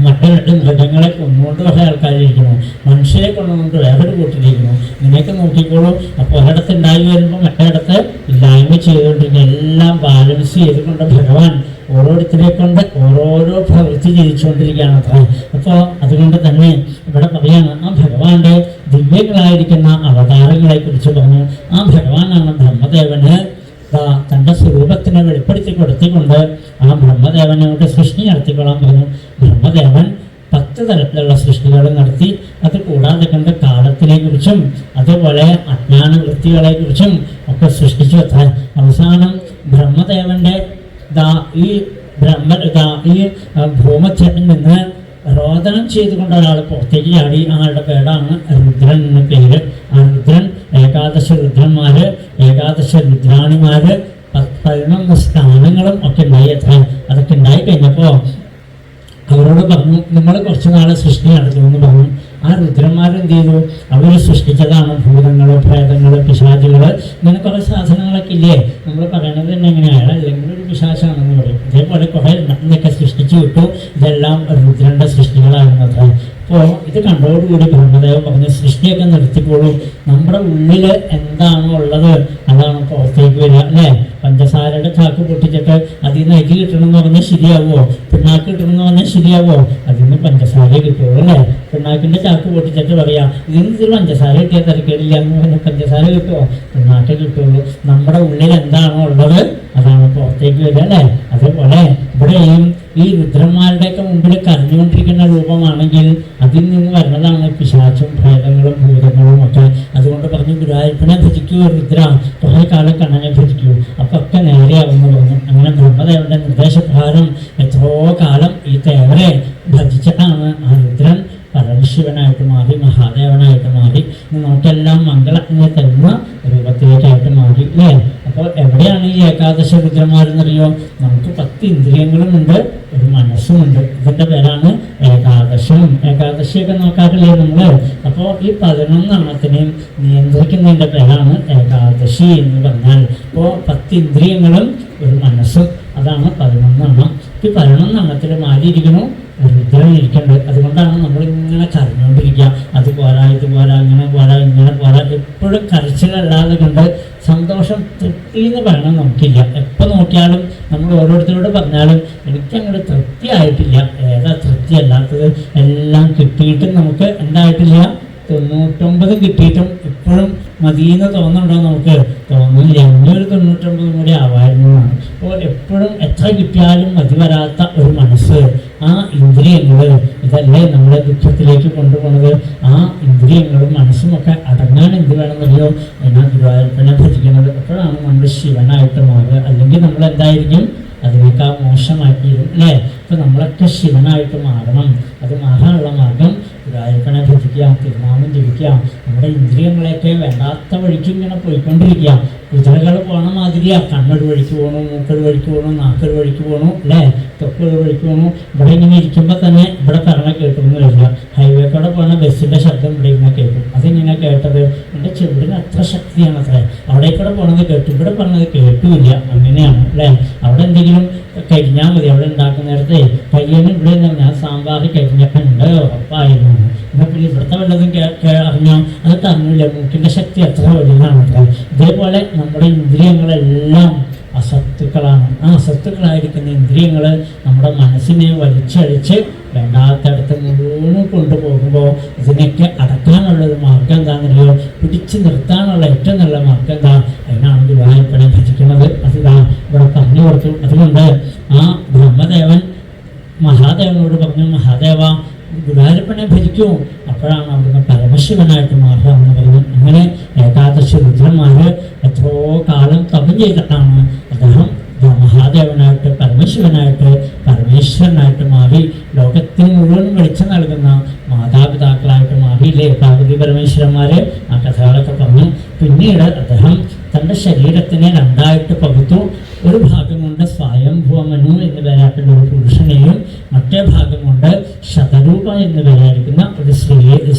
S1: മറ്റൊരിടത്ത് മൃഗങ്ങളെ കൊന്നുകൊണ്ട് കുറേ ആൾക്കാരിയിരിക്കുന്നു, മനുഷ്യരെ കൊണ്ടുകൊണ്ട് വേറൊരു കൂട്ടിലിരിക്കുന്നു. ഇങ്ങനെയൊക്കെ നോക്കിക്കോളൂ. അപ്പോൾ ഒരിടത്ത് ഉണ്ടായി വരുമ്പോൾ മറ്റൊരിടത്ത് ഇല്ലായ്മ ചെയ്തുകൊണ്ടിരിക്കുക. എല്ലാം ബാലൻസ് ചെയ്തുകൊണ്ട് ഭഗവാൻ ഓരോരുത്തരെ കൊണ്ട് ഓരോരോ പ്രവൃത്തി ചെയ്യിച്ചുകൊണ്ടിരിക്കുകയാണ് അത്ര. അപ്പോൾ അതുകൊണ്ട് തന്നെ ഇവിടെ പറയാണ്, ആ ഭഗവാന്റെ ദിവ്യങ്ങളായിരിക്കുന്ന അവതാരങ്ങളെ കുറിച്ച് പറഞ്ഞു. ആ ഭഗവാനാണ് ബ്രഹ്മദേവന് തൻ്റെ സ്വരൂപത്തിനെ വെളിപ്പെടുത്തി കൊടുത്തിക്കൊണ്ട് ആ ബ്രഹ്മദേവനോട് സൃഷ്ടി നടത്തിക്കൊള്ളാൻ പറഞ്ഞു. ബ്രഹ്മദേവൻ 10 തരത്തിലുള്ള സൃഷ്ടികൾ നടത്തി. അത് കൂടാതെ കണ്ട് കാലത്തിനെ കുറിച്ചും അതുപോലെ അജ്ഞാന വൃത്തികളെ കുറിച്ചും ഒക്കെ സൃഷ്ടിച്ചു വെച്ചാൽ അവസാനം ബ്രഹ്മദേവന്റെ ഈ ഭൂമധ്യത്തിൽ നിന്ന് രോദനം ചെയ്തുകൊണ്ട് ഒരാൾ പുറത്തേക്ക് ചാടി. ആളുടെ പേരാണ് രുദ്രൻ എന്ന പേര്. ആ രുദ്രൻ ഏകാദശ രുദ്രന്മാര്, ഏകാദശ രുദ്രാണിമാര്, 11 സ്ഥാനങ്ങളും ഒക്കെ ഉണ്ടായി. അതൊക്കെ ഉണ്ടായി കഴിഞ്ഞപ്പോൾ അവരോട് പറഞ്ഞു, നിങ്ങൾ കുറച്ച് നാളെ സൃഷ്ടി നടത്തുമെന്ന് പറഞ്ഞു. ആ രുദ്രന്മാരെന്ത് ചെയ്തു? അവർ സൃഷ്ടിച്ചതാണ് ഭൂതങ്ങൾ, പ്രേതങ്ങൾ, പിശാചുകൾ, ഇങ്ങനെ കുറേ സാധനങ്ങളൊക്കെ ഇല്ലേ? നമ്മൾ പറയണത് തന്നെ എങ്ങനെയാണ്, അല്ലെങ്കിൽ ഒരു പിശാചാണെന്ന് പറയും. ഇതേപോലെ കുറേ ഇതൊക്കെ സൃഷ്ടിച്ചു വിട്ടു. ഇതെല്ലാം രുദ്രന്റെ സൃഷ്ടികളായിരുന്നത്. അപ്പോൾ ഇത് കണ്ടോടുകൂടി ബ്രഹ്മദേവൻ പറഞ്ഞ് സൃഷ്ടിയൊക്കെ നിർത്തിക്കോളൂ. നമ്മുടെ ഉള്ളിൽ എന്താണോ ഉള്ളത് അതാണ് പുറത്തേക്ക് വരിക, അല്ലേ? പഞ്ചസാരയുടെ ചാക്ക് പൊട്ടിച്ചിട്ട് അതിൽ നിന്ന് അരി കിട്ടണമെന്ന് പറഞ്ഞാൽ ശരിയാവുമോ? പിണ്ണാക്ക് കിട്ടണമെന്ന് പറഞ്ഞാൽ ശരിയാവുമോ? അതിൽ നിന്ന് പഞ്ചസാര കിട്ടുള്ളൂ, അല്ലേ? പിണ്ണാക്കിൻ്റെ ചാക്ക് പൊട്ടിച്ചിട്ട് പറയാം ഇതിൽ നിന്ന് പഞ്ചസാര കിട്ടിയാൽ തിരക്കേടില്ല എന്ന് പറഞ്ഞാൽ പഞ്ചസാര കിട്ടുമോ? പിണ്ണാക്ക് കിട്ടുള്ളൂ. നമ്മുടെ ഉള്ളിൽ എന്താണോ ഉള്ളത് അതാണ് പുറത്തേക്ക് വരിക, അല്ലേ? അതേപോലെ ഇവിടെയും ഈ രുദ്രന്മാരുടെയൊക്കെ മുമ്പിൽ കരഞ്ഞുകൊണ്ടിരിക്കുന്ന രൂപമാണെങ്കിൽ അതിൽ നിന്ന് വരുന്നതാണ് പിശാചും പ്രേതങ്ങളും ഭൂതങ്ങളും ഒക്കെ. അതുകൊണ്ട് പറഞ്ഞു, ഗുരുവായൂരപ്പനെ ഭജിക്കൂ രുദ്ര, കുറേ കാലം കണ്ണനെ ഭജിക്കൂ, അപ്പോൾ ഒക്കെ നേരെയാവുമെന്ന് പറഞ്ഞു. അങ്ങനെ ബ്രഹ്മദേവന്റെ നിർദ്ദേശപ്രകാരം എത്രയോ കാലം ഈ തേവരെ ഭജിച്ചിട്ടാണ് ആ രുദ്രൻ പരമശിവനായിട്ട് മാറി, മഹാദേവനായിട്ട് മാറി. നമുക്കെല്ലാം മംഗളത്തിനെ തരുന്ന രൂപത്തിലേക്കായിട്ട് മാറി, അല്ലേ? അപ്പോൾ എവിടെയാണ് ഈ ഏകാദശ രുദ്രന്മാരെന്നറിയോ? നമുക്ക് 10 ഇന്ദ്രിയങ്ങളുമുണ്ട്, ഒരു മനസ്സുമുണ്ട്. ഇതിൻ്റെ പേരാണ് ഏകാദശം. ഏകാദശിയൊക്കെ നോക്കാറില്ലേ നമ്മൾ? അപ്പോൾ ഈ 11 എണ്ണത്തിനെയും നിയന്ത്രിക്കുന്നതിൻ്റെ പേരാണ് ഏകാദശി എന്ന് പറഞ്ഞാൽ. അപ്പോൾ 10 ഇന്ദ്രിയങ്ങളും ഒരു മനസ്സും, അതാണ് 11 എണ്ണം. ഈ 11 എണ്ണത്തിൽ മാറിയിരിക്കണു രുദ്രൻ ഇരിക്കേണ്ടത്. അതുകൊണ്ടാണ് നമ്മളിങ്ങനെ കരഞ്ഞുകൊണ്ടിരിക്കുക, അത് പോരാ, ഇത് പോരാ, ഇങ്ങനെ പോരാ, ഇങ്ങനെ പോരാ. എപ്പോഴും കരച്ചിലല്ലാതെ കൊണ്ട് സന്തോഷം, തൃപ്തി എന്ന് പറയണം നമുക്കില്ല. എപ്പോൾ നോക്കിയാലും നമ്മൾ ഓരോരുത്തരോട് പറഞ്ഞാലും എനിക്കങ്ങനെ തൃപ്തി ആയിട്ടില്ല. ഏതാ തൃപ്തി അല്ലാത്തത്? എല്ലാം കിട്ടിയിട്ടും നമുക്ക് എന്തായിട്ടില്ല? 99 കിട്ടിയിട്ടും ഇപ്പോഴും മതിയെന്ന് തോന്നുന്നുണ്ടോ? നമുക്ക് തോന്നുന്നില്ല. 599 കൂടി ആവായിരുന്നു എന്നാണ്. അപ്പോൾ എപ്പോഴും എത്ര കിട്ടിയാലും മതി വരാത്ത ഒരു മനസ്സ്, ആ ഇന്ദ്രിയങ്ങൾ, ഇതല്ലേ നമ്മളെ ദുഃഖത്തിലേക്ക് കൊണ്ടുപോകുന്നത്. ആ ഇന്ദ്രിയങ്ങളും മനസ്സും ഒക്കെ അടങ്ങാൻ എന്ത് വേണമെന്നറിയോ? എന്നാൽ ഗുരുവായൂരപ്പനെ ഭജിക്കുന്നത്. അപ്പോഴാണ് നമ്മൾ ശിവനായിട്ട് മാറുക. അല്ലെങ്കിൽ നമ്മൾ എന്തായിരിക്കും? അതിനേക്കാൾ മോശമാക്കിയിരുന്നു അല്ലേ? ഇപ്പം നമ്മളൊക്കെ ശിവനായിട്ട് മാറണം. അത് മാറാനുള്ള മാർഗം ഗുരുവായൂരപ്പനെ ഭജിക്കുക, തിരുനാമം ജപിക്കുക. നമ്മുടെ ഇന്ദ്രിയങ്ങളെയൊക്കെ വേണ്ടാത്ത വഴിക്ക് ഇങ്ങനെ പോയിക്കൊണ്ടിരിക്കുക. കുതിരകൾ പോണ മാതിരിയാ. കണ്ണൊരു വഴിക്ക് പോകണു, മൂക്കൊരു വഴിക്ക് പോകണു, നാക്കൊരു വഴിക്ക് പോകണു അല്ലേ? തൊക്കൊരു വഴിക്ക് പോകണു. ഇവിടെ ഇങ്ങനെ ഇരിക്കുമ്പോൾ തന്നെ ഇവിടെ പറഞ്ഞ കേട്ടൊന്നും വരില്ല. ഹൈവേ കൂടെ പോണ ബസ്സിൻ്റെ ശബ്ദം ഇവിടെ ഇങ്ങനെ കേൾക്കും. അതിങ്ങനെ കേട്ടത് എൻ്റെ ചെവിടിന് അത്ര ശക്തിയാണ് അത്രേ. അവിടെ കൂടെ പോണത് കേട്ടു, ഇവിടെ പറഞ്ഞത് കേട്ടുമില്ല. അങ്ങനെയാണ് അല്ലേ? അവിടെ എന്തെങ്കിലും കഴിഞ്ഞാൽ മതി. അവിടെ ഉണ്ടാക്കുന്ന നേരത്തെ പയ്യന് ഇവിടെ ഞാൻ സാമ്പാർ കഴിഞ്ഞപ്പോൾ ഉണ്ട് ഉറപ്പായിരുന്നു. എന്നാൽ പിന്നെ ഇവിടുത്തെ വല്ലതും അറിഞ്ഞോ? അത് തന്നില്ല. മൂക്കിൻ്റെ ശക്തി എത്ര വലുതാണ് അത്ര. ഇതേപോലെ നമ്മുടെ ഇന്ദ്രിയങ്ങളെല്ലാം അസത്തുക്കളാണ്. ആ അസത്തുക്കളായിരിക്കുന്ന ഇന്ദ്രിയങ്ങൾ നമ്മുടെ മനസ്സിനെ വലിച്ചഴിച്ച് വേണ്ടാത്തടത്ത് മുഴുവനും കൊണ്ടുപോകുമ്പോൾ ഇതിനൊക്കെ അടക്കാനുള്ളൊരു മാർഗം എന്താണെന്നറിയോ? പിടിച്ചു നിർത്താനുള്ള ഏറ്റവും നല്ല മാർഗം എന്താ? അതിനാണ് ഗുരുവായൂരപ്പനെ ഭജിക്കുന്നത്. അതിതാ ഇവിടെ പറഞ്ഞു കൊടുത്തു. അതുകൊണ്ട് ആ ബ്രഹ്മദേവൻ മഹാദേവനോട് പറഞ്ഞു, മഹാദേവ ഗുരുവായൂരപ്പനെ ഭജിക്കൂ. അപ്പോഴാണ് അവിടുന്ന് പരമശിവനായിട്ട് മാറുക എന്ന് പറഞ്ഞു. അങ്ങനെ ഏകാദശി രുദ്രന്മാര് എത്രയോ കാലം തപം ചെയ്തിട്ടാണ് അദ്ദേഹം മഹാദേവനായിട്ട്, പരമശിവനായിട്ട്, പരമേശ്വരനായിട്ട് മാറി. ലോകത്തിന് മുഴുവൻ വെളിച്ചം നൽകുന്ന മാതാപിതാക്കളായിട്ട് മാറിയില്ലേ പാർവതി പരമേശ്വരന്മാര്? ആ കഥകളൊക്കെ പറഞ്ഞു. പിന്നീട് അദ്ദേഹം തൻ്റെ ശരീരത്തിനെ രണ്ടായിട്ട് പകുത്തു. ഒരു ഭാഗം കൊണ്ട് സ്വയംഭൂമനു എന്ന് പേരായിട്ടുള്ള ഒരു പുരുഷനെയും മറ്റേ ഭാഗം കൊണ്ട് ശതരൂപ എന്ന് പേരായിരിക്കുന്ന ഒരു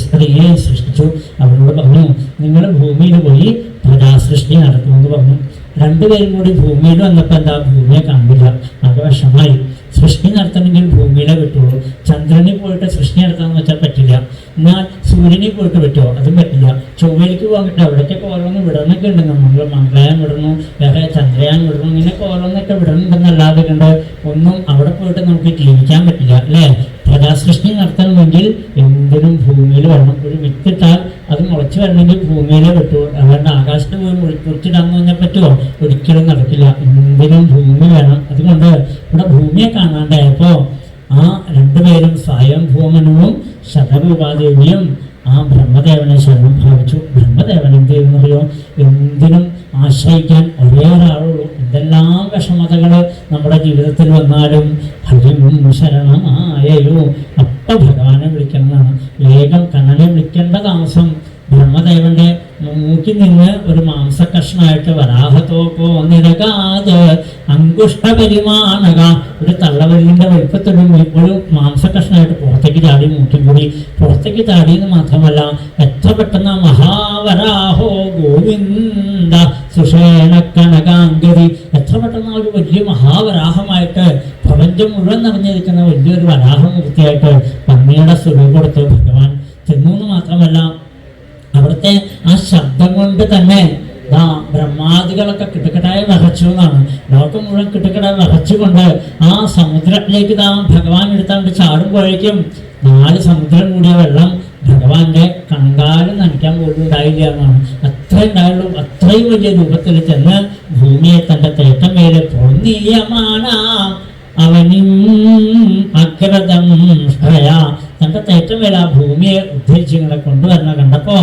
S1: സ്ത്രീയെ സൃഷ്ടിച്ചു. അവരോട് പറഞ്ഞു, നിങ്ങൾ ഭൂമിയിൽ പോയി പ്രജാസൃഷ്ടി നടത്തുമെന്ന് പറഞ്ഞു. രണ്ടുപേരും കൂടി ഭൂമിയിൽ വന്നപ്പോൾ എന്താ? ഭൂമിയെ കണ്ടില്ല. അത് വിഷമായി. സൃഷ്ടി നടത്തണമെങ്കിൽ ഭൂമിയിലെ കിട്ടുള്ളൂ. ചന്ദ്രനിൽ പോയിട്ട് സൃഷ്ടി നടത്താമെന്ന് വെച്ചാൽ പറ്റില്ല. എന്നാൽ സൂര്യനിൽ പോയിട്ട് പറ്റുമോ? അതും പറ്റില്ല. ചൊവ്വയിലേക്ക് പോകാൻ പറ്റില്ല. അവിടേക്കൊക്കെ ഓരോന്ന് വിടണമൊക്കെ ഉണ്ട്. നമ്മൾ മംഗളയാൻ വിടണു, വേറെ ചന്ദ്രയാൻ വിടണു, ഇങ്ങനെയൊക്കെ ഓരോന്നൊക്കെ വിടണമെന്നുണ്ടെന്നല്ലാതെ കണ്ട് ഒന്നും അവിടെ പോയിട്ട് നമുക്ക് ജീവിക്കാൻ പറ്റില്ല അല്ലേ? പ്രജാസൃഷ്ടി നടത്തണമെങ്കിൽ എന്തിനും ഭൂമിയിൽ വേണം. ഒരു വിത്തിട്ടാൽ അത് മുളച്ച് വരണമെങ്കിൽ ഭൂമിയിലേ പറ്റുള്ളൂ. അതുകൊണ്ട് ആകാശത്ത് പോയി മുറിച്ചിടാന്ന് പറഞ്ഞാൽ പറ്റുമോ? ഒരിക്കലും നടക്കില്ല. എന്തിനും ഭൂമി വേണം. അതുകൊണ്ട് ഇവിടെ ഭൂമിയെ കാണാണ്ടായപ്പോൾ ആ രണ്ടുപേരും സ്വയംഭൂമനുവും ശതരൂപാദേവിയും ആ ബ്രഹ്മദേവനെ ശരണം ഭാവിച്ചു. ബ്രഹ്മദേവൻ എന്ത് ചെയ്യുന്നറിയോ? എന്തിനും ആശ്രയിക്കാൻ ഒരേ ഒരാളുള്ളൂ. എന്തെല്ലാം വിഷമതകൾ നമ്മുടെ ജീവിതത്തിൽ വന്നാലും ഹരിം ശരണമായയോ അപ്പം ഭഗവാനെ വിളിക്കുന്നതാണ്. വേഗം കണ്ണനെ വിളിക്കേണ്ട താമസം. ബ്രഹ്മദേവന്റെ മൂക്കിൽ നിന്ന് ഒരു മാംസകഷ്ണമായിട്ട് വരാഹത്തോക്കോ നിരകാത് അങ്കുഷ്ടപരിമാണക, ഒരു തള്ളവലിന്റെ വലുപ്പത്തിലും ഒരു മാംസകഷ്ണമായിട്ട് പുറത്തേക്ക് ചാടി. മൂക്കിൽ കൂടി പുറത്തേക്ക് ചാടിയെന്ന് മാത്രമല്ല, എത്ര പെട്ടെന്ന് മഹാവരാഹോ ഗോവിന്ദ സുഷേണ കനകാംഗതി, എത്ര പെട്ടെന്ന് ഒരു വലിയ മഹാവരാഹമായിട്ട് പ്രപഞ്ചം മുഴുവൻ നിറഞ്ഞിരിക്കുന്ന വലിയൊരു വരാഹമൂർത്തിയായിട്ട് പന്നിയുടെ സ്വരൂപം കൊടുത്ത് ഭഗവാൻ ചെന്നു. മാത്രമല്ല അവിടുത്തെ ആ ശബ്ദം കൊണ്ട് തന്നെ ബ്രഹ്മാദികളൊക്കെ കിട്ടുകടായി വിറച്ചു എന്നാണ്. ലോകം മുഴുവൻ കിട്ടുകടായി വിറച്ചുകൊണ്ട് ആ സമുദ്രത്തിലേക്ക് ഭഗവാൻ എടുത്താണ്ട് ചാടുമ്പോഴേക്കും 4 സമുദ്രം കൂടിയ വെള്ളം ഭഗവാന്റെ കങ്കാലും നനയ്ക്കാൻ പോലും ഉണ്ടായില്ല എന്നാണ്. അത്രയും ഉണ്ടായുള്ളൂ. അത്രയും വലിയ രൂപത്തിൽ ചെന്ന് ഭൂമിയെ തൻ്റെ തേറ്റമേലെ പൊന്നിയമാന അവനും അഗ്രതം തൻ്റെ തേറ്റമേല ഭൂമിയെ ഉദ്ധരിച്ച് ഇങ്ങനെ കൊണ്ടുവരണ കണ്ടപ്പോ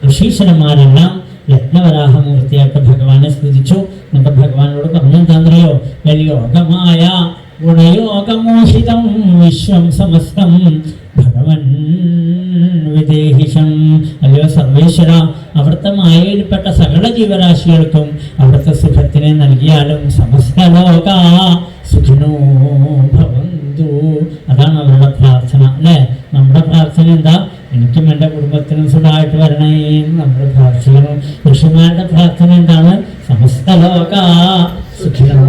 S1: ഋഷീശ്വരന്മാരെല്ലാം യജ്ഞവരാഹമൂർത്തിയായിട്ട് ഭഗവാനെ സ്തുതിച്ചു. എന്നിട്ട് ഭഗവാനോട് പറഞ്ഞു, എന്താണെന്നറിയോ? യോഗമായ ഗുണയോഗമോഹിതം വിശ്വം സമസ്തം ഭഗവൻ വിദേഹിഷം. അല്ലയോ സർവേശ്വര, അവിടുത്തെ മായയിൽപ്പെട്ട സകല ജീവരാശികൾക്കും അവിടുത്തെ സുഖത്തിനെ നൽകിയാലും സമസ്ത ലോക സുഖിനോ ഭവന്തു. അതാണ് അവരുടെ പ്രാർത്ഥന അല്ലേ? നമ്മുടെ പ്രാർത്ഥന എന്താ? എനിക്കും എൻ്റെ കുടുംബത്തിനും സുഖമായിട്ട് വരണേ എന്ന് നമ്മൾ പ്രാർത്ഥിക്കുന്നു. ഋഷിമാരുടെ പ്രാർത്ഥന എന്താണ്? സമസ്ത ലോക സുഖിനോ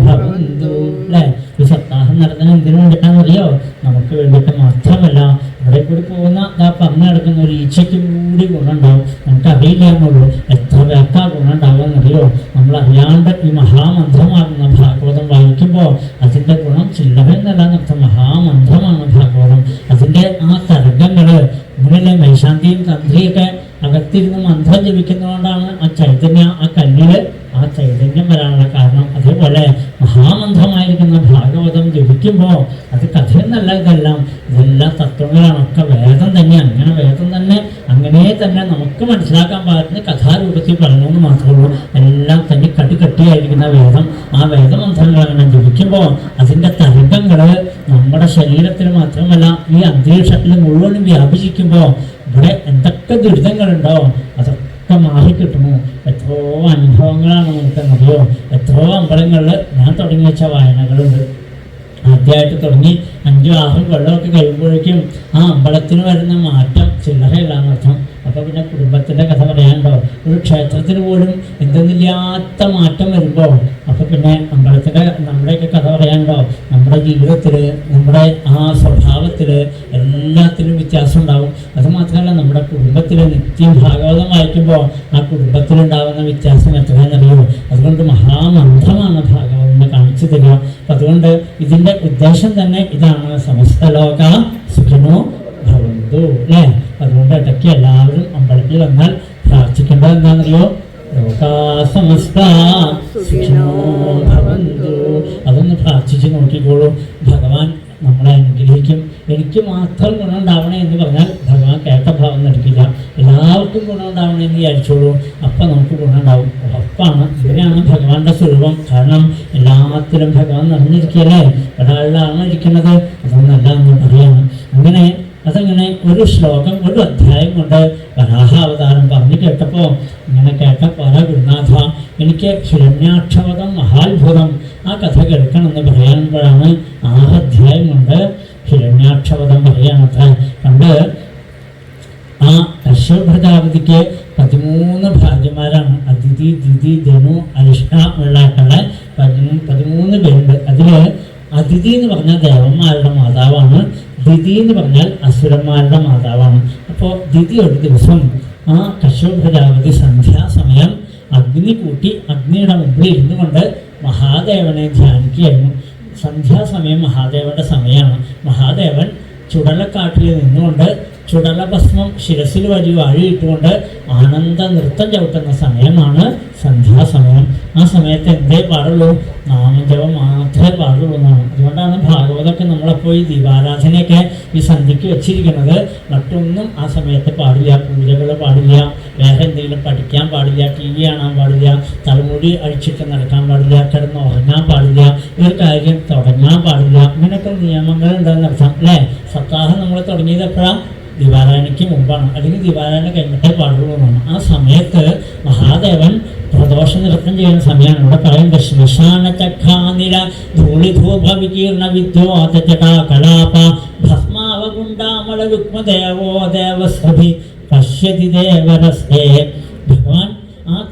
S1: ഭവന്തു അല്ലേ? ഈ സപ്താഹം നടത്തുന്ന എന്തിനു വേണ്ടിയിട്ടാണെന്നറിയോ? നമുക്ക് വേണ്ടിയിട്ട് മാത്രമല്ല, അവിടെ കൂടി പോകുന്ന പറഞ്ഞു നടക്കുന്ന ഒരു ഈച്ചയ്ക്ക് കൂടി ഗുണമുണ്ടാവും. നമുക്കറിയില്ല എന്നുള്ളൂ. എത്ര പേർക്കാ ഗുണം ഉണ്ടാവുമെന്നറിയോ? നമ്മൾ അറിയാണ്ട് ഈ മഹാമന്ത്രമാകുന്ന ഭാഗവതം വായിക്കുമ്പോൾ അതിൻ്റെ ഗുണം ചില്ലറെന്നല്ല എന്നർത്ഥം. മഹാമന്ത്രമാണ് ഭാഗവതം. അതിൻ്റെ ആ തരംഗങ്ങള് ഇങ്ങനെയല്ലേ മേശാന്തിയും തന്ത്രിയൊക്കെ അകത്ത് അകത്തിരുന്ന് മന്ത്രം ജപിക്കുന്നതുകൊണ്ടാണ് ആ ചൈതന്യം, ആ കല്ലില് ആ ചൈതന്യം വരാനുള്ള കാരണം. അതേപോലെ മഹാമന്ത്രമായിരിക്കുന്ന ഭാഗവതം ജപിക്കുമ്പോൾ അത് കഥയെന്നല്ല, ഇതെല്ലാം തത്വങ്ങളാണ്, ഒക്കെ വേദം തന്നെ. അങ്ങനെ വേദം തന്നെ അങ്ങനെ തന്നെ നമുക്ക് മനസ്സിലാക്കാൻ പാകത്തിന് കഥാരൂപത്തിൽ പറയണമെന്ന് മാത്രമേ ഉള്ളൂ. എല്ലാം തന്നെ കട്ടിയായിരിക്കുന്ന വേദം, ആ വേദമന്ത്രങ്ങൾ അങ്ങനെ ജപിക്കുമ്പോൾ അതിൻ്റെ തരംഗങ്ങൾ നമ്മുടെ ശരീരത്തിൽ മാത്രമല്ല ഈ അന്തരീക്ഷത്തിൽ മുഴുവനും വ്യാപിച്ചിരിക്കുമ്പോൾ ഇവിടെ എന്തൊക്കെ ദുരിതങ്ങളുണ്ടോ അതൊക്കെ മാറിക്കിട്ടുന്നു. എത്രയോ അനുഭവങ്ങളാണ് നമുക്കെന്നറിയോ. എത്രയോ അമ്പലങ്ങളിൽ ഞാൻ തുടങ്ങി വെച്ച വായനകളുണ്ട്. ആദ്യമായിട്ട് തുടങ്ങി 5-6 കൊല്ലമൊക്കെ കഴിയുമ്പോഴേക്കും ആ അമ്പലത്തിന് വരുന്ന മാറ്റം ചില്ലറയില്ലാന്നർത്ഥം. അപ്പോൾ പിന്നെ കുടുംബത്തിൻ്റെ കഥ പറയാനുണ്ടോ? ഒരു ക്ഷേത്രത്തിന് പോലും എന്തെന്നില്ലാത്ത മാറ്റം വരുമ്പോൾ അപ്പോൾ പിന്നെ അമ്പലത്തിൻ്റെ നമ്മുടെയൊക്കെ കഥ പറയാനുണ്ടോ? നമ്മുടെ ജീവിതത്തിൽ, നമ്മുടെ ആ സ്വഭാവത്തിൽ എല്ലാത്തിലും വ്യത്യാസം ഉണ്ടാവും. അതുമാത്രമല്ല നമ്മുടെ കുടുംബത്തിൽ നിത്യം ഭാഗവതം വായിക്കുമ്പോൾ ആ കുടുംബത്തിലുണ്ടാകുന്ന വ്യത്യാസം എത്രയെന്നറിയോ? അതുകൊണ്ട് മഹാമന്ത്രമാണ് ഭാഗവതം കാണിച്ചു തരിക. അപ്പം അതുകൊണ്ട് ഇതിൻ്റെ ഉദ്ദേശം തന്നെ ഇതാണ്, സമസ്ത ലോക സുഖിനോ ഭവന്തു, അല്ലേ? അതുകൊണ്ട് ഇടയ്ക്ക് എല്ലാവരും അമ്പലത്തിൽ വന്നാൽ പ്രാർത്ഥിക്കേണ്ടത് എന്താണെന്നറിയോ? ലോകാ സമസ്ത സുഖിനോ ഭവന്തു. അതൊന്ന് പ്രാർത്ഥിച്ച് നോക്കിക്കോളൂ. ഭഗവാൻ നമ്മളെ അനുഗ്രഹിക്കും. എനിക്ക് മാത്രം ഗുണം ഉണ്ടാവണേ എന്ന് പറഞ്ഞാൽ ഭഗവാൻ കേട്ട ഭാവം നടക്കില്ല. എല്ലാവർക്കും ഗുണം ഉണ്ടാവണമെന്ന് വിചാരിച്ചോളൂ, അപ്പം നമുക്ക് ഗുണം ഉണ്ടാവും, ഉറപ്പാണ്. ഇങ്ങനെയാണ് ഭഗവാന്റെ സ്വരൂപം. കാരണം എല്ലാത്തിലും ഭഗവാൻ നിറഞ്ഞിരിക്കുകയല്ലേ, ഒരാളിലാണ് ഇരിക്കുന്നത്. അതൊന്നല്ല എന്ന് പറയാണ്. അങ്ങനെ അതങ്ങനെ ഒരു ശ്ലോകം, ഒരു അധ്യായം കൊണ്ട് വരാഹാവതാരം പറഞ്ഞു കേട്ടപ്പോൾ ഇങ്ങനെ കേട്ടപ്പോൾ ഗുരുനാഥ, എനിക്ക് ഹിരണ്യാക്ഷവതം മഹാത്ഭുതം ആ കഥ കേൾക്കണമെന്ന് പറയുമ്പോഴാണ് 6 അധ്യായം കൊണ്ട് ഹിരണ്യാക്ഷവതം പറയാനത്ര. പണ്ട് ആ കശ്യപ പ്രജാപതിക്ക് 13 ഭാര്യമാരാണ്. അതിഥി, ദിതി, ധനു, അരിഷ്ട ഉള്ളായിട്ടുള്ള 13 പേരുണ്ട്. അതിൽ അതിഥി എന്ന് പറഞ്ഞാൽ ദേവന്മാരുടെ മാതാവാണ്, ദിതി എന്ന് പറഞ്ഞാൽ അസുരന്മാരുടെ മാതാവാണ്. അപ്പോൾ ദിതി ഒരു ദിവസം ആ കശ്യപ പ്രജാപതി സന്ധ്യാസമയം അഗ്നി കൂട്ടി അഗ്നിയുടെ മുമ്പിൽ ഇരുന്നു കൊണ്ട് മഹാദേവനെ ധ്യാനിക്കുകയായിരുന്നു. സന്ധ്യാസമയം മഹാദേവന്റെ സമയമാണ്. മഹാദേവൻ ചുടലക്കാട്ടിൽ നിന്നുകൊണ്ട് ചുടലഭസ്മം ശിരസിൽ വഴി വാഴിയിട്ടുകൊണ്ട് ആനന്ദ നൃത്തം ചവിട്ടുന്ന സമയമാണ് സന്ധ്യാസമയം. ആ സമയത്ത് എന്തേ പാടുള്ളൂ? നാമജപം മാത്രമേ പാടുള്ളൂ എന്നാണ്. അതുകൊണ്ടാണ് ഭാഗവതമൊക്കെ നമ്മളപ്പോൾ ഈ ദീപാരാധനയൊക്കെ ഈ സന്ധ്യയ്ക്ക് വെച്ചിരിക്കുന്നത്. മറ്റൊന്നും ആ സമയത്ത് പാടില്ല. പൂജകൾ പാടില്ല, വേറെ എന്തെങ്കിലും പഠിക്കാൻ പാടില്ല, TV കാണാൻ പാടില്ല, തലമുടി അഴിച്ചിട്ട് നടക്കാൻ പാടില്ല, കിടന്ന് ഉറങ്ങാൻ പാടില്ല, ഒരു കാര്യം തുടങ്ങാൻ പാടില്ല. ഇങ്ങനെയൊക്കെ നിയമങ്ങളുണ്ടെന്ന് അർത്ഥം, അല്ലേ? സപ്താഹം നമ്മൾ തുടങ്ങിയത് എപ്പോഴാണ്? ദിവാരായണയ്ക്ക് മുമ്പാണ്, അല്ലെങ്കിൽ ദിവാരായണ കഴിഞ്ഞിട്ടേ പാടുള്ളൂ എന്നാണ്. ആ സമയത്ത് മഹാദേവൻ പ്രദോഷ നൃത്തം ചെയ്യുന്ന സമയമാണ്. ഇവിടെ പറയുന്നത് ശ്മശാന ചഖാനില ധൂളിധൂഭവികീർണ വിദ്യോതചടാ കലാപ ഭസ്മാവകുണ്ടാമള രുക്മദേവോ ദേവസ്വഭി പശ്യതി ദേവരസേ. ഭഗവാൻ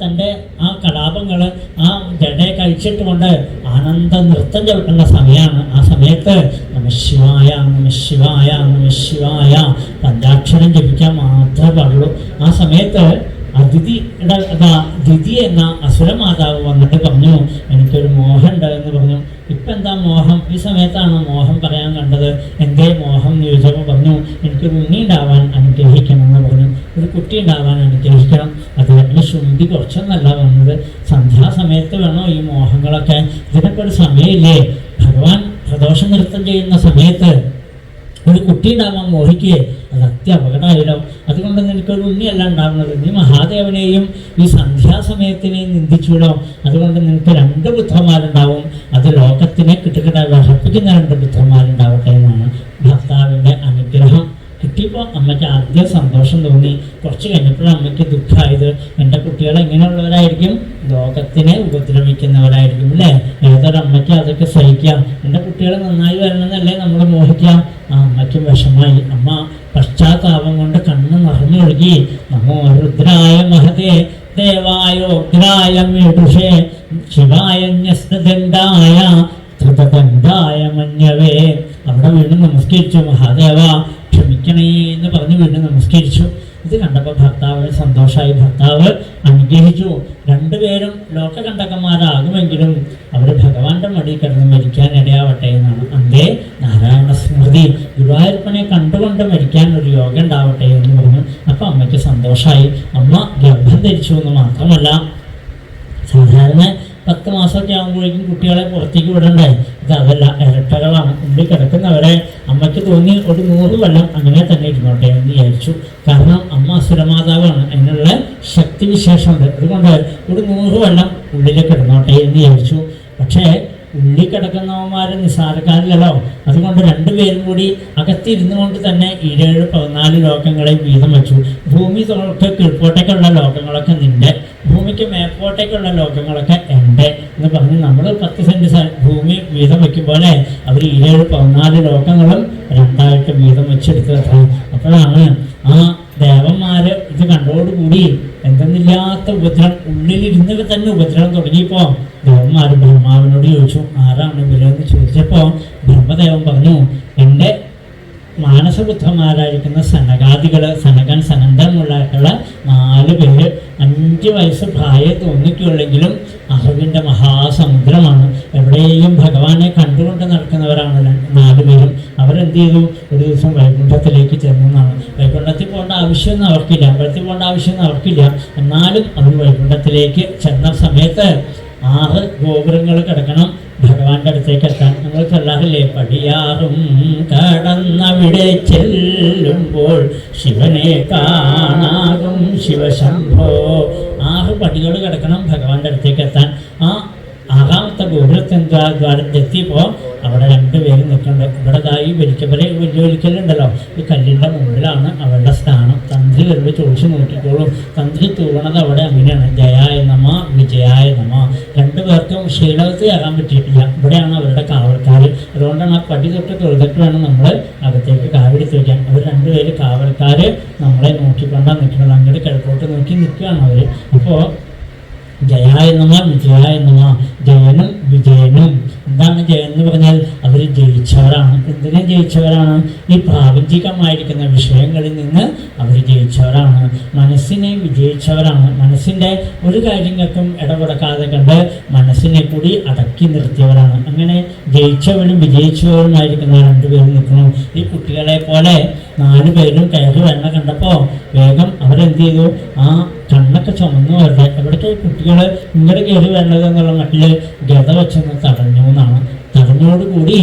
S1: തൻ്റെ ആ കലാപങ്ങൾ ആ ജഡയെ കഴിച്ചിട്ടുകൊണ്ട് ആനന്ദ നൃത്തം ചവിട്ടുന്ന സമയമാണ്. ആ സമയത്ത് നമഃശിവായ നമഃശിവായ നമഃശിവായ പഞ്ചാക്ഷരം ജപിക്കാൻ മാത്രമേ പാടുള്ളൂ. ആ സമയത്ത് ദിതി എന്ന അസുരമാതാവ് വന്നിട്ട് പറഞ്ഞു, എനിക്കൊരു മോഹം ഉണ്ട് എന്ന് പറഞ്ഞു. ഇപ്പം എന്താ മോഹം? ഈ സമയത്താണ് മോഹം പറയാൻ കണ്ടത്. എന്തേ മോഹം എന്ന് ചോദിച്ചപ്പോൾ പറഞ്ഞു, എനിക്കൊരു ഉണ്ണി ഉണ്ടാവാൻ അനുഗ്രഹിക്കണം എന്ന് പറഞ്ഞു. ഒരു കുട്ടി ഉണ്ടാവാൻ അനുഗ്രഹിക്കണം. അദ്ദേഹത്തിന് ശുദ്ധി കുറച്ചൊന്നല്ല വന്നത്. സന്ധ്യാസമയത്ത് വേണോ ഈ മോഹങ്ങളൊക്കെ? ഇതിനൊക്കെ ഒരു സമയമില്ലേ? ഭഗവാൻ പ്രദോഷ നൃത്തം ചെയ്യുന്ന സമയത്ത് ഒരു കുട്ടി ഉണ്ടാവാൻ മോഹിക്കുകയെ, അത് അത്യപകടമായല്ലോ. അതുകൊണ്ട് നിനക്കൊരു ഉണ്ണിയല്ല ഉണ്ടാവുന്നത്. നീ മഹാദേവനെയും ഈ സന്ധ്യാസമയത്തിനെയും നിന്ദിച്ചുവിടോ. അതുകൊണ്ട് നിനക്ക് 2 പുത്രന്മാരുണ്ടാവും. അത് ലോകത്തിനെ കിട്ടുകിട വിറപ്പിക്കുന്ന 2 പുത്രന്മാരുണ്ടാവട്ടെ എന്നാണ് ഭർത്താവിൻ്റെ അനുഗ്രഹം. കിട്ടിയപ്പോൾ അമ്മയ്ക്ക് ആദ്യം സന്തോഷം തോന്നി. കുറച്ച് കഴിഞ്ഞപ്പോഴാണ് അമ്മയ്ക്ക് ദുഃഖമായത്. എൻ്റെ കുട്ടികൾ എങ്ങനെയുള്ളവരായിരിക്കും? ലോകത്തിനെ ഉപദ്രവിക്കുന്നവരായിരിക്കും, അല്ലേ? ഏതൊരമ്മയ്ക്ക് അതൊക്കെ സഹിക്കാം. എൻ്റെ കുട്ടികൾ നന്നായി വരണമെന്നല്ലേ നമ്മൾ മോഹിക്കാം. ആ അമ്മയ്ക്കും വിഷമായി. അമ്മ പശ്ചാത്താപം കൊണ്ട് കണ്ണ് നിറഞ്ഞൊഴുകി. നമോ രുദ്രായ മഹതേ ദേവായോഗ്രായ മീടുഷേ ശിവായ ന്യസ്തദണ്ഡായ ധൃതദണ്ഡായ മന്യവേ. അവിടെ വീണ്ടും നമസ്കരിച്ചു. മഹാദേവ ക്ഷമിക്കണേ എന്ന് പറഞ്ഞ് വീണ്ടും നമസ്കരിച്ചു. ഇത് കണ്ടപ്പോൾ ഭർത്താവ് സന്തോഷമായി. ഭർത്താവ് അനുഗ്രഹിച്ചു. 2 പേരും ലോകകണ്ടകന്മാരാകുമെങ്കിലും അവർ ഭഗവാന്റെ മടി കിടന്ന് മരിക്കാൻ ഇടയാവട്ടെ എന്നാണ്. അന്തേ നാരായണ സ്മൃതി. ഗുരുവായൂരപ്പനെ കണ്ടുകൊണ്ട് മരിക്കാൻ ഒരു യോഗം ഉണ്ടാവട്ടെ എന്ന് പറഞ്ഞു. അപ്പം അമ്മയ്ക്ക് സന്തോഷമായി. അമ്മ ഗർഭം ധരിച്ചു എന്ന് മാത്രമല്ല, സാധാരണ 10 മാസമൊക്കെ ആകുമ്പോഴേക്കും കുട്ടികളെ പുറത്തേക്ക് വിടണ്ടായി. അതല്ല, ഇരട്ടകളാണ്. ഉള്ളിൽ കിടക്കുന്നവരെ അമ്മയ്ക്ക് തോന്നി ഒരു 100 കൊല്ലം അങ്ങനെ തന്നെ ഇരുന്നോട്ടെ എന്ന് വിചാരിച്ചു. കാരണം അമ്മ അസുരമാതാവാണ്, അതിനുള്ള ശക്തിവിശേഷമുണ്ട്. അതുകൊണ്ട് ഒരു 100 കൊല്ലം ഉള്ളിൽ കിടന്നോട്ടെ എന്ന് വിചാരിച്ചു. പക്ഷേ ഉള്ളിൽ കിടക്കുന്നവന്മാർ നിസ്സാരക്കാരില്ലല്ലോ. അതുകൊണ്ട് 2 പേരും കൂടി അകത്തിരുന്നു കൊണ്ട് തന്നെ 14 ലോകങ്ങളെ വീതം വെച്ചു. ഭൂമി തൊട്ട് കീഴ്പോട്ടേക്കുള്ള ലോകങ്ങളൊക്കെ നിന്റെ, ഭൂമിക്ക് മേപ്പോട്ടേക്കുള്ള ലോകങ്ങളൊക്കെ എൻ്റെ എന്ന് പറഞ്ഞ് നമ്മൾ 10 സെൻറ്റ് ഭൂമി വീതം വയ്ക്കും പോലെ അവർ 14 ലോകങ്ങളും 2ആയിട്ട് വീതം വെച്ചെടുത്തത്. അപ്പോഴാണ് ആ ദേവന്മാർ ഇത് കണ്ടോടുകൂടി എന്തെന്നില്ലാത്ത ഉപദ്രവം, ഉള്ളിലിരുന്നവർ തന്നെ ഉപദ്രവം തുടങ്ങിയപ്പോൾ ദേവന്മാർ ബ്രഹ്മാവിനോട് ചോദിച്ചു, ആരാണ് ഇവരെന്ന് ചോദിച്ചപ്പോൾ ബ്രഹ്മദേവൻ പറഞ്ഞു, എൻ്റെ മാനസബുദ്ധന്മാരായിരിക്കുന്ന സനകാദികൾ, സനകൻ സനന്ദൻ മുതലായിട്ടുള്ള 4 പേര് 5 വയസ്സ് പ്രായം തോന്നിക്കുള്ളെങ്കിലും അറിവിൻ്റെ മഹാസമുദ്രമാണ്. എവിടെയും ഭഗവാനെ കണ്ടുകൊണ്ട് നടക്കുന്നവരാണ് 4 പേരും. അവരെന്ത് ചെയ്തു, ഒരു ദിവസം വൈകുണ്ഠത്തിലേക്ക് ചെന്നതാണ്. വൈകുണ്ഠത്തിൽ പോകേണ്ട ആവശ്യമൊന്നും അവർക്കില്ല, അമ്പലത്തിൽ പോകേണ്ട ആവശ്യമൊന്നും അവർക്കില്ല. എന്നാലും അവർ വൈകുണ്ഠത്തിലേക്ക് ചെന്ന സമയത്ത് 6 ഗോപുരങ്ങൾ കിടക്കണം ഭഗവാന്റെ അടുത്തേക്ക് എത്താൻ. നമ്മൾ ചൊല്ലാറില്ലേ, പടിയാറും കടന്നവിടെ ചെല്ലുമ്പോൾ ശിവനെ കാണാകും ശിവശംഭോ. 6 പടികൾ കിടക്കണം ഭഗവാന്റെ അടുത്തേക്ക് എത്താൻ. ആ 6ാമത്തെ ദ്വാരത്തെത്തിയപ്പോൾ അവിടെ 2 പേര് നിൽക്കുന്നുണ്ട്. ഇവിടെ ഈ വലിയൊരിക്കലുണ്ടല്ലോ, ഈ കല്ലിൻ്റെ മുകളിലാണ് അവരുടെ സ്ഥാനം. തന്ത്രി വരുമ്പോൾ ചോദിച്ചു നോക്കിക്കോളും. തന്ത്രി തൂവണത് അവിടെ അങ്ങനെയാണ്, ജയായ നമ വിജയായ നമ. 2 പേർക്കും ശ്രീലകത്ത് കയറാൻ പറ്റിയിട്ടില്ല. ഇവിടെയാണ് അവരുടെ കാവൽക്കാർ. അതുകൊണ്ടാണ് ആ പടി തൊട്ട് തൊഴുതിട്ട് വേണം നമ്മൾ അകത്തേക്ക് കാവെടുത്ത് വയ്ക്കാൻ. അവർ 2 പേര് കാവൽക്കാർ നമ്മളെ നോക്കിക്കൊണ്ടാണ് നിൽക്കുന്നത്. അങ്ങോട്ട് കിഴക്കോട്ട് നോക്കി നിൽക്കുകയാണ് അവർ. അപ്പോൾ ജയായ നമ വിജയായ നമ, ജയനും വിജയനും. എന്താണ് ജയൻ എന്ന് പറഞ്ഞാൽ അവർ ജയിച്ചവരാണ്. എന്തിനെ ജയിച്ചവരാണ്? ഈ പ്രാപഞ്ചികമായിരിക്കുന്ന വിഷയങ്ങളിൽ നിന്ന് അവർ ജയിച്ചവരാണ്. മനസ്സിനെ വിജയിച്ചവരാണ്. മനസ്സിൻ്റെ ഒരു കാര്യങ്ങൾക്കും ഇടപെടക്കാതെ കണ്ട് മനസ്സിനെ കൂടി അടക്കി നിർത്തിയവരാണ്. അങ്ങനെ ജയിച്ചവരും വിജയിച്ചവരുമായിരിക്കുന്ന 2 പേരും നിൽക്കുന്നു. ഈ കുട്ടികളെ പോലെ 4 പേരും കയറി വെണ്ണ കണ്ടപ്പോൾ വേഗം അവരെന്ത് ചെയ്തു, ആ കണ്ണൊക്കെ ചുമന്നു വരട്ടെ, എവിടേക്ക് കുട്ടികൾ ഇങ്ങോട്ട് കയറി വരണത് എന്നുള്ള മട്ടിൽ ഗത വെച്ചൊന്ന് തടഞ്ഞു എന്നാണ്. തടഞ്ഞോടുകൂടി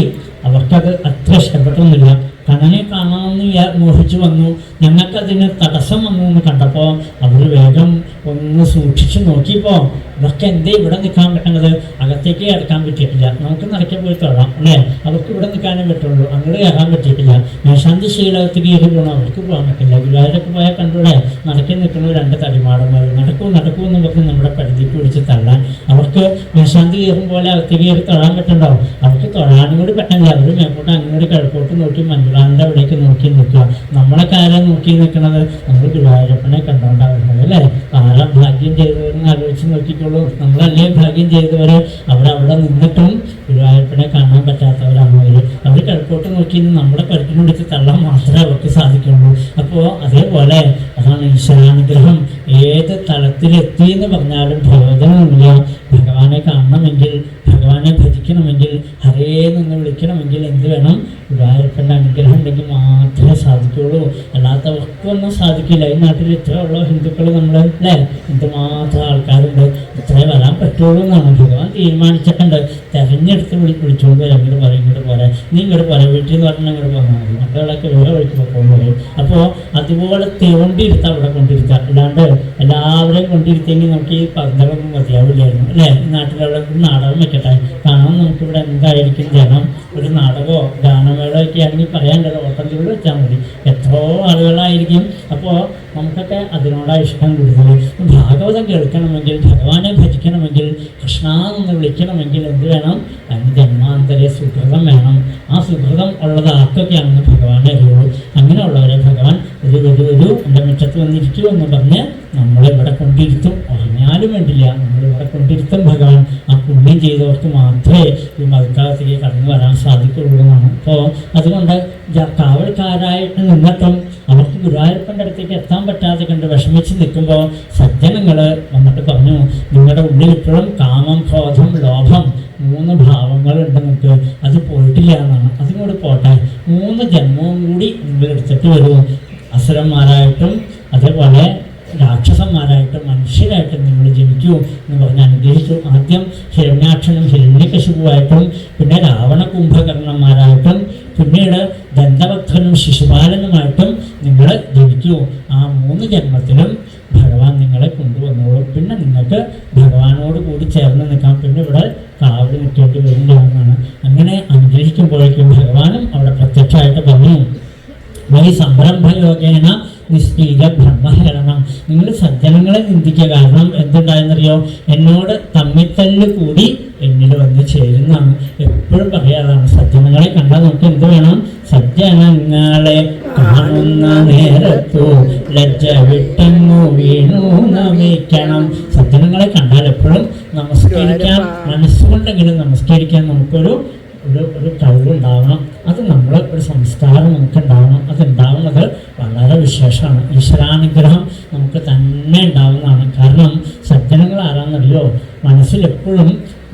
S1: അവർക്കത് അത്ര ഇഷ്ടപ്പെട്ടൊന്നുമില്ല. കണ്ണനെ കാണാമെന്ന് മോഹിച്ചു വന്നു, ഞങ്ങൾക്കതിന് തടസ്സം വന്നു എന്ന് കണ്ടപ്പോൾ അവർ വേഗം ഒന്ന് സൂക്ഷിച്ച് നോക്കിയപ്പോൾ ഇവർക്ക് എന്തേ ഇവിടെ നിൽക്കാൻ പറ്റുന്നത്? അകത്തേക്ക് കിടക്കാൻ പറ്റിയിട്ടില്ല. നമുക്ക് നടക്കി പോയി തൊഴാം അല്ലേ, അവർക്ക് ഇവിടെ നിൽക്കാനേ പറ്റുള്ളൂ. അങ്ങോട്ട് കയറാൻ പറ്റിയിട്ടില്ല. മേശാന്തി ശ്രീലകത്ത് കയറി പോകണം, അവർക്ക് പോകാൻ പറ്റില്ല. ഗുരുവായൂരൊക്കെ പോയാൽ കണ്ടൂടെ, നടക്കി നിൽക്കുന്ന 2 തടിമാടന്മാർ നടക്കൂ എന്ന് പറഞ്ഞ് നമ്മുടെ പരിധിക്ക് പിടിച്ച് തള്ളാൻ. അവർക്ക് മേശാന്തി കയറും പോലെ അകത്തേക്ക് കയറി തൊഴാൻ പറ്റണ്ടോ? അവർക്ക് തൊഴാനും കൂടി പറ്റില്ല. അവർ മേപ്പോട്ട് അങ്ങോട്ട് കിഴക്കോട്ട് നോക്കി മഞ്ജുളാന്റെ അവിടേക്ക് നോക്കി നിൽക്കുക. നമ്മളൊക്കെ ആരാ നോക്കി നിൽക്കുന്നത്? നമ്മൾ ഗുരുവായൂരപ്പനെ കണ്ടോണ്ടാവുന്നത് അല്ലേ? ആരാ ഭാഗ്യം ചെയ്തവരെന്ന് ആലോചിച്ച് നോക്കിക്കോളൂ. നമ്മളല്ലേ ഭാഗ്യം ചെയ്തവർ. അവിടെ നിന്നിട്ടും ഗുരുവായൂരപ്പനെ കാണാൻ പറ്റാത്തവരാണ് അവർ. അവർ കിഴക്കോട്ട് നോക്കി നമ്മുടെ കരുത്തിനോടിച്ച് തള്ളാൻ മാത്രമേ അവർക്ക് സാധിക്കുള്ളൂ. അപ്പോൾ അതേപോലെ അതാണ് ഈശ്വരാനുഗ്രഹം. ഏത് തലത്തിലെത്തി എന്ന് പറഞ്ഞാലും പ്രയോജനമില്ല. ഭഗവാനെ കാണണമെങ്കിൽ, ഭഗവാനെ ഭജിക്കണമെങ്കിൽ, ഹരേ നിന്ന് വിളിക്കണമെങ്കിൽ എന്ത് വേണം? ഗുരുവായൂരപ്പൻ്റെ അനുഗ്രഹം ഉണ്ടെങ്കിൽ മാത്രമേ സാധിക്കുള്ളൂ. അല്ലാത്തവർക്കൊന്നും സാധിക്കില്ല. ഈ നാട്ടിൽ ഇത്ര ഉള്ള ഹിന്ദുക്കൾ നമ്മൾ അല്ലേ, എന്തുമാത്രം ആൾക്കാരുണ്ട്, ഇത്രേ വരാൻ പറ്റുള്ളൂ എന്നാണ് ഭഗവാൻ തീരുമാനിച്ചിട്ടുണ്ട്. തിരഞ്ഞെടുത്ത് വിളിച്ചുകൊണ്ട് വരാം. ഇങ്ങോട്ട് പറയും, ഇങ്ങോട്ട് പോരാ, നീ ഇങ്ങോട്ട് പോരാ, വീട്ടിൽ നിന്ന് പറഞ്ഞാൽ ഇങ്ങോട്ട് പോകാൻ മതി, മക്കളൊക്കെ വേറെ വഴിക്ക് പോകുമ്പോൾ പറയും. അപ്പോൾ അതുപോലെ കൊണ്ടിരുത്താം, അവിടെ കൊണ്ടിരുത്താം. അല്ലാണ്ട് എല്ലാവരെയും കൊണ്ടിരുത്തിയെങ്കിൽ നമുക്ക് ഈ പന്തളൊന്നും മതിയാവില്ലായിരുന്നു അല്ലേ? ഈ നാട്ടിലുള്ള ഒരു നാടകം വെക്കട്ടെ, കാണാൻ നമുക്കിവിടെ എന്തായിരിക്കും ജനം. ഒരു നാടകമോ ഗാനമേളോ ഒക്കെ ആണെങ്കിൽ പറയാണ്ടല്ലോ, ഓട്ടത്തിൽ വെച്ചാൽ മതി, എത്രയോ ആളുകളായിരിക്കും. അപ്പോൾ നമുക്കൊക്കെ അതിനോടാണ് ഇഷ്ടം കൂടുതൽ. ഭാഗവതം കേൾക്കണമെങ്കിൽ, ഭഗവാനെ ഭജിക്കണമെങ്കിൽ, കൃഷ്ണാന്ന് വിളിക്കണമെങ്കിൽ എന്ത് വേണം? അതിന് ജന്മാന്തര സുഹൃതം വേണം. ആ സുഹൃതം ഉള്ളത് ആർക്കൊക്കെയാണെന്ന് ഭഗവാനെ അറിയുള്ളൂ. അങ്ങനെയുള്ളവരെ ഭഗവാൻ ഒരു എൻ്റെ മുറ്റത്ത് വന്നിരിക്കുമെന്ന് പറഞ്ഞ് നമ്മളിവിടെ കൊണ്ടിരുത്തും. പറഞ്ഞാലും വേണ്ടില്ല, നമ്മളിവിടെ കൊണ്ടിരുത്തും ഭഗവാൻ. ആ പുണ്യം ചെയ്തവർക്ക് മാത്രമേ ഈ മതക്കാലത്തേക്ക് കടന്നു വരാൻ സാധിക്കുള്ളൂ എന്നാണ്. അപ്പോൾ അതുകൊണ്ട് കാവൽക്കാരായിട്ട് നിന്നിട്ടും അവർക്ക് ഗുരുവായൂരപ്പൻ്റെ അടുത്തേക്ക് എത്താൻ പറ്റാതെ കണ്ട് വിഷമിച്ച് നിൽക്കുമ്പോൾ സജ്ജനങ്ങൾ വന്നിട്ട് പറഞ്ഞു, നിങ്ങളുടെ ഉള്ളിൽ ഇപ്പോഴും കാമം, ക്രോധം, ലോഭം 3 ഭാവങ്ങളുണ്ട് നിങ്ങൾക്ക്, അത് പോയിട്ടില്ല എന്നാണ്. അതും കൂടി പോട്ടെ, 3 ജന്മവും കൂടി നിങ്ങൾ എടുത്തിട്ട് വരൂ. അസുരന്മാരായിട്ടും അതേപോലെ രാക്ഷസന്മാരായിട്ടും മനുഷ്യരായിട്ടും നിങ്ങൾ ജനിക്കൂ എന്ന് പറഞ്ഞ് അനുഗ്രഹിച്ചു. ആദ്യം ഹിരണ്യാക്ഷനും ഹിരണ്യകശിപുവായിട്ടും, പിന്നെ രാവണ കുംഭകർണന്മാരായിട്ടും, പിന്നീട് ദന്തവക്രനും ശിശുപാലനുമായിട്ടും നിങ്ങൾ ജനിക്കൂ. ആ 3 ജന്മത്തിലും ഭഗവാൻ നിങ്ങളെ കൊണ്ടുവന്നോളും. പിന്നെ നിങ്ങൾക്ക് ഭഗവാനോട് കൂടി ചേർന്ന് നിൽക്കാം. പിന്നെ ഇവിടെ കാവൽ നിൽക്കേണ്ടി വരില്ല എന്നാണ്. അങ്ങനെ അനുഗ്രഹിക്കുമ്പോഴേക്കും ഭഗവാനും അവിടെ പ്രത്യക്ഷമായിട്ട് പറഞ്ഞു, ഈ സംരംഭയോഗേന നിസ്പീക ബ്രഹ്മഹരണം. നിങ്ങൾ സജ്ജനങ്ങളെ നിന്ദിക്കുക. കാരണം എന്തുണ്ടായെന്നറിയോ, എന്നോട് തമ്മിത്തല്ല് കൂടി എന്നിൽ വന്ന് ചേരുന്നതാണ്. എപ്പോഴും പറയാതാണ്, സജ്ജനങ്ങളെ കണ്ടാൽ നമുക്ക് എന്ത് വേണം? സജ്ജനങ്ങളെ കാണുന്ന നേരത്തു ലജ്ജ വിട്ടങ്ങു വീണു നമിക്കണം. സജ്ജനങ്ങളെ കണ്ടാൽ എപ്പോഴും നമസ്കരിക്കാൻ, മനസ്സുകൊണ്ടെങ്കിലും നമസ്കരിക്കാൻ നമുക്കൊരു കഴിവുണ്ടാവണം. അത് നമ്മൾ ഒരു സംസ്കാരം നമുക്കുണ്ടാവണം. അതുണ്ടാവുന്നത് വളരെ വിശേഷമാണ്. ഈശ്വരാനുഗ്രഹം നമുക്ക് തന്നെ ഉണ്ടാവുന്നതാണ്. കാരണം സജ്ജനങ്ങൾ ആരാന്നറിയോ, മനസ്സിലെപ്പോഴും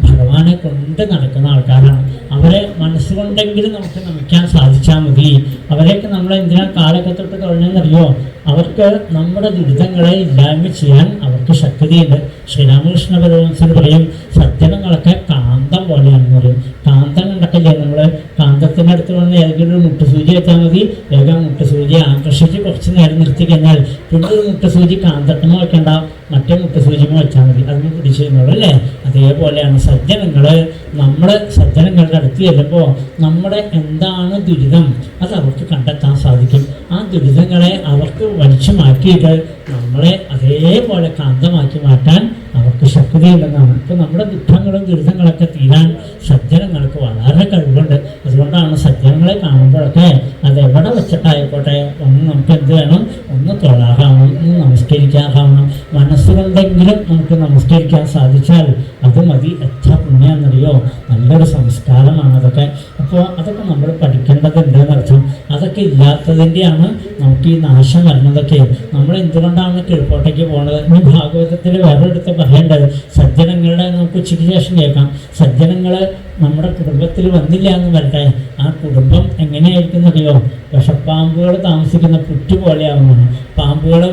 S1: ഭഗവാനെ കൊണ്ട് നടക്കുന്ന ആൾക്കാരാണ്. അവരെ മനസ്സുകൊണ്ടെങ്കിലും നമുക്ക് നമിക്കാൻ സാധിച്ചാൽ മതി. അവരെയൊക്കെ നമ്മൾ എന്തിനാ കാലൊക്കെ തൊട്ട് തുടങ്ങുന്നറിയോ, അവർക്ക് നമ്മുടെ ദുരിതങ്ങളെ ഇല്ലായ്മ ചെയ്യാൻ അവർക്ക് ശക്തിയുണ്ട്. ശ്രീരാമകൃഷ്ണ പരമഹംസർ പറയും, സജ്ജനങ്ങളൊക്കെ കാന്തം പോലെയാണെന്ന് പറയും. കാന്തം കണ്ടക്കില്ലേ, നമ്മൾ കാന്തത്തിൻ്റെ അടുത്ത് വന്ന് ഏതെങ്കിലും ഒരു മുട്ടുസൂചി വെച്ചാൽ മതി, വേഗം മുട്ടുസൂചി ആകർഷിച്ച് കുറച്ച് നേരം നിർത്തി കഴിഞ്ഞാൽ പിന്നെ ഒരു മുട്ടുസൂചി കാന്തത്തിനോ വെക്കേണ്ട, മറ്റേ മുട്ടുസൂചിമോ വെച്ചാൽ മതി, അതിന് പിടിച്ചു ചെയ്യുന്നുള്ളൂ അല്ലേ. അതേപോലെയാണ് സജ്ജനങ്ങൾ. നമ്മൾ സജ്ജനങ്ങളുടെ അടുത്ത് ചെല്ലുമ്പോൾ നമ്മുടെ എന്താണ് ദുരിതം അത് അവർക്ക് കണ്ടെത്താൻ സാധിക്കും. ആ ദുരിതങ്ങളെ അവർക്ക് വലിച്ചു മാറ്റിയിട്ട് നമ്മളെ അതേപോലെ കാന്തമാക്കി മാറ്റാൻ അവർക്ക് ശക്തിയുണ്ടെന്നാണ്. ഇപ്പം നമ്മുടെ ദുഃഖങ്ങളും ദുരിതങ്ങളൊക്കെ തീരാൻ സജ്ജനങ്ങൾക്ക് വളരെ കഴിവുണ്ട്. അതുകൊണ്ടാണ് സജ്ജനങ്ങളെ കാണുമ്പോഴൊക്കെ അതെവിടെ വെച്ചിട്ടായിക്കോട്ടെ ഒന്ന് നമുക്ക് എന്ത് വേണം, ഒന്ന് തൊഴാകാവണം, ഒന്ന് നമസ്കരിക്കാകാവണം. മനസ്സുകൊണ്ടെങ്കിലും നമുക്ക് നമസ്കരിക്കാൻ സാധിച്ചാൽ അത് മതി. എത്ര പുണ്യാന്നറിയോ, നല്ലൊരു സംസ്കാരമാണ് അതൊക്കെ. അപ്പോൾ അതൊക്കെ നമ്മൾ പഠിക്കേണ്ടതുണ്ട് എന്നർത്ഥം. അതൊക്കെ ഇല്ലാത്തതിൻ്റെയാണ് നമുക്ക് ഈ നാശം വരുന്നതൊക്കെ. നമ്മൾ എന്തുകൊണ്ടാണ് കിഴക്കോട്ടേക്ക് പോകുന്നത്? ഈ ഭാഗവതത്തിൽ വേറൊരിടത്ത് പറയേണ്ടത്, സജ്ജനങ്ങളുടെ നമുക്ക് ഉച്ചയ്ക്ക് ശേഷം കേൾക്കാം. സജ്ജനങ്ങൾ നമ്മുടെ കുടുംബത്തിൽ വന്നില്ല എന്ന് വരട്ടെ, ആ കുടുംബം എങ്ങനെയായിരിക്കുന്നറിയോ, വിഷപ്പാമ്പുകൾ താമസിക്കുന്ന പുറ്റ് പോലെയാവുന്നതാണ്.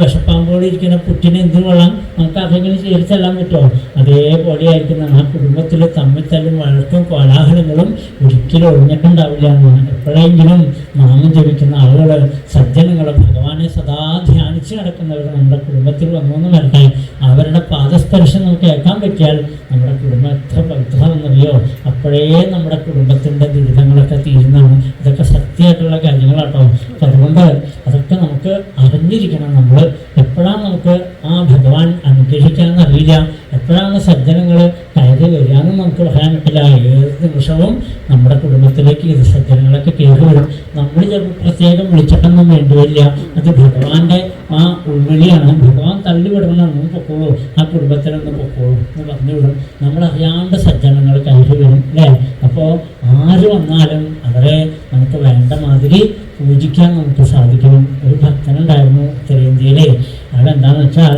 S1: വിഷപ്പാമ്പുകൾ ഇരിക്കുന്ന പുറ്റിനെ എന്തിനു കൊള്ളാം, നമുക്ക് അതെങ്ങനെ ചേരിച്ചെല്ലാൻ പറ്റുമോ? അതേപോലെ ആയിരിക്കുന്നതാണ്. ആ കുടുംബത്തിൽ തമ്മിത്തല്ലും വഴക്കും കോലാഹലങ്ങളും ഒരിക്കലും ഒഴിഞ്ഞിട്ടുണ്ടാവില്ല എന്നാണ്. എപ്പോഴെങ്കിലും നാമം ജപിക്കുന്ന ആളുകൾ, സജ്ജനങ്ങൾ, ഭഗവാനെ സദാ ധ്യാനിച്ച് നടക്കുന്നവർ നമ്മുടെ കുടുംബത്തിൽ വന്നു എന്ന് വരട്ടെ, അവരുടെ പാദസ്പർശം നമുക്ക് കേൾക്കാൻ പറ്റിയാൽ നമ്മുടെ കുടുംബം എത്ര പവിത്രമെന്നറിയോ. അപ്പോഴേ നമ്മുടെ കുടുംബത്തിൻ്റെ ദുരിതങ്ങളൊക്കെ തീരുന്നതാണ്. ഇതൊക്കെ സത്യമായിട്ടുള്ള കാര്യങ്ങളാട്ടോ. അപ്പം അതുകൊണ്ട് അതൊക്കെ നമുക്ക് അറിഞ്ഞിരിക്കണം. നമ്മൾ എപ്പോഴാണ് നമുക്ക് ആ ഭഗവാൻ അനുഗ്രഹിക്കാമെന്ന് അറിയില്ല, എപ്പോഴാണ് സജ്ജനങ്ങൾ കയറി വരികയെന്ന് നമുക്ക് പറയാൻ പറ്റില്ല. ഏത് നിമിഷവും നമ്മുടെ കുടുംബത്തിലേക്ക് ഇത് സജ്ജനങ്ങളൊക്കെ കയറി വരും. നമ്മൾ ചിലപ്പോൾ പ്രത്യേകം വിളിച്ചിട്ടൊന്നും വേണ്ടിയില്ല. അത് ഭഗവാന്റെ ആ ഉൾവിളിയാണ്. ഭഗവാൻ തള്ളിവിടണം, ഒന്ന് പൊക്കോളൂ, ആ കുടുംബത്തിലൊന്ന് പൊക്കോളൂ എന്ന് പറഞ്ഞു വിടും. നമ്മളറിയാണ്ട് സജ്ജനങ്ങൾ കയറി വരും അല്ലേ. അപ്പോൾ ആര് വന്നാലും അവരെ നമുക്ക് വേണ്ട മാതിരി പൂജിക്കാൻ നമുക്ക് സാധിക്കണം. ഒരു ഭക്തനുണ്ടായിരുന്നു ഉത്തരേന്ത്യയിലെ. അതെന്താണെന്ന് വെച്ചാൽ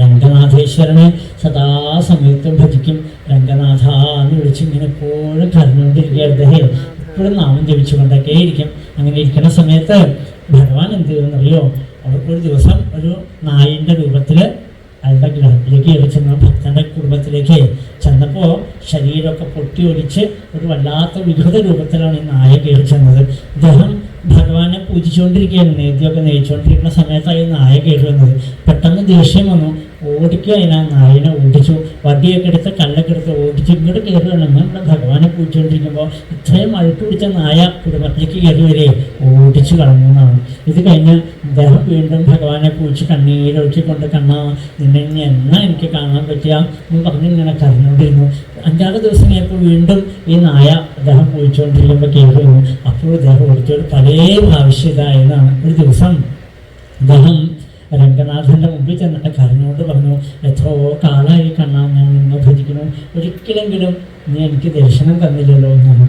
S1: രംഗനാഥേശ്വരനെ സദാസമയത്തും ഭജിക്കും. രംഗനാഥ എന്ന് വിളിച്ച് ഇങ്ങനെ എപ്പോഴും കരഞ്ഞുകൊണ്ടിരിക്കുക. അദ്ദേഹം എപ്പോഴും നാമം ജപിച്ചുകൊണ്ടൊക്കെ ഇരിക്കും. അങ്ങനെ ഇരിക്കുന്ന സമയത്ത് ഭഗവാൻ എന്ത് ചെയ്യുമെന്നറിയോ, അവർക്കൊരു ദിവസം ഒരു നായിൻ്റെ രൂപത്തിൽ അയാളുടെ ഗ്രഹത്തിലേക്ക് കയറി ചെന്ന ഭക്തൻ്റെ കുടുംബത്തിലേക്ക് ചെന്നപ്പോൾ ശരീരമൊക്കെ പൊട്ടി ഒലിച്ച് ഒരു വല്ലാത്ത വികൃത രൂപത്തിലാണ് ഈ നായ കയറി ചെന്നത്. അദ്ദേഹം ഭഗവാനെ പൂജിച്ചുകൊണ്ടിരിക്കുകയാണ്, നേദ്യമൊക്കെ നയിച്ചുകൊണ്ടിരിക്കുന്ന സമയത്താണ് ഈ നായ കയറി വന്നത്. പെട്ടെന്ന് ദേഷ്യം വന്നു, ഓടിക്കുക. അതിനാ നായനെ ഓടിച്ചു, വടിയൊക്കെ എടുത്ത് കല്ലൊക്കെ എടുത്ത് ഓടിച്ച് ഇങ്ങോട്ട് കയറി വരണം. നമ്മുടെ ഭഗവാനെ പൂജിച്ചുകൊണ്ടിരിക്കുമ്പോൾ ഇത്രയും അഴുക്ക് പിടിച്ച നായ കുടുംബത്തിലേക്ക് കയറി വരെ ഓടിച്ചു കളഞ്ഞതാണ്. ഇത് കഴിഞ്ഞ് അദ്ദേഹം വീണ്ടും ഭഗവാനെ പൂജിച്ച് കണ്ണീരൊഴുക്കിക്കൊണ്ട് നിന്നെ എന്നാ എനിക്ക് കാണാൻ പറ്റുക എന്ന് പറഞ്ഞ് ഇങ്ങനെ കരഞ്ഞുകൊണ്ടിരുന്നു. 5-6 ദിവസം കഴിഞ്ഞപ്പോൾ വീണ്ടും ഈ നായ അദ്ദേഹം പൂജിച്ചുകൊണ്ടിരിക്കുമ്പോൾ കയറി വന്നു. അപ്പോൾ അദ്ദേഹം ഓടിച്ചോട് പല പ്രാവശ്യം ഇതായതാണ്. ഒരു ദിവസം അദ്ദേഹം രംഗനാഥൻ്റെ മുമ്പിൽ ചെന്നിട്ട് കരഞ്ഞുകൊണ്ട് പറഞ്ഞു, എത്രയോ കാലമായി കണ്ണാ ഞാൻ നിന്നെ ഭജിക്കുന്നു, ഒരിക്കലെങ്കിലും നീ എനിക്ക് ദർശനം തന്നില്ലല്ലോ എന്നാണ്.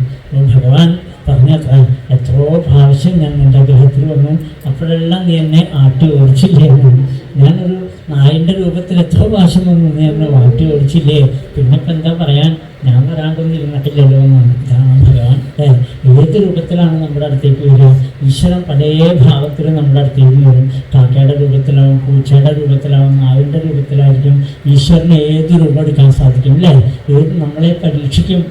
S1: ഭഗവാൻ പറഞ്ഞത്ര, എത്രയോ പ്രാവശ്യം ഞാൻ നിൻ്റെ ഗ്രഹത്തിൽ വന്നു, അപ്പോഴെല്ലാം നീ എന്നെ ആട്ടി ഓടിച്ചില്ലേ എന്നാണ്. ഞാനൊരു നായിൻ്റെ രൂപത്തിൽ എത്ര പ്രാവശ്യം വന്നു എന്നെ മാറ്റി ഓടിച്ചില്ലേ, പിന്നെ ഇപ്പം എന്താ പറയാൻ, ഞാൻ വരാണ്ടൊന്നും ഇരുന്നിട്ടില്ലല്ലോ എന്നാണ്. ഇതാണ് ഭഗവാൻ. ഏത് രൂപത്തിലാണ് നമ്മുടെ അടുത്തേക്ക് വരിക? ഈശ്വരൻ പല ഭാവത്തിലും നമ്മുടെ അടുത്തേക്ക് വരും. കാക്കയുടെ രൂപത്തിലാവും, പൂച്ചയുടെ രൂപത്തിലാവും, നാവിൻ്റെ രൂപത്തിലായിരിക്കും. ഈശ്വരന് ഏത് രൂപം എടുക്കാൻ സാധിക്കും അല്ലേ? ഏത് നമ്മളെ പരീക്ഷിക്കും.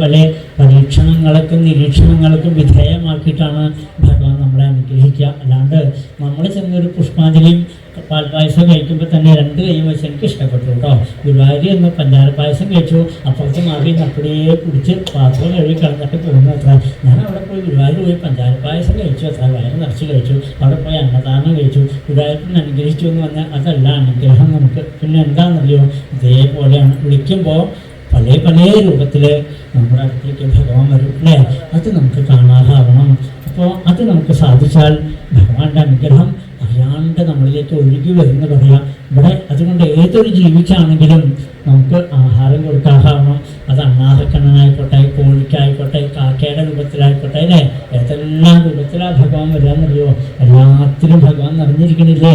S1: പല പരീക്ഷണങ്ങൾക്കും നിരീക്ഷണങ്ങൾക്കും വിധേയമാക്കിയിട്ടാണ് ഭഗവാൻ നമ്മളെ അനുഗ്രഹിക്കുക. അല്ലാണ്ട് നമ്മൾ ചെന്നൊരു പുഷ്പാഞ്ജലിയും പാൽപ്പായസം കഴിക്കുമ്പോൾ തന്നെ 2 കൈയും വെച്ച് എനിക്ക് ഇഷ്ടപ്പെട്ടു കേട്ടോ. ഗുരുവായൂർ എന്ന് പഞ്ചാര പായസം കഴിച്ചു, അപ്പുറത്ത് മാറി അപ്പടിയെ കുടിച്ച് പാത്രം കഴുകി കളഞ്ഞിട്ട് പോകുന്നു അത്ര. ഞാൻ അവിടെ പോയി ഗുരുവായൂർ പോയി പഞ്ചാര പായസം കഴിച്ചു അത്ര, വയറ് നിറച്ച് കഴിച്ചു. അവിടെ പോയി അന്നദാനം കഴിച്ചു, ഗുരുവായൂരിന് അനുഗ്രഹിച്ചു എന്ന് പറഞ്ഞാൽ അതല്ല അനുഗ്രഹം നമുക്ക്. പിന്നെ എന്താണെന്നറിയോ, ഇതേപോലെയാണ് വിളിക്കുമ്പോൾ പല രൂപത്തിൽ നമ്മുടെ അടുത്തേക്ക് ഭഗവാൻ വരും അല്ലേ? അത് നമുക്ക് കാണാതാവണം. അപ്പോൾ അത് നമുക്ക് സാധിച്ചാൽ ഭഗവാന്റെ അനുഗ്രഹം അറിയാണ്ട് നമ്മളിലേക്ക് ഒഴുകി വരുന്ന പറയാം ഇവിടെ. അതുകൊണ്ട് ഏതൊരു ജീവിക്കാണെങ്കിലും നമുക്ക് ആഹാരം കൊടുക്കാറാവണം. അത് അണ്ണാഹക്കണ്ണനായിക്കോട്ടെ, കോഴിക്കായിക്കോട്ടെ, കാക്കയുടെ രൂപത്തിലായിക്കോട്ടെ അല്ലേ? ഏതെല്ലാം രൂപത്തിലാണ് ഭഗവാൻ വരാമെന്നറിയോ? എല്ലാത്തിലും ഭഗവാൻ നിറഞ്ഞിരിക്കണില്ലേ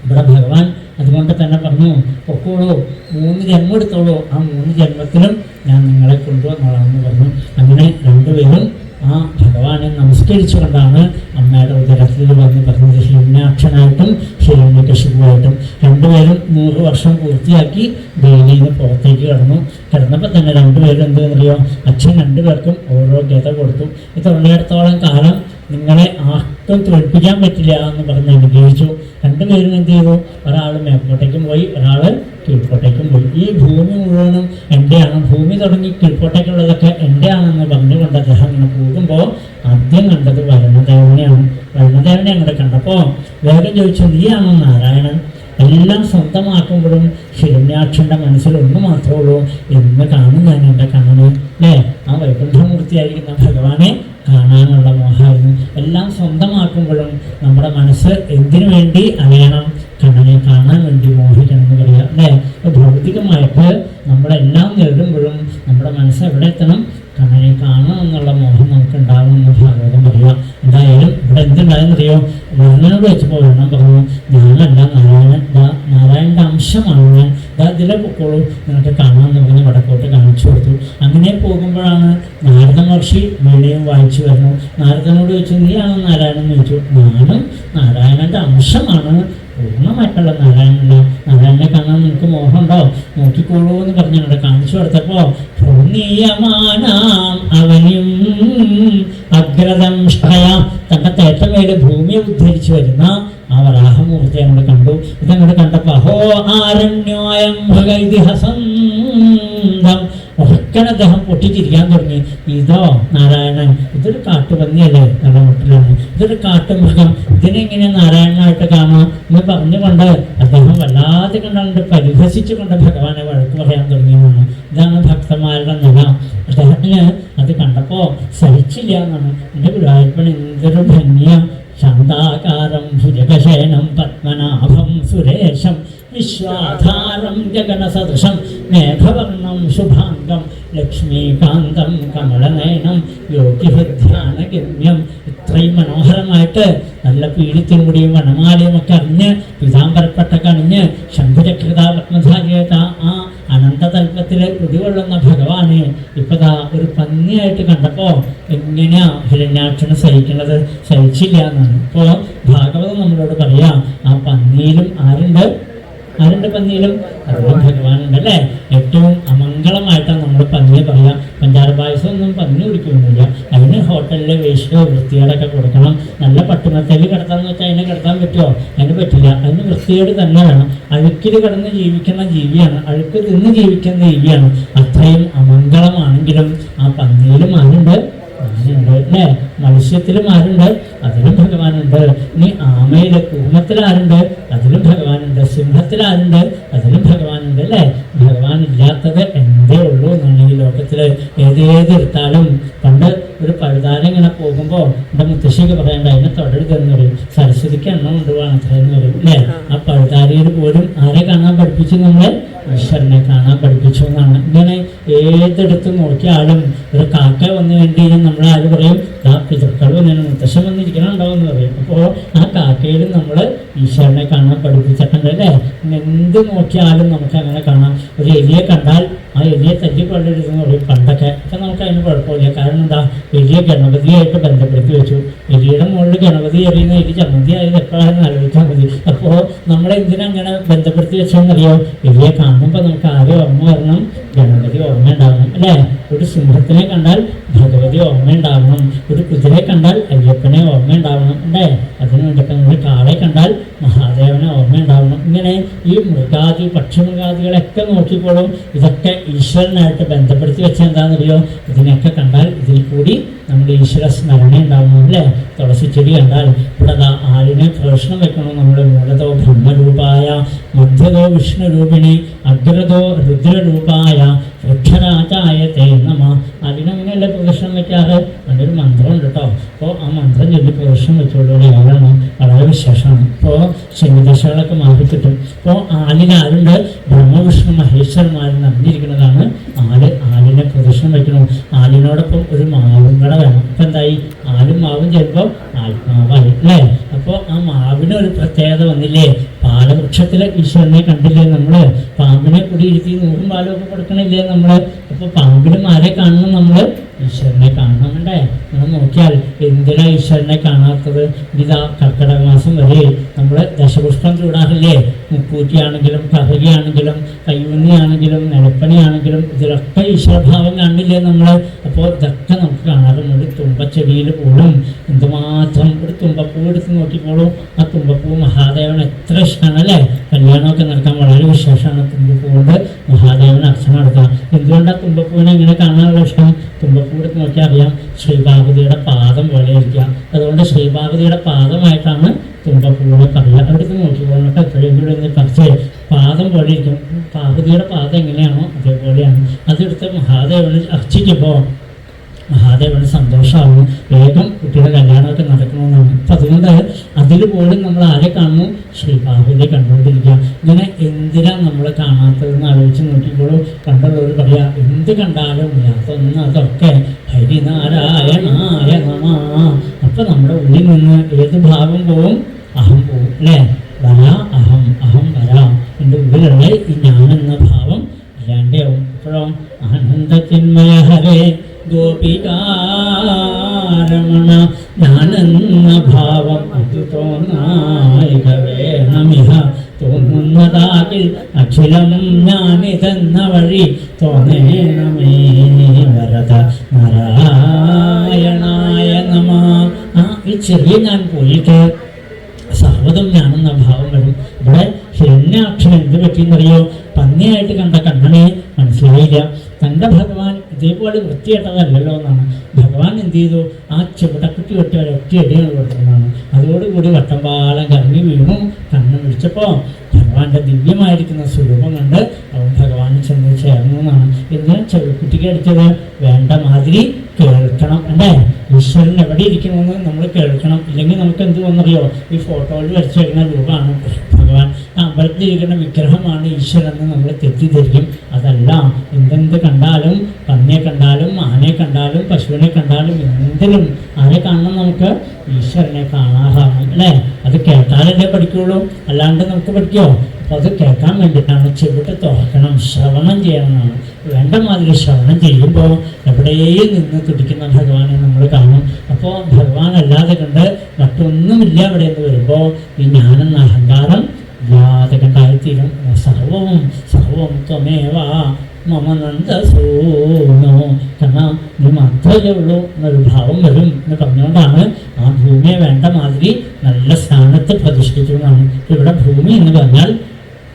S1: ഇവിടെ ഭഗവാൻ? അതുകൊണ്ട് തന്നെ പറഞ്ഞു, പൊക്കോളൂ, 3 ജന്മം എടുത്തോളൂ, ആ 3 ജന്മത്തിലും ഞാൻ നിങ്ങളെ കൊണ്ടുവന്നോളാമെന്ന് പറഞ്ഞു. അങ്ങനെ രണ്ടുപേരും ആ ഭഗവാനെ നമസ്കരിച്ചുകൊണ്ടാണ് അമ്മയുടെ ഉദരത്തിൽ വന്ന് പറഞ്ഞത്. ഹിരണ്യാക്ഷനായിട്ടും ഹിരണ്യകശിപുവായിട്ടും രണ്ടുപേരും 100 വർഷം പൂർത്തിയാക്കി ദേവിയിൽ നിന്ന് പുറത്തേക്ക് കിടന്നപ്പോൾ തന്നെ രണ്ടുപേരും എന്തെന്നറിയോ, അച്ഛൻ 2 പേർക്കും ഓരോ ഗത കൊടുത്തു. ഇത് ഉള്ളിടത്തോളം കാലം നിങ്ങളെ ആർക്കും തോൽപ്പിക്കാൻ പറ്റില്ല എന്ന് പറഞ്ഞ് അനുഗ്രഹിച്ചു. 2 പേരും എന്ത് ചെയ്തു, ഒരാൾ മേപ്പോട്ടേക്കും പോയി, ഒരാൾ കീഴ്പോട്ടേക്കും പോയി. ഈ ഭൂമി മുഴുവനും എൻ്റെയാണ്, ഭൂമി തുടങ്ങി കീഴ്പോട്ടേക്കുള്ളതൊക്കെ എൻ്റെയാണെന്ന് പറഞ്ഞുകൊണ്ട് അദ്ദേഹം ഇങ്ങനെ പോകുമ്പോൾ ആദ്യം കണ്ടത് വരുണദേവനെയാണ്. വരുണദേവനെ അങ്ങോട്ട് കണ്ടപ്പോൾ വേഗം ചോദിച്ചു, നീയാണോ നാരായണൻ? എല്ലാം സ്വന്തമാക്കുമ്പോഴും ഹിരണ്യാക്ഷൻ്റെ മനസ്സിൽ ഒന്ന് മാത്രമേ ഉള്ളൂ, എന്ന് കാണും ഞാൻ എൻ്റെ കണ്ണന് അല്ലേ? ആ വൈകുണ്ഠമൂർത്തിയായിരിക്കുന്ന ഭഗവാനെ കാണാനുള്ള മോഹമായിരുന്നു. എല്ലാം സ്വന്തമാക്കുമ്പോഴും നമ്മുടെ മനസ്സ് എന്തിനു വേണ്ടി അറിയണം? കണ്ണനെ കാണാൻ വേണ്ടി മോഹിക്കണം എന്ന് പറയാം അല്ലേ? ഭൗതികമായിട്ട് നമ്മളെല്ലാം നേടുമ്പോഴും നമ്മുടെ മനസ്സ് എവിടെ എത്തണം? കണ്ണനെ കാണണം എന്നുള്ള മോഹം നമുക്ക് ഉണ്ടാവുമെന്ന് ഭാഗവതം പറയാം. എന്തായാലും ഇവിടെ എന്തുണ്ടായെന്നറിയോ, വർണ്ണനോട് വെച്ചപ്പോൾ വർണ്ണം പറഞ്ഞു, ഞാനല്ല നാരായണൻ്റെ അംശമാണ് ഞാൻ, ഇതിലെ പൊക്കോളൂ നിങ്ങൾക്ക് കാണാമെന്ന് പറഞ്ഞ് വടക്കോട്ട് കാണിച്ചു കൊടുത്തു. അങ്ങനെ പോകുമ്പോഴാണ് നാരദ മഹർഷി വീണയും വായിച്ചു വരുന്നു. നാരദനോട് ചോദിച്ചു, നീയാണോ നാരായണൻ എന്ന് ചോദിച്ചു. ഞാനും നാരായണൻ്റെ അംശമാണ്, പൂർണ്ണമായിട്ടുള്ള നാരായണനല്ല. നാരായണനെ കാണാൻ നിങ്ങൾക്ക് മോഹമുണ്ടോ? നോക്കിക്കോളൂ എന്ന് പറഞ്ഞ് അവിടെ കാണിച്ചു കൊടുത്തപ്പോൾ ഭൂമിയമാനാം അവനും അഗ്രദംഷ്ടയ, തൻ്റെ തേറ്റമേല് ഭൂമിയെ ഉദ്ധരിച്ചു വരുന്ന ആ വരാഹമൂർത്തി അങ്ങോട്ട് കണ്ടു. ഇതങ്ങോട്ട് കണ്ടപ്പോൾ അഹോ ആരണ്യോയം ഭഗതിഹസം ഉറക്കൻ അദ്ദേഹം പൊട്ടിച്ചിരിക്കാൻ തുടങ്ങി. ഇതോ നാരായണൻ? ഇതൊരു കാട്ടുപന്നിയല്ലേ, നല്ല മുട്ടിലാണ്, ഇതൊരു കാട്ടുമൃഗം, ഇതിനെങ്ങനെ നാരായണനായിട്ട് കാണാം എന്ന് പറഞ്ഞുകൊണ്ട് അദ്ദേഹം വല്ലാതെ കണ്ടുകൊണ്ട് പരിഹസിച്ചുകൊണ്ട് ഭഗവാനെ വഴക്ക് പറയാൻ തുടങ്ങിയതാണ്. ഇതാണ് ഭക്തന്മാരുടെ നില. അദ്ദേഹത്തിന് അത് കണ്ടപ്പോൾ സഹിച്ചില്ല എന്നാണ്. എൻ്റെ ഗുരുവായൂരപ്പൻ എന്തൊരു ഭംഗിയ, ശാന്താകാരം ഭുജഗശയനം പത്മനാഭം സുരേശം വിശ്വാധാരം ഗഗനസദൃശം മേഘവർണം ശുഭാംഗം ലക്ഷ്മീകാന്തം കമലനയനം യോഗിഹൃധ്യാനഗമ്യം. ഇത്രയും മനോഹരമായിട്ട് നല്ല പീഡിത്തിലൂടെയും വനമാലയും ഒക്കെ അറിഞ്ഞ് പിതാംബരപ്പെട്ടൊക്കെ അണിഞ്ഞ് ശംഖുചക്രത പത്മധാരിയായിട്ട് ആ അനന്തതൽപ്പത്തിൽ കുടികൊള്ളുന്ന ഭഗവാനെ ഇപ്പതാ ഒരു പന്നിയായിട്ട് കണ്ടപ്പോൾ എങ്ങനെയാ ഹിരണ്യാക്ഷന് സഹിക്കുന്നത്? സഹിച്ചില്ല എന്നാണ്. ഇപ്പോൾ ഭാഗവതം നമ്മളോട് പറയാം, ആ പന്നിയിലും ആരുണ്ട്? പന്നിയിലും അതിലും ഭഗവാനുണ്ട് അല്ലേ? ഏറ്റവും അമംഗളമായിട്ടാണ് നമ്മൾ പന്നിയെ പറയാം. പഞ്ചാര പായസം ഒന്നും പന്നി കുടിക്കുന്നില്ല. അതിന് ഹോട്ടലിലെ വേസ്റ്റ് വൃത്തികേടൊക്കെ കൊടുക്കണം. നല്ല പട്ടുമത്തേല് കിടത്താന്ന് വെച്ചാൽ അതിനെ കിടത്താൻ പറ്റുമോ? അതിന് പറ്റില്ല. അതിന് വൃത്തികേട് തന്നെ വേണം. അഴുക്കിൽ കിടന്ന് ജീവിക്കുന്ന ജീവിയാണ്, അഴുക്ക് തിന്ന് ജീവിക്കുന്ന ജീവിയാണ്. അത്രയും അമംഗളമാണെങ്കിലും ആ പന്നിയിലും ആരുണ്ട്? അല്ലേ? മത്സ്യത്തിലും ആരുണ്ട്? അതിലും ഭഗവാനുണ്ട്. ഇനി ആമയിലെ കൂമത്തിലാരുണ്ട്? അതിലും ഭഗവാനുണ്ട്. സിംഹത്തിലാരുണ്ട്? അതിലും ഭഗവാനുണ്ട് അല്ലേ? ഭഗവാൻ ഇല്ലാത്തത് എന്തേ ഉള്ളൂ എന്നാണ് ഈ ലോകത്തിൽ. ഏതെടുത്താലും പണ്ട് ഒരു പഴുതാരം ഇങ്ങനെ പോകുമ്പോൾ എൻ്റെ മുത്തശ്ശിക്ക് പറയണ്ട അതിനെ തൊടരുതെന്ന് പറയും. സരസ്വതിക്ക് എണ്ണം കൊണ്ടുപോകണം അത്രയെന്ന് പറയും അല്ലേ. ആ പഴുതാരിയിൽ പോലും ആരെ കാണാൻ പഠിപ്പിച്ചു? നമ്മളെ ഈശ്വരനെ കാണാൻ പഠിപ്പിച്ചു എന്നാണ്. ഇങ്ങനെ ഏതെടുത്ത് നോക്കിയാലും ഒരു കാക്ക വന്നു വേണ്ടി നമ്മൾ ആര് പറയും? ആ പിതൃക്കൾ വന്നു മുത്തശ്ശൻ വന്നിരിക്കണുണ്ടാവും എന്ന് പറയും. അപ്പോൾ ആ കാക്കയിലും നമ്മൾ ഈശ്വരനെ കാണാൻ പഠിപ്പിച്ചിട്ടുണ്ട് അല്ലേ. എന്ത് നോക്കിയാലും നമുക്ക് അങ്ങനെ കാണാം. ഒരു എലിയെ കണ്ടാൽ ആ എലിയെ തല്ലിക്കൊള്ളരുതെന്ന് പറയും പണ്ടൊക്കെ. അപ്പം നമുക്ക് അതിന് കുഴപ്പമില്ല. കാരണം എന്താ? എലിയെ ഗണപതിയായിട്ട് ബന്ധപ്പെടുത്തി വെച്ചു. എലിയുടെ മുകളിൽ ഗണപതി എറിയുന്ന എലി ചമ്മന്തി ആയത് എപ്പോഴാണെന്ന് ആലോചിക്കാൻ മതി. അപ്പോൾ നമ്മളെന്തിനങ്ങനെ ബന്ധപ്പെടുത്തി വെച്ചോന്നറിയോ? എലിയെ കാണുമ്പോൾ നമുക്ക് ആരും ഓർമ്മ വരണം, ഗണപതി ഓർമ്മ ഉണ്ടാവണം അല്ലേ. ഒരു സിംഹത്തിനെ കണ്ടാൽ ഭഗവതി ഓർമ്മ ഉണ്ടാവണം, ഒരു കുതിരയെ കണ്ടാൽ അയ്യപ്പനെ ഓർമ്മ ഉണ്ടാവണം അല്ലേ. അതിനു വേണ്ടിയിട്ട് നമ്മൾ കാളെ കണ്ടാൽ മഹാദേവനെ ഓർമ്മ ഉണ്ടാവണം. ഇങ്ങനെ ഈ മൃഗാദി പക്ഷിമൃഗാദികളൊക്കെ നോക്കിക്കോളും. ഇതൊക്കെ ഈശ്വരനായിട്ട് ബന്ധപ്പെടുത്തി വെച്ചാൽ എന്താണെന്നറിയോ? ഇതിനൊക്കെ കണ്ടാൽ ഇതിൽ കൂടി നമ്മുടെ ഈശ്വര സ്മരണ ഉണ്ടാവണം അല്ലേ. തുളസി ചെടി കണ്ടാൽ ഇവിടെ ആലിനെ പ്രദക്ഷിണം വെക്കണം. നമ്മൾ മൂലതോ ബ്രഹ്മരൂപായ, മധ്യതോ വിഷ്ണുരൂപിണി, അഗ്രതോ രുദ്രരൂപായ, വൃക്ഷരാജായ തേ നമ. അതിനങ്ങനെയല്ലേ പ്രദക്ഷിണം വെക്കാറ്? അതിനൊരു മന്ത്രമുണ്ട് കേട്ടോ. അപ്പോൾ ആ മന്ത്രം ചൊല്ലി പ്രദക്ഷിണം വെച്ചോളൂ. ആളാണ് വളരെ വിശേഷമാണ്. ഇപ്പോൾ ശനിദശകളൊക്കെ മാറിക്കിട്ടും. അപ്പോൾ ആലിനാരുണ്ട്? ബ്രഹ്മവിഷ്ണു മഹേശ്വരന്മാർ നടന്നിരിക്കുന്നതാണ് ആലിനെ പ്രദക്ഷിണം വയ്ക്കണം. ആലിനോടൊപ്പം ഒരു മാവും കൂടെ വേണം. അപ്പം എന്തായി? ആലും മാവും ചേരുമ്പോൾ ആത്മാവായി അല്ലേ. അപ്പോൾ ആ മാവിന് ഒരു പ്രത്യേകത വന്നില്ലേ? പാലവൃക്ഷത്തിലെ ഈശ്വരനെ കണ്ടില്ലേ നമ്മൾ? പാമ്പിനെ കുടിയിരുത്തി നൂറും പാലമൊക്കെ കൊടുക്കണില്ലേ നമ്മൾ? അപ്പോൾ പാമ്പിനും ആരെ കാണണം? നമ്മൾ ഈശ്വരനെ കാണണം വേണ്ടേ. നമ്മൾ നോക്കിയാൽ എന്തിനാ ഈശ്വരനെ കാണാത്തത്? ഇതാ കർക്കിടക മാസം വരെ നമ്മൾ ദശപുഷ്പം ചൂടാറില്ലേ? മുക്കൂറ്റിയാണെങ്കിലും കഹരിയാണെങ്കിലും കയ്യൂന്നിയാണെങ്കിലും നിലപ്പണിയാണെങ്കിലും ഇതിലൊക്കെ ഈശ്വരഭാവം കാണില്ലേ നമ്മൾ? അപ്പോൾ ഇതൊക്കെ നമുക്ക് കാണാറുണ്ട്. തുമ്പച്ചെടിയിൽ പോലും എന്തുമാത്രം ഒരു തുമ്പപ്പൂ എടുത്ത് നോക്കിക്കോളും. ആ തുമ്പപ്പൂ മഹാദേവൻ എത്ര ഇഷ്ടമാണ് അല്ലേ. കല്യാണമൊക്കെ നടക്കാൻ വളരെ വിശേഷമാണ്. തുമ്പപ്പൂ കൊണ്ട് മഹാദേവന് അർച്ചന നടത്താം. എന്തുകൊണ്ടാണ് തുമ്പപ്പൂവിനെ ഇങ്ങനെ കാണാനുള്ള ഇഷ്ടം? തുമ്പപ്പൂ എടുത്ത് നോക്കിയാൽ അറിയാം, ശ്രീപാർവതിയുടെ പാദം പോലെ ഇരിക്കാം. അതുകൊണ്ട് ശ്രീപാർവതിയുടെ പാദമായിട്ടാണ് തുമ്പപ്പൂവിനെ പറയുക. അവിടുത്തെ നോക്കിക്കോളൊക്കെ എപ്പോഴെങ്കിലും പറിച്ച് പാദം പോലെ ഇരിക്കും. പാർവതിയുടെ പാദം എങ്ങനെയാണോ അതേപോലെയാണ്. അതെടുത്ത് മഹാദേവന് അർച്ചിക്കുമ്പോൾ മഹാദേവന് സന്തോഷമാകും. വേഗം കുട്ടിയുടെ കല്യാണമൊക്കെ നടക്കണമെന്നാണ്. അപ്പം അതുകൊണ്ട് അതിൽ പോലും നമ്മൾ ആരെ കാണുന്നു? ശ്രീപാർവതിയെ കണ്ടുകൊണ്ടിരിക്കുക. ഇങ്ങനെ എന്തിനാണ് നമ്മൾ കാണാത്തതെന്ന് ആലോചിച്ച് നോക്കിക്കോളൂ. കണ്ടുള്ളവർ പറയാ എന്ത് കണ്ടാലും അതൊന്നും അതൊക്കെ ഹരിനാരായണായ നമ. അപ്പം നമ്മുടെ ഉള്ളിൽ നിന്ന് ഏത് ഭാവം പോവും? അഹം പോവും അല്ലേ. വരാ അഹം, അഹം വരാ. എൻ്റെ ഉള്ളിലുള്ള ഈ ഞാനെന്ന ഭാവം ഇല്ലാണ്ടാവും. ഇപ്പോഴോ ആനന്ദചിന്മയ ഹരേ ഗോപികാരമണ ഞാനെന്ന ഭാവം അത് തോന്നായിക വേണമിഹ. തോന്നുന്നതാകിൽ അഖിലം ഞാനിതെന്ന വഴി തോന്നേണമേ വരദ നാരായണായ നമ. ഈ ചെറിയ ഞാൻ പോയിട്ട് സർവ്വതും ഞാനെന്ന ഭാവം വരും. ഇവിടെ ഹിരണ്യാക്ഷൻ എന്ത് പറ്റിയെന്നറിയോ? പന്നിയായിട്ട് കണ്ട കണ്ണനെ മനസ്സിലായില്ല. തൻ്റെ ഭഗവാൻ ഇതേപോലെ വൃത്തിയായിട്ടതല്ലല്ലോ എന്നാണ്. ഭഗവാൻ എന്ത് ചെയ്തു? ആ ചുവടക്കുട്ടി വെട്ടി ഒരൊറ്റയടിയാണ് കൊടുക്കുന്നതാണ്. അതോടുകൂടി വട്ടംപാലം കറങ്ങി വീണു. കണ്ണ് പിടിച്ചപ്പോൾ ഭഗവാന്റെ ദിവ്യമായിരിക്കുന്ന സ്വരൂപം കണ്ട് അവൻ ഭഗവാൻ ചെന്ന് ചേർന്നു എന്നാണ്. എന്തിനാ ചെവിക്കുട്ടിക്ക് അടിച്ചത്? വേണ്ട മാതിരി കേൾക്കണം അല്ലേ. ഈശ്വരൻ എവിടെ ഇരിക്കണമെന്ന് നമ്മൾ കേൾക്കണം. ഇല്ലെങ്കിൽ നമുക്ക് എന്ത് വന്നറിയോ? ഈ ഫോട്ടോയിൽ വരച്ചു വരുന്ന രൂപമാണ് ഭഗവാൻ. അമ്പലത്തിലിരിക്കുന്ന വിഗ്രഹമാണ് ഈശ്വരൻ എന്ന് നമ്മൾ തെറ്റിദ്ധരിക്കും. അതല്ല. എന്തെന്ത് കണ്ടാലും, പന്നിയെ കണ്ടാലും ആനയെ കണ്ടാലും പശുവിനെ കണ്ടാലും എന്തിനും ആരെ കാണണം? നമുക്ക് ഈശ്വരനെ കാണാറാണ് അല്ലേ. അത് കേട്ടാലല്ലേ പഠിക്കുള്ളൂ, അല്ലാണ്ട് നമുക്ക് പഠിക്കുമോ? അപ്പോൾ അത് കേൾക്കാൻ വേണ്ടിയിട്ടാണ് ചെവിട്ട് തുറക്കണം, ശ്രവണം ചെയ്യണമെന്നാണ്. വേണ്ട മാതിരി ശ്രവണം ചെയ്യുമ്പോൾ എവിടെയും നിന്ന് തുടിക്കുന്ന ഭഗവാനെ നമ്മൾ കാണും. അപ്പോൾ ഭഗവാൻ അല്ലാതെ കണ്ട് മറ്റൊന്നുമില്ല അവിടെ എന്ന് വരുമ്പോൾ ഈ ഞാനെന്ന അഹങ്കാരം ഇല്ലാതെ കണ്ടായിത്തീരും. സർവവും സർവം ത്വമേവ മമ നന്ദസൂനോ. കാരണം നീ മാത്രമേ ഉള്ളൂ എന്നൊരു ഭാവം വരും എന്ന് പറഞ്ഞുകൊണ്ടാണ് ആ ഭൂമിയെ വേണ്ട മാതിരി നല്ല സ്ഥാനത്ത് പ്രതിഷ്ഠിച്ചു എന്നാണ്. ഇവിടെ ഭൂമി എന്ന് പറഞ്ഞാൽ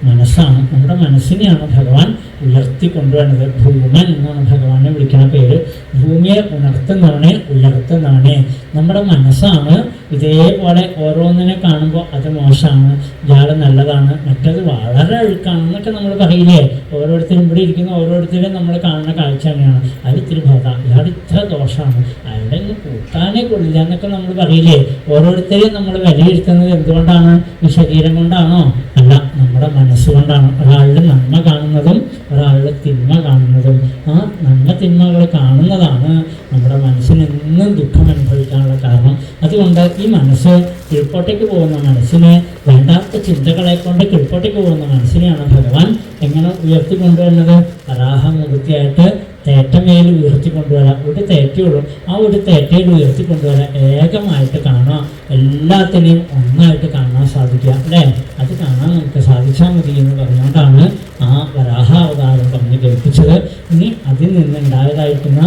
S1: മനസ്സാണ്. നമ്മുടെ മനസ്സിനെയാണ് ഭഗവാൻ ഉയർത്തി കൊണ്ടുവരുന്നത്. ഭൂമൻ എന്നാണ് ഭഗവാനെ വിളിക്കുന്ന പേര്. ഭൂമിയെ ഉണർത്തുന്നവനെ ഉയർത്തുന്നവനെ. നമ്മുടെ മനസ്സാണ് ഇതേപോലെ ഓരോന്നിനെ കാണുമ്പോൾ അത് മോശമാണ്, ഇയാൾ നല്ലതാണ്, മറ്റത് വളരെ അഴുക്കാണെന്നൊക്കെ നമ്മൾ പറയില്ലേ. ഓരോരുത്തരും ഇവിടെ ഇരിക്കുന്ന ഓരോരുത്തരും നമ്മൾ കാണുന്ന കാഴ്ച തന്നെയാണ്. അത് ഇത്തിരി ഭേദം, ഇയാൾ ഇത്ര ദോഷമാണ്, അയാളുടെ ഇന്ന് കൂട്ടാനേ കൊള്ളില്ല എന്നൊക്കെ നമ്മൾ പറയില്ലേ. ഓരോരുത്തരെയും നമ്മൾ വിലയിരുത്തുന്നത് എന്തുകൊണ്ടാണ്? ഈ ശരീരം കൊണ്ടാണോ? അല്ല, നമ്മുടെ മനസ്സുകൊണ്ടാണ്. ഒരാളുടെ നന്മ കാണുന്നതും ഒരാളുടെ തിന്മ കാണുന്നതും. ആ നന്മ തിന്മകൾ കാണുന്നതാണ് നമ്മുടെ മനസ്സിന് എന്നും ദുഃഖം അനുഭവിക്കാനുള്ള കാരണം. അതുകൊണ്ട് ഈ മനസ്സ് കീഴ്പോട്ടേക്ക് പോകുന്ന മനസ്സിനെ, വേണ്ടാത്ത ചിന്തകളെ കൊണ്ട് കീഴ്പോട്ടേക്ക് പോകുന്ന മനസ്സിനെയാണ് ഭഗവാൻ എങ്ങനെ ഉയർത്തിക്കൊണ്ടുവരുന്നത്? വരാഹമൂർത്തിയായിട്ട് തേറ്റമേൽ ഉയർത്തിക്കൊണ്ടുവരാം. ഒരു തേറ്റയുള്ളൂ, ആ ഒരു തേറ്റയിൽ ഉയർത്തിക്കൊണ്ടുവരാം. ഏകമായിട്ട് കാണാം, എല്ലാത്തിനെയും ഒന്നായിട്ട് കാണാൻ സാധിക്കുക അല്ലേ? അത് കാണാൻ നമുക്ക് സാധിച്ചാൽ മതി എന്ന് പറഞ്ഞുകൊണ്ടാണ് ആ വരാഹാവതാരം പറഞ്ഞ് കേൾപ്പിച്ചത്. ഇനി അതിൽ നിന്നുണ്ടായതായിരിക്കുന്ന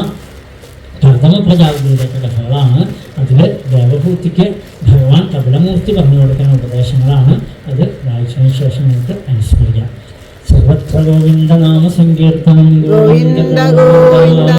S1: കർദമ പ്രജാപതിയുടെയൊക്കെ കഥകളാണ്. അതിൽ ദേവഭൂതിക്ക് ഭഗവാൻ കപിലമൂർത്തി പറഞ്ഞു കൊടുക്കുന്ന ഉപദേശങ്ങളാണ്. അത് വായിച്ചതിന് ശേഷം നമുക്ക് അനുസ്മരിക്കാം. സർവത്ര ഗോവിന്ദ നാമ സങ്കീർത്തനം. ഗോവിന്ദ ഗോവിന്ദ.